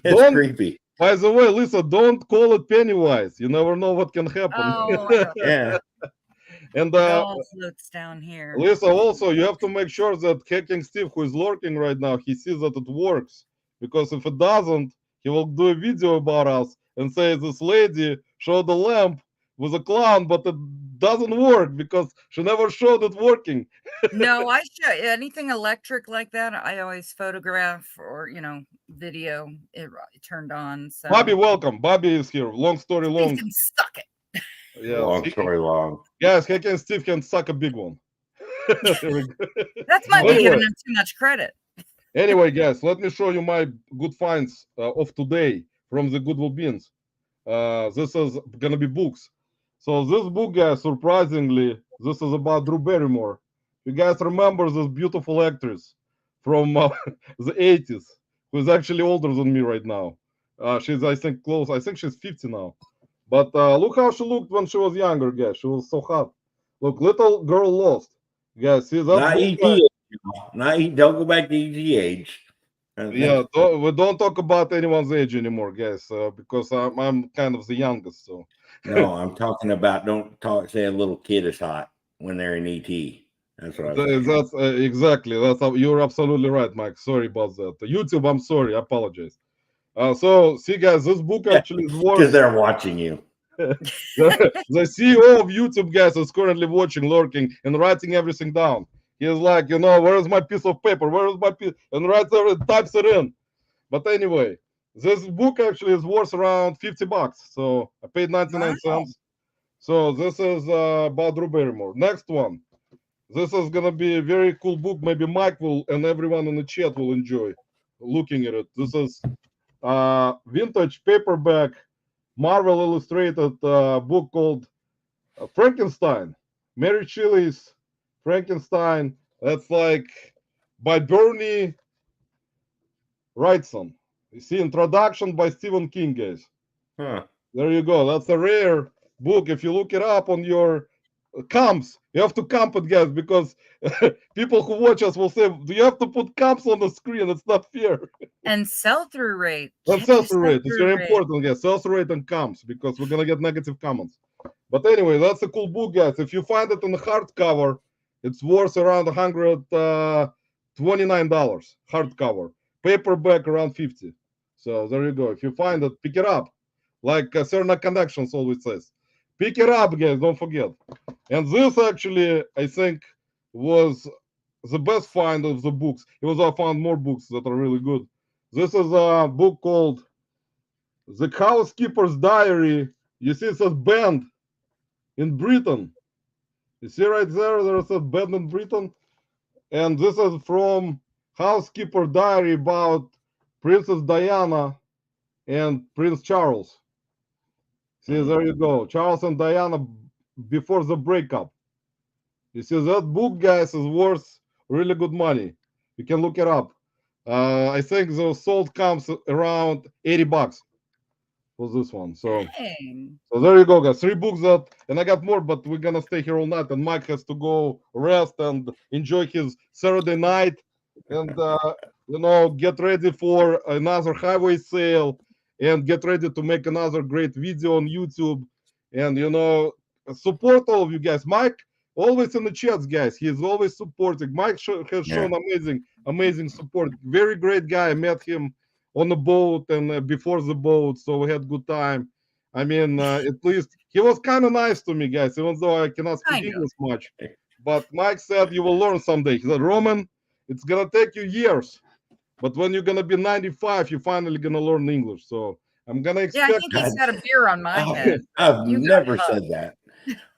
don't. creepy. By the way, Lisa, don't call it Pennywise. You never know what can happen. Oh, I don't. Yeah. And It all floats down here. Lisa, also, you have to make sure that Hacking Steve, who is lurking right now, he sees that it works. Because if it doesn't, he will do a video about us and say this lady showed a lamp with a clown, but it doesn't work because she never showed it working. No, I show anything electric like that. I always photograph or video it turned on. So Bobby, welcome. Bobby is here. Long story Steve long. can suck it. Yeah, Long story long. Guys, Hacking Steve can suck a big one. There we go. That might be Anyway. giving him too much credit. Anyway, guys, let me show you my good finds of today from the Goodwill Beans. This is gonna be books. So this book, guys, surprisingly, this is about Drew Barrymore. You guys remember this beautiful actress from the 80s, who's actually older than me right now. She's, I think, close. I think she's 50 now. But look how she looked when she was younger, guys. She was so hot. Look, Little Girl Lost. Guys, see that Not book? ET. Don't go back to ET age. Yeah, we don't talk about anyone's age anymore, guys, because I'm kind of the youngest. So No, I'm talking about say a little kid is hot when they're in ET. That's what I'm saying. that's exactly you're absolutely right, Mike. Sorry about that. YouTube, I'm sorry, I apologize. So see, guys, this book actually is worth. Because they're watching you. The CEO of YouTube, guys, is currently watching, lurking, and writing everything down. He's like, where's my piece of paper? Where's my piece? And types it in. But anyway, this book actually is worth around $50. So I paid 99 cents. So this is about Drew Barrymore. Next one. This is gonna be a very cool book. Maybe Mike will and everyone in the chat will enjoy looking at it. This is vintage paperback Marvel Illustrated book called Frankenstein. Mary Shelley's Frankenstein. That's like by Bernie Wrightson. You see, introduction by Stephen King, guys. Huh. There you go. That's a rare book. If you look it up on your comps, you have to comp it, guys, because people who watch us will say, "Do you have to put comps on the screen? It's not fair." And sell-through rate. And sell-through rate. It's very important, guys. Sell-through rate and comps, because we're gonna get negative comments. But anyway, that's a cool book, guys. If you find it in the hardcover, it's worth around $129 hardcover. Paperback around 50. So there you go. If you find it, pick it up. Like Cerna Connections always says. Pick it up, guys. Don't forget. And this actually, I think, was the best find of the books. Even though I found more books that are really good. This is a book called The Housekeeper's Diary. You see, it says banned in Britain. You see right there, there is a banned in Britain. And this is from Housekeeper Diary about Princess Diana and Prince Charles. See, there you go. Charles and Diana before the breakup. You see, that book, guys, is worth really good money. You can look it up. I think the sold comes around $80 for this one. Dang. So there you go, guys. 3 books that, and I got more, but we're gonna stay here all night. And Mike has to go rest and enjoy his Saturday night, and get ready for another highway sale, and get ready to make another great video on YouTube, and support all of you guys. Mike always in the chats, guys. He's always supporting. Mike has Yeah. shown amazing support. Very great guy. I met him on the boat and before the boat, so we had good time. I mean, at least he was kind of nice to me, guys, even though I cannot speak Kind of. English much. But Mike said you will learn someday. He said, Roman, it's gonna take you years, but when you're gonna be 95, you're finally gonna learn English. So I'm gonna Yeah, I expect. think he's got a beer on my head. I've You got never hugged. said that.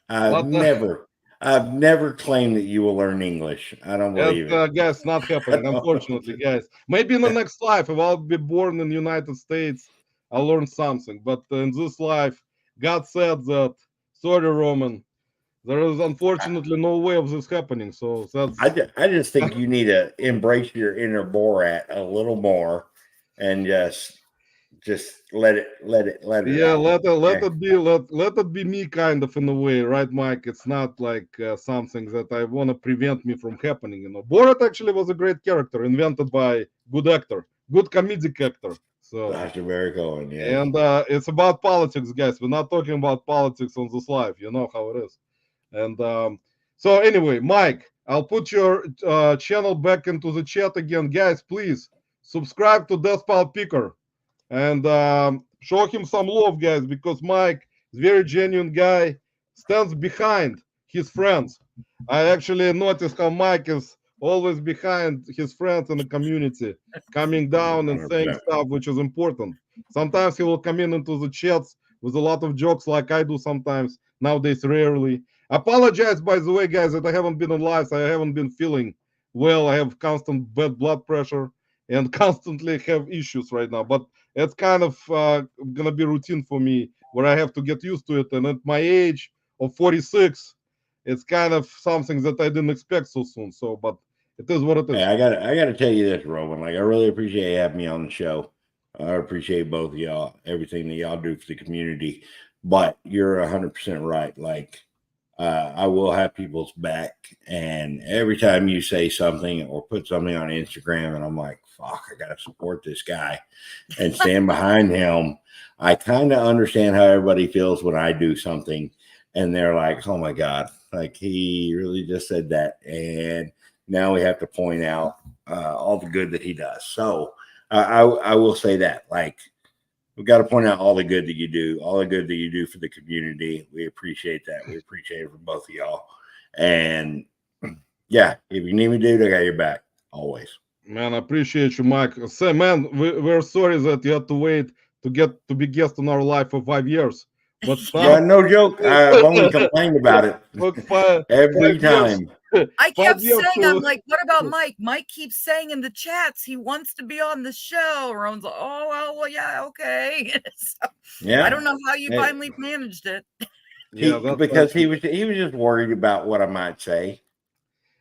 I've But, never claimed that you will learn English. I don't believe it. guys, not happening, unfortunately, guys. Maybe in the next life, if I'll be born in the United States, I'll learn something. But in this life, God said that, sorry, Roman, there is unfortunately no way of this happening. So that's. I just think you need to embrace your inner Borat a little more, and just let it Yeah, out. let it be me, kind of, in a way, right, Mike? It's not like something that I want to prevent me from happening. Borat actually was a great character invented by good actor, good comedic actor. So, That's where we're going. Yeah. and it's about politics, guys. We're not talking about politics on this live. You know how it is. And so anyway, Mike, I'll put your channel back into the chat again, guys. Please subscribe to Deathpile Picker and show him some love, guys, because Mike is a very genuine guy, stands behind his friends. I actually noticed how Mike is always behind his friends in the community, coming down and saying 100%. stuff which is important. Sometimes he will come into the chats with a lot of jokes like I do sometimes, nowadays rarely. Apologize, by the way, guys, that I haven't been on live. I haven't been feeling well. I have constant bad blood pressure and constantly have issues right now. But it's kind of gonna be routine for me where I have to get used to it. And at my age of 46, it's kind of something that I didn't expect so soon. So, but it is what it is. Hey, I gotta tell you this, Roman. Like, I really appreciate you having me on the show. I appreciate both of y'all, everything that y'all do for the community. But you're 100% right. Like, I will have people's back, and every time you say something or put something on Instagram, and I'm like, fuck, I gotta support this guy and stand behind him. I kind of understand how everybody feels when I do something, and they're like, oh my god, like, he really just said that, and now we have to point out all the good that he does. So I will say that, like, we've got to point out all the good that you do, all the good that you do for the community. We appreciate that. We appreciate it from both of y'all. And yeah, if you need me, dude, I got your back always. Man, I appreciate you, Mike. Say, man, we're sorry that you had to wait to get to be guest on our live for 5 years. But Yeah, no joke. I've only complained about it look, every 5 years. time. I 5 kept years saying, I'm to- like, what about Mike? Mike keeps saying in the chats he wants to be on the show. Rowan's like, oh, well, yeah, okay. So, Yeah, I don't know how you Hey. finally managed it. Yeah, that's because he was just worried about what I might say.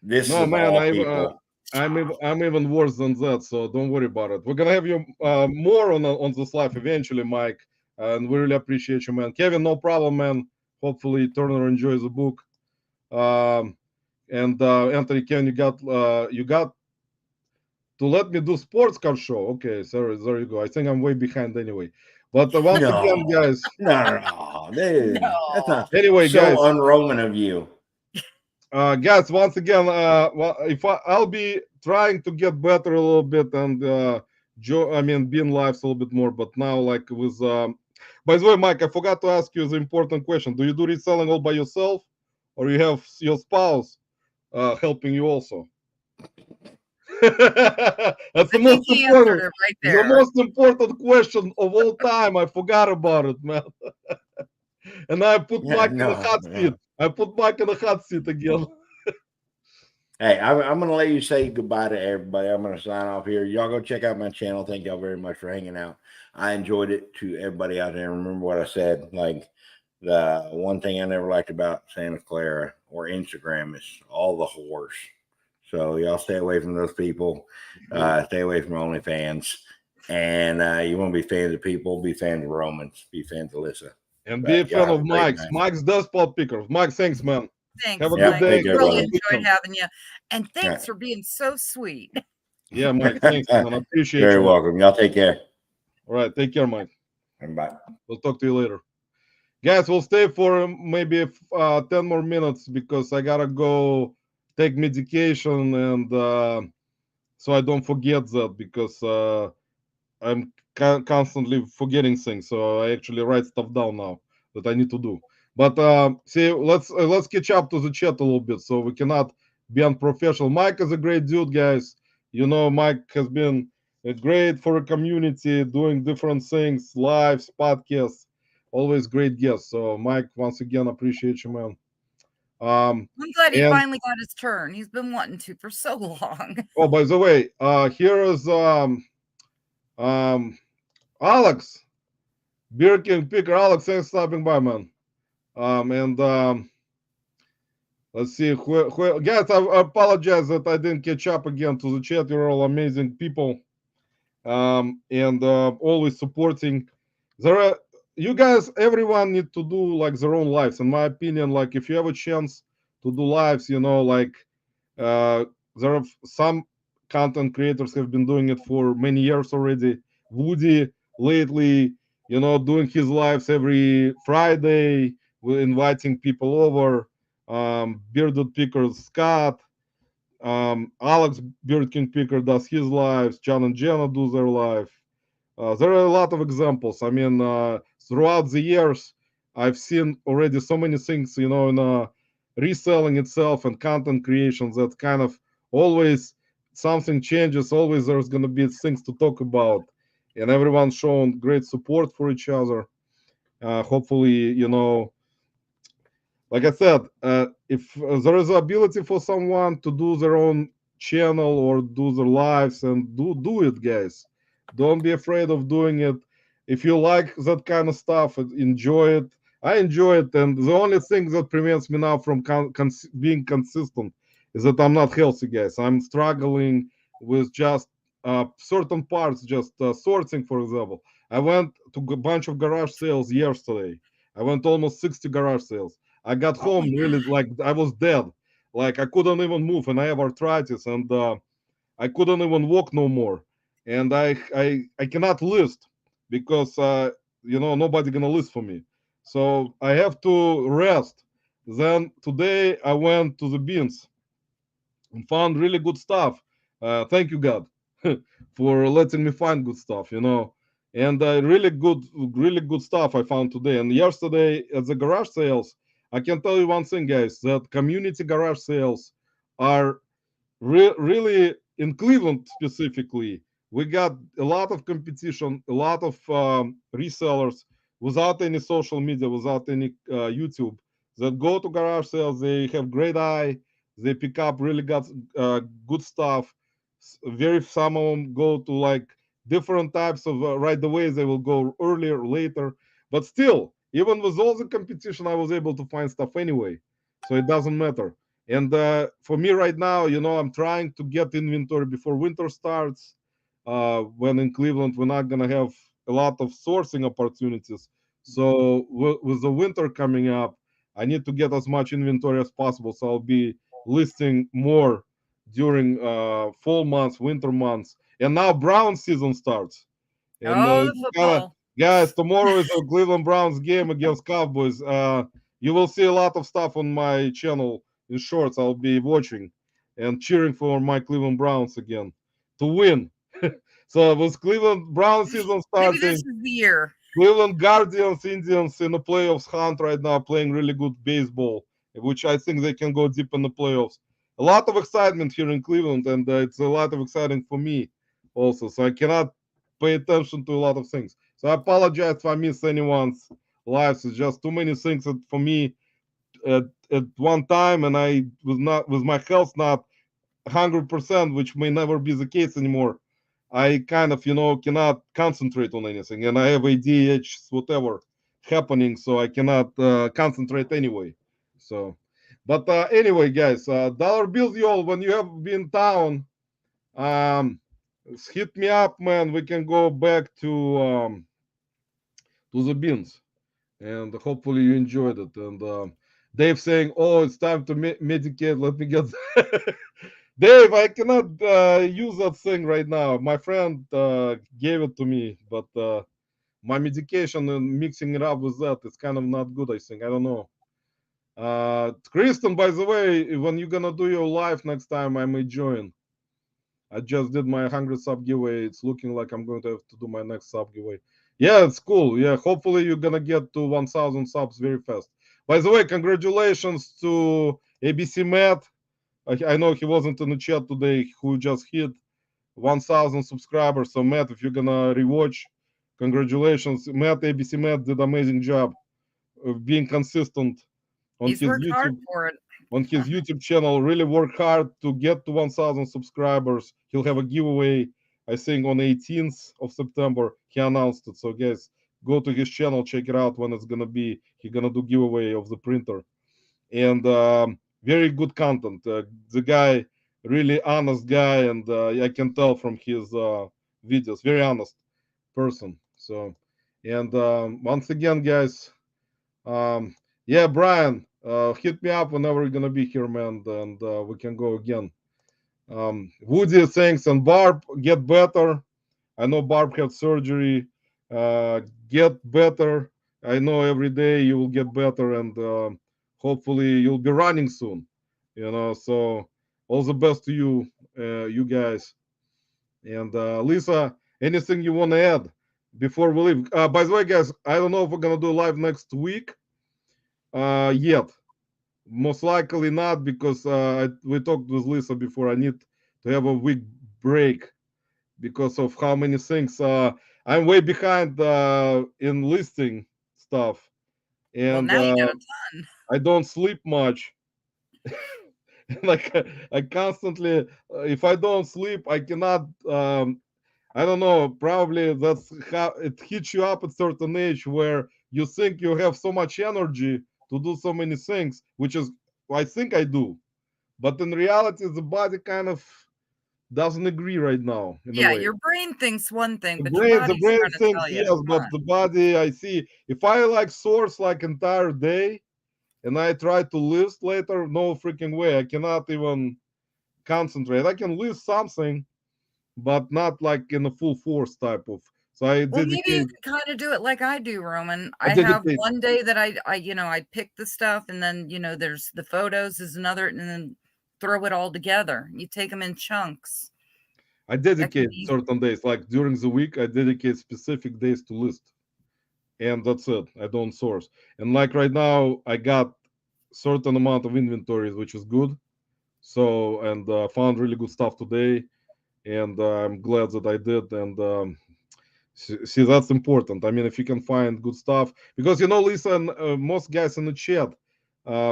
This No, is man, all people. I'm even worse than that, so don't worry about it. We're gonna have you more on this live eventually, Mike, and we really appreciate you, man. Kevin, no problem, man. Hopefully Turner enjoys the book. And Anthony, Ken, you got to let me do sports car show. Okay, sorry, there you go. I think I'm way behind anyway. But once again, guys. No, dude, that's not Anyway, so guys. un-Roman of you. Guys, once again, well, if I'll be trying to get better a little bit and being live a little bit more, but now, like, with by the way, Mike, I forgot to ask you the important question. Do you do reselling all by yourself, or you have your spouse helping you also? That's the most He important. answered it right The there. most important question of all time. I forgot about it, man. And I put Mike in the hot seat. I put Mike in the hot seat again. Hey, I'm going to let you say goodbye to everybody. I'm going to sign off here. Y'all go check out my channel. Thank y'all very much for hanging out. I enjoyed it. To everybody out there, remember what I said. Like, the one thing I never liked about Santa Clara or Instagram is all the whores. So y'all stay away from those people. Stay away from OnlyFans. And you want to be fans of people, be fans of Romans, be fans of Alyssa. And be a But y'all fan have of a great Mike's. night. Mike's Deathpile pickers. Mike, thanks, man. Have Thanks, a good Yeah, Mike. day. take We care, really brother. enjoyed having you. And Yeah. thanks for being so sweet. Yeah, Mike, thanks, man. I appreciate Very you, man. welcome. Y'all take care. All right, take care, Mike. And bye. We'll talk to you later. Guys, we'll stay for maybe 10 more minutes because I gotta go take medication and so I don't forget that because I'm constantly forgetting things. So I actually write stuff down now that I need to do. But see, let's catch up to the chat a little bit. So we cannot be unprofessional. Mike is a great dude, guys. You know, Mike has been great for a community, doing different things, lives, podcasts, always great guests. So Mike, once again, appreciate you, man. I'm glad he And finally got his turn. He's been wanting to for so long. oh, by the way, here is um Alex. Beer King Picker. Alex, thanks for stopping by, man. And let's see. Guys, I apologize that I didn't catch up again to the chat. You're all amazing people. And always supporting. There are, you guys, everyone need to do like their own lives. In my opinion, like if you have a chance to do lives, you know, like uh, there are some content creators have been doing it for many years already. Woody lately, you know, doing his lives every Friday, inviting people over. Bearded Pickers Scott, Alex Beard King Picker does his lives. John and Jenna do their live. There are a lot of examples. I mean, throughout the years, I've seen already so many things, you know, in reselling itself and content creation that kind of always something changes. Always there's going to be things to talk about. And everyone's shown great support for each other. Hopefully, you know, like I said, if there is ability for someone to do their own channel or do their lives and do it, guys. Don't be afraid of doing it. If you like that kind of stuff, enjoy it. I enjoy it, and the only thing that prevents me now from being consistent is that I'm not healthy, guys. I'm struggling with just certain parts, just sorting, for example. I went to a bunch of garage sales yesterday. I went almost 60 garage sales. I got Oh my home really God. like I was dead. Like I couldn't even move, and I have arthritis, and I couldn't even walk no more. And I cannot list because you know nobody gonna list for me. So I have to rest. Then today I went to the beans and found really good stuff. Thank you God for letting me find good stuff, you know. And really good stuff I found today. And yesterday at the garage sales, I can tell you one thing, guys, that community garage sales are really in Cleveland specifically. We got a lot of competition, a lot of resellers without any social media, without any YouTube that go to garage sales. They have great eye. They pick up really good stuff. Very some of them go to like different types of right away. They will go earlier, later, but still, even with all the competition, I was able to find stuff anyway. So it doesn't matter. And for me right now, you know, I'm trying to get inventory before winter starts. When in Cleveland, we're not gonna have a lot of sourcing opportunities. So with the winter coming up, I need to get as much inventory as possible. So I'll be listing more during fall months, winter months, and now brown season starts. And Oh, the kind of football. guys, tomorrow is a Cleveland Browns game against Cowboys. You will see a lot of stuff on my channel in shorts. I'll be watching and cheering for my Cleveland Browns again to win. So with Cleveland Brown season Maybe this starting, is the year. Cleveland Guardians Indians in the playoffs hunt right now, playing really good baseball, which I think they can go deep in the playoffs. A lot of excitement here in Cleveland, and it's a lot of exciting for me also. So I cannot pay attention to a lot of things. So I apologize if I miss anyone's lives. It's just too many things for me at one time, and I was not with my health not 100%, which may never be the case anymore, I kind of, cannot concentrate on anything. And I have ADHD, whatever happening, so I cannot concentrate anyway. So, but anyway, guys, dollar bills, y'all, when you have been town, um, hit me up, man. We can go back to the beans, and hopefully you enjoyed it. And Dave saying, "Oh, it's time to medicate." Let me get Dave. I cannot use that thing right now. My friend gave it to me, but my medication and mixing it up with that is kind of not good. I think I don't know. Kristen, by the way, when you're gonna do your live next time, I may join. I just did my 100 sub giveaway. It's looking like I'm going to have to do my next sub giveaway. Yeah, it's cool. Yeah, hopefully you're gonna get to 1,000 subs very fast. By the way, congratulations to ABC Matt. I know he wasn't in the chat today, who just hit 1,000 subscribers. So Matt, if you're gonna rewatch, congratulations. Matt, ABC Matt did amazing job of being consistent on He's his worked hard YouTube for it. channel. Really work hard to get to 1,000 subscribers. He'll have a giveaway, I think, on 18th of September. He announced it. So, guys, go to his channel, check it out when it's gonna be. He's gonna do giveaway of the printer, and very good content. The guy, really honest guy, and I can tell from his videos, very honest person. So, and once again, guys, um, yeah, Brian, hit me up whenever you're gonna be here, man, and we can go again. Woody, thanks, and Barb, get better. I know Barb had surgery. Get better. I know every day you will get better, and hopefully you'll be running soon. So all the best to you, you guys. And Lisa, anything you want to add before we leave? By the way, guys, I don't know if we're gonna do live next week yet. Most likely not, because we talked with Lisa before. I need to have a week break because of how many things. I'm way behind in listing stuff, Well, and now you got a ton. I don't sleep much. Like I constantly, if I don't sleep, I cannot. I don't know. Probably that's how it hits you up at certain age where you think you have so much energy to do so many things, which is I think I do, but in reality, the body kind of doesn't agree right now in a Yeah, way. your brain thinks one thing, The but your brain, the body's brain trying to thinks tell you, yes, come but on. the body, I see. If I like source like entire day and I try to list later, no freaking way. I cannot even concentrate. I can list something, but not like in a full force type of. So Well, maybe you could kind of do it like I do, Roman. I I have dedicate. one day that I pick the stuff, and then there's the photos is another, and then throw it all together. You take them in chunks. I That can dedicate be certain days. Like during the week, I dedicate specific days to list, and that's it. I don't source. And like right now, I got certain amount of inventories, which is good. So and found really good stuff today, and I'm glad that I did. And see, that's important. I mean, if you can find good stuff, because Lisa, and most guys in the chat,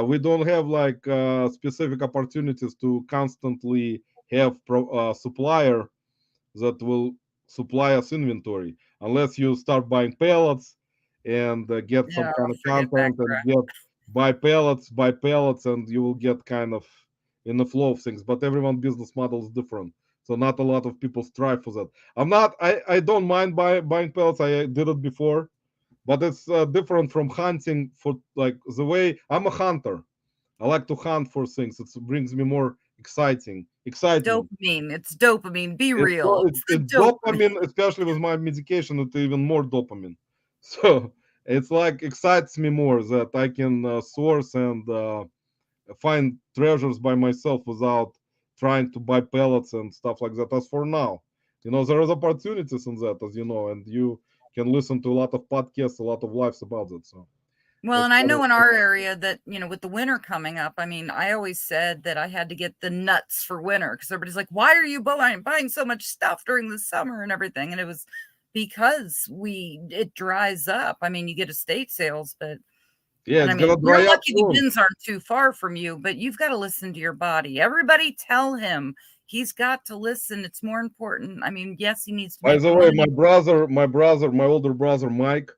we don't have like specific opportunities to constantly have supplier that will supply us inventory unless you start buying pallets and get some yeah. kind of Forget back content and get buy pallets, and you will get kind of in the flow of things. But everyone business model is different, so not a lot of people strive for that. I don't mind buying pallets. I did it before, but it's different from hunting. For like the way I'm a hunter, I like to hunt for things. It brings me more excitement. dopamine. It's dopamine. Be It's real. so It's the it's dopamine. dopamine, especially with my medication. It's even more dopamine. So it's like excites me more that I can source and find treasures by myself without trying to buy pellets and stuff like that. As for now, there is opportunities in that, as you know, and you can listen to a lot of podcasts, a lot of lives about it. So Well, that's and I kind of know in our area that, with the winter coming up, I mean, I always said that I had to get the nuts for winter because everybody's like, why are you buying so much stuff during the summer and everything? And it was because it dries up. I mean, you get estate sales, but Yeah, And I it's mean, gonna you're dry up lucky the soon. bins aren't too far from you, but you've got to listen to your body. Everybody tell him he's got to listen. It's more important. I mean, yes, he needs to By make the the way, money. my older brother Mike,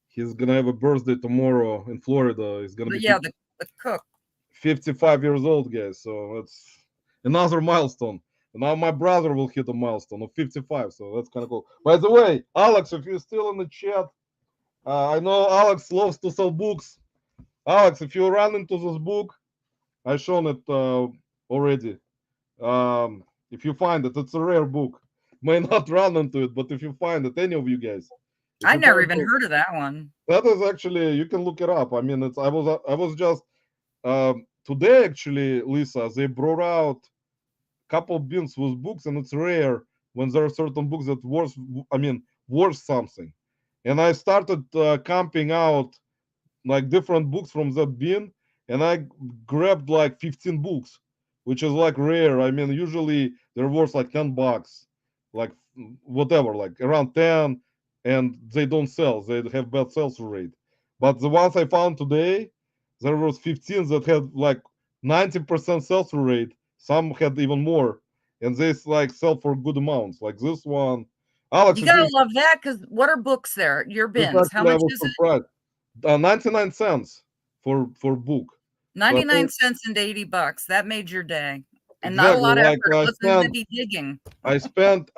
he's gonna have a birthday tomorrow in Florida. He's gonna But be yeah, the cook. 55 years old, guys. So that's another milestone. And now my brother will hit a milestone of 55. So that's kind of cool. By the way, Alex, if you're still in the chat, I know Alex loves to sell books. Alex, if you run into this book, I shown it already. If you find it, it's a rare book. May not run into it, but if you find it, any of you guys, if I you never find even it, heard of that one. that is actually you can look it up. I mean, it's I was just today actually, Lisa. They brought out couple bins with books, and it's rare when there are certain books that worth. I mean, worth something. And I started camping out like different books from that bin, and I grabbed like 15 books, which is like rare. I mean, usually they're worth like $10, like whatever, like around 10, and they don't sell. They have bad sales rate. But the ones I found today, there was 15 that had like 90% sales rate. Some had even more, and they like sell for good amounts. Like this one, Alex, You if gotta you love that because what are books there? Your this bins. How actually I much was is it? surprised. 99 cents for book. So I 99 think cents and $80. That made your day. And not a exactly lot of like effort. It wasn't heavy digging. I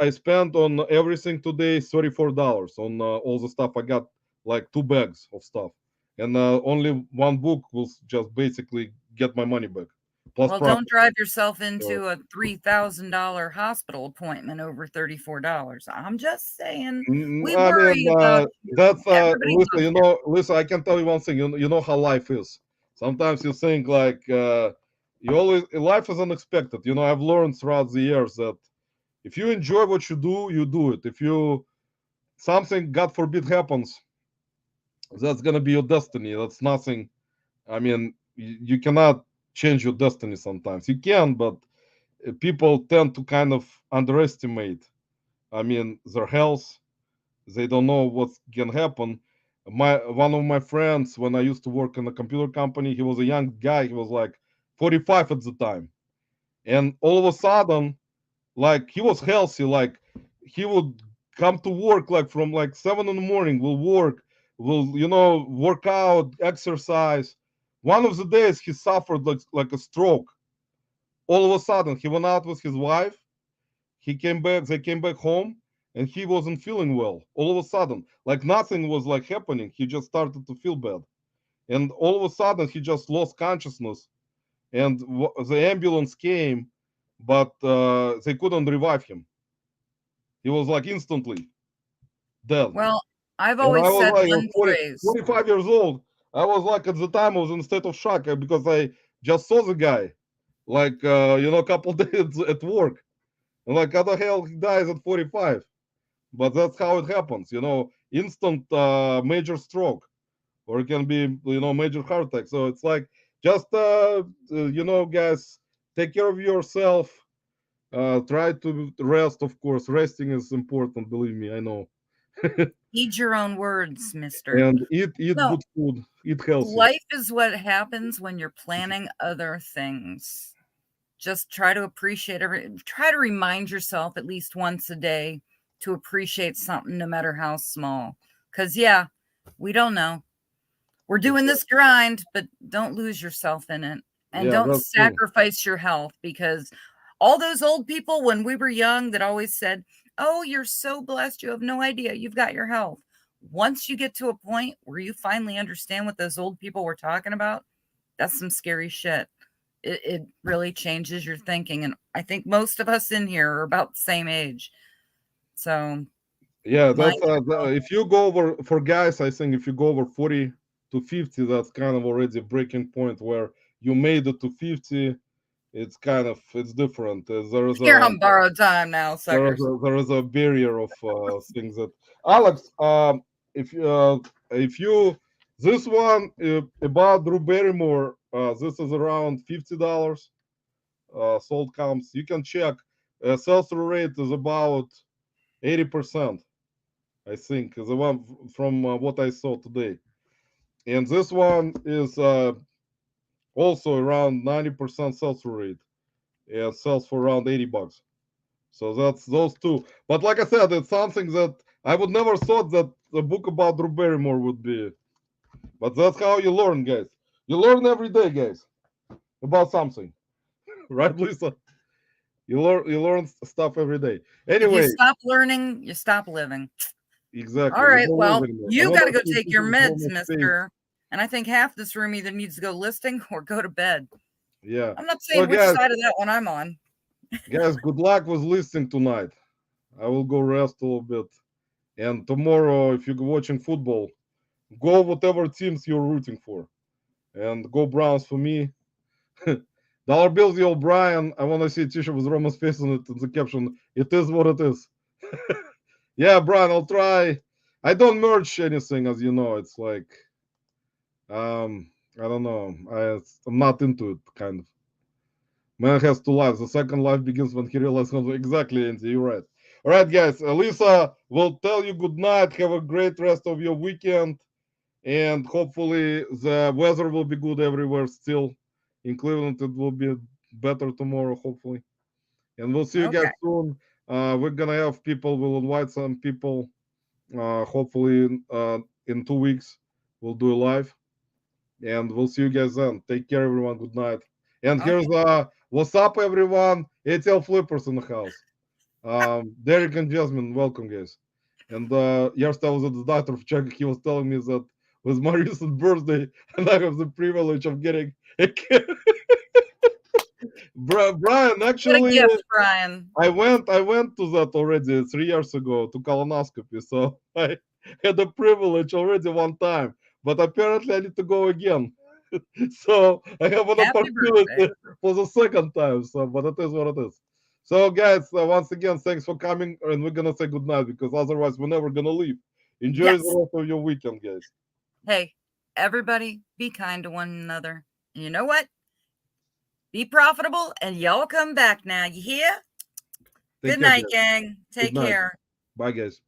spent on everything today $34 on all the stuff. I got like 2 bags of stuff, and only one book will just basically get my money back plus Well, don't profit. drive yourself So, into a $3,000 hospital appointment over $34. I'm just saying, we I mean worry about you. that's Everybody Lisa. loves You you. know, Lisa. I can tell you one thing. You know how life is. Sometimes you think like you always life is unexpected. You know, I've learned throughout the years that if you enjoy what you do it. If you something, God forbid, happens, that's gonna be your destiny. That's nothing. I mean, you cannot change your destiny. Sometimes you can, but people tend to kind of underestimate. I mean, their health. They don't know what can happen. My one of my friends, when I used to work in a computer company, he was a young guy. He was like 45 at the time, and all of a sudden, like he was healthy, like he would come to work like from like 7 in the morning, will work, will work out, exercise. One of the days he suffered like a stroke. All of a sudden he went out with his wife, they came back home, and he wasn't feeling well. All of a sudden, like nothing was like happening, he just started to feel bad, and all of a sudden he just lost consciousness, and the ambulance came, but they couldn't revive him. He was like instantly dead. Well, I've And I always was said like one 40, phrase. 45 years old. I was like, at the time, I was in a state of shock because I just saw the guy, like, a couple days at work. And like, how the hell he dies at 45? But that's how it happens, instant major stroke, or it can be, major heart attack. So it's like, just, guys, take care of yourself. Try to rest, of course. Resting is important, believe me, I know. Heed your own words, mister. And eat No, good food, eat healthy. life is what happens when you're planning other things. Just try to try to remind yourself at least once a day to appreciate something, no matter how small. Because, yeah, we don't know. We're doing this grind, but don't lose yourself in it. And Yeah, don't that's true. sacrifice your health, because all those old people when we were young that always said, "Oh, you're so blessed. You have no idea. You've got your health." Once you get to a point where you finally understand what those old people were talking about, that's some scary shit. It really changes your thinking. And I think most of us in here are about the same age. So Yeah, mind that's yourself. if you go over for guys, I think if you go over 40 to 50, that's kind of already a breaking point where you made it to 50. It's different. You're on borrowed time now, suckers. There is a barrier of things that Alex, if if you this one about Drew Barrymore, this is around $50. Sold comes. You can check. Sell through rate is about 80%. I think the one from what I saw today. And this one is also around 90% sell-through rate and sells for around $80. So that's those two. But like I said, it's something that I would never thought that a book about Drew Barrymore would be. But that's how you learn, guys. You learn every day, guys, about something, right, Lisa? You learn stuff every day. If you Anyway, stop learning, you stop living. exactly. All We right. don't Well, live anymore. I you don't got know to go if take this your is meds, almost paid. mister. And I think half this room either needs to go listing or go to bed. Yeah. I'm not Well, saying which guys, side of that one I'm on. good luck with listening tonight. I will go rest a little bit. And tomorrow, if you're watching football, go whatever teams you're rooting for. And go Browns for me. Dollar Bills, the O'Brien. I want to see a t-shirt with Roman's face on it and the caption, "It is what it is." Yeah, Brian, I'll try. I don't merge anything, as you know. It's like, I don't know. I'm not into it, kind of. Man has two lives. The second life begins when he realizes exactly, Andy. You're right. All right, guys. Lisa will tell you good night. Have a great rest of your weekend. And hopefully the weather will be good everywhere still. In Cleveland, it will be better tomorrow, hopefully. And we'll see you guys Okay. soon. We're going to have people, we'll invite some people. Hopefully, in 2 weeks, we'll do a live. And we'll see you guys then. Take care, everyone. Good night. And Okay. here's what's up, everyone? ATL Flippers in the house. Derek and Jasmine, welcome, guys. And yesterday I was at the doctor for checking. He was telling me that was my recent birthday, and I have the privilege of getting a gift. Brian, Get a actually, gift, Brian. I went to that already 3 years ago to colonoscopy, so I had the privilege already one time. But apparently, I need to go again. So I have an Happy birthday. opportunity for the second time. So, but it is what it is. So, guys, once again, thanks for coming, and we're gonna say goodnight because otherwise we're never gonna leave. Enjoy Yes. the rest of your weekend, guys. Hey, everybody, be kind to one another. And you know what? Be profitable, and y'all come back now. You hear? Take Good care, night, guys. gang. Good Take night. care. Bye, guys.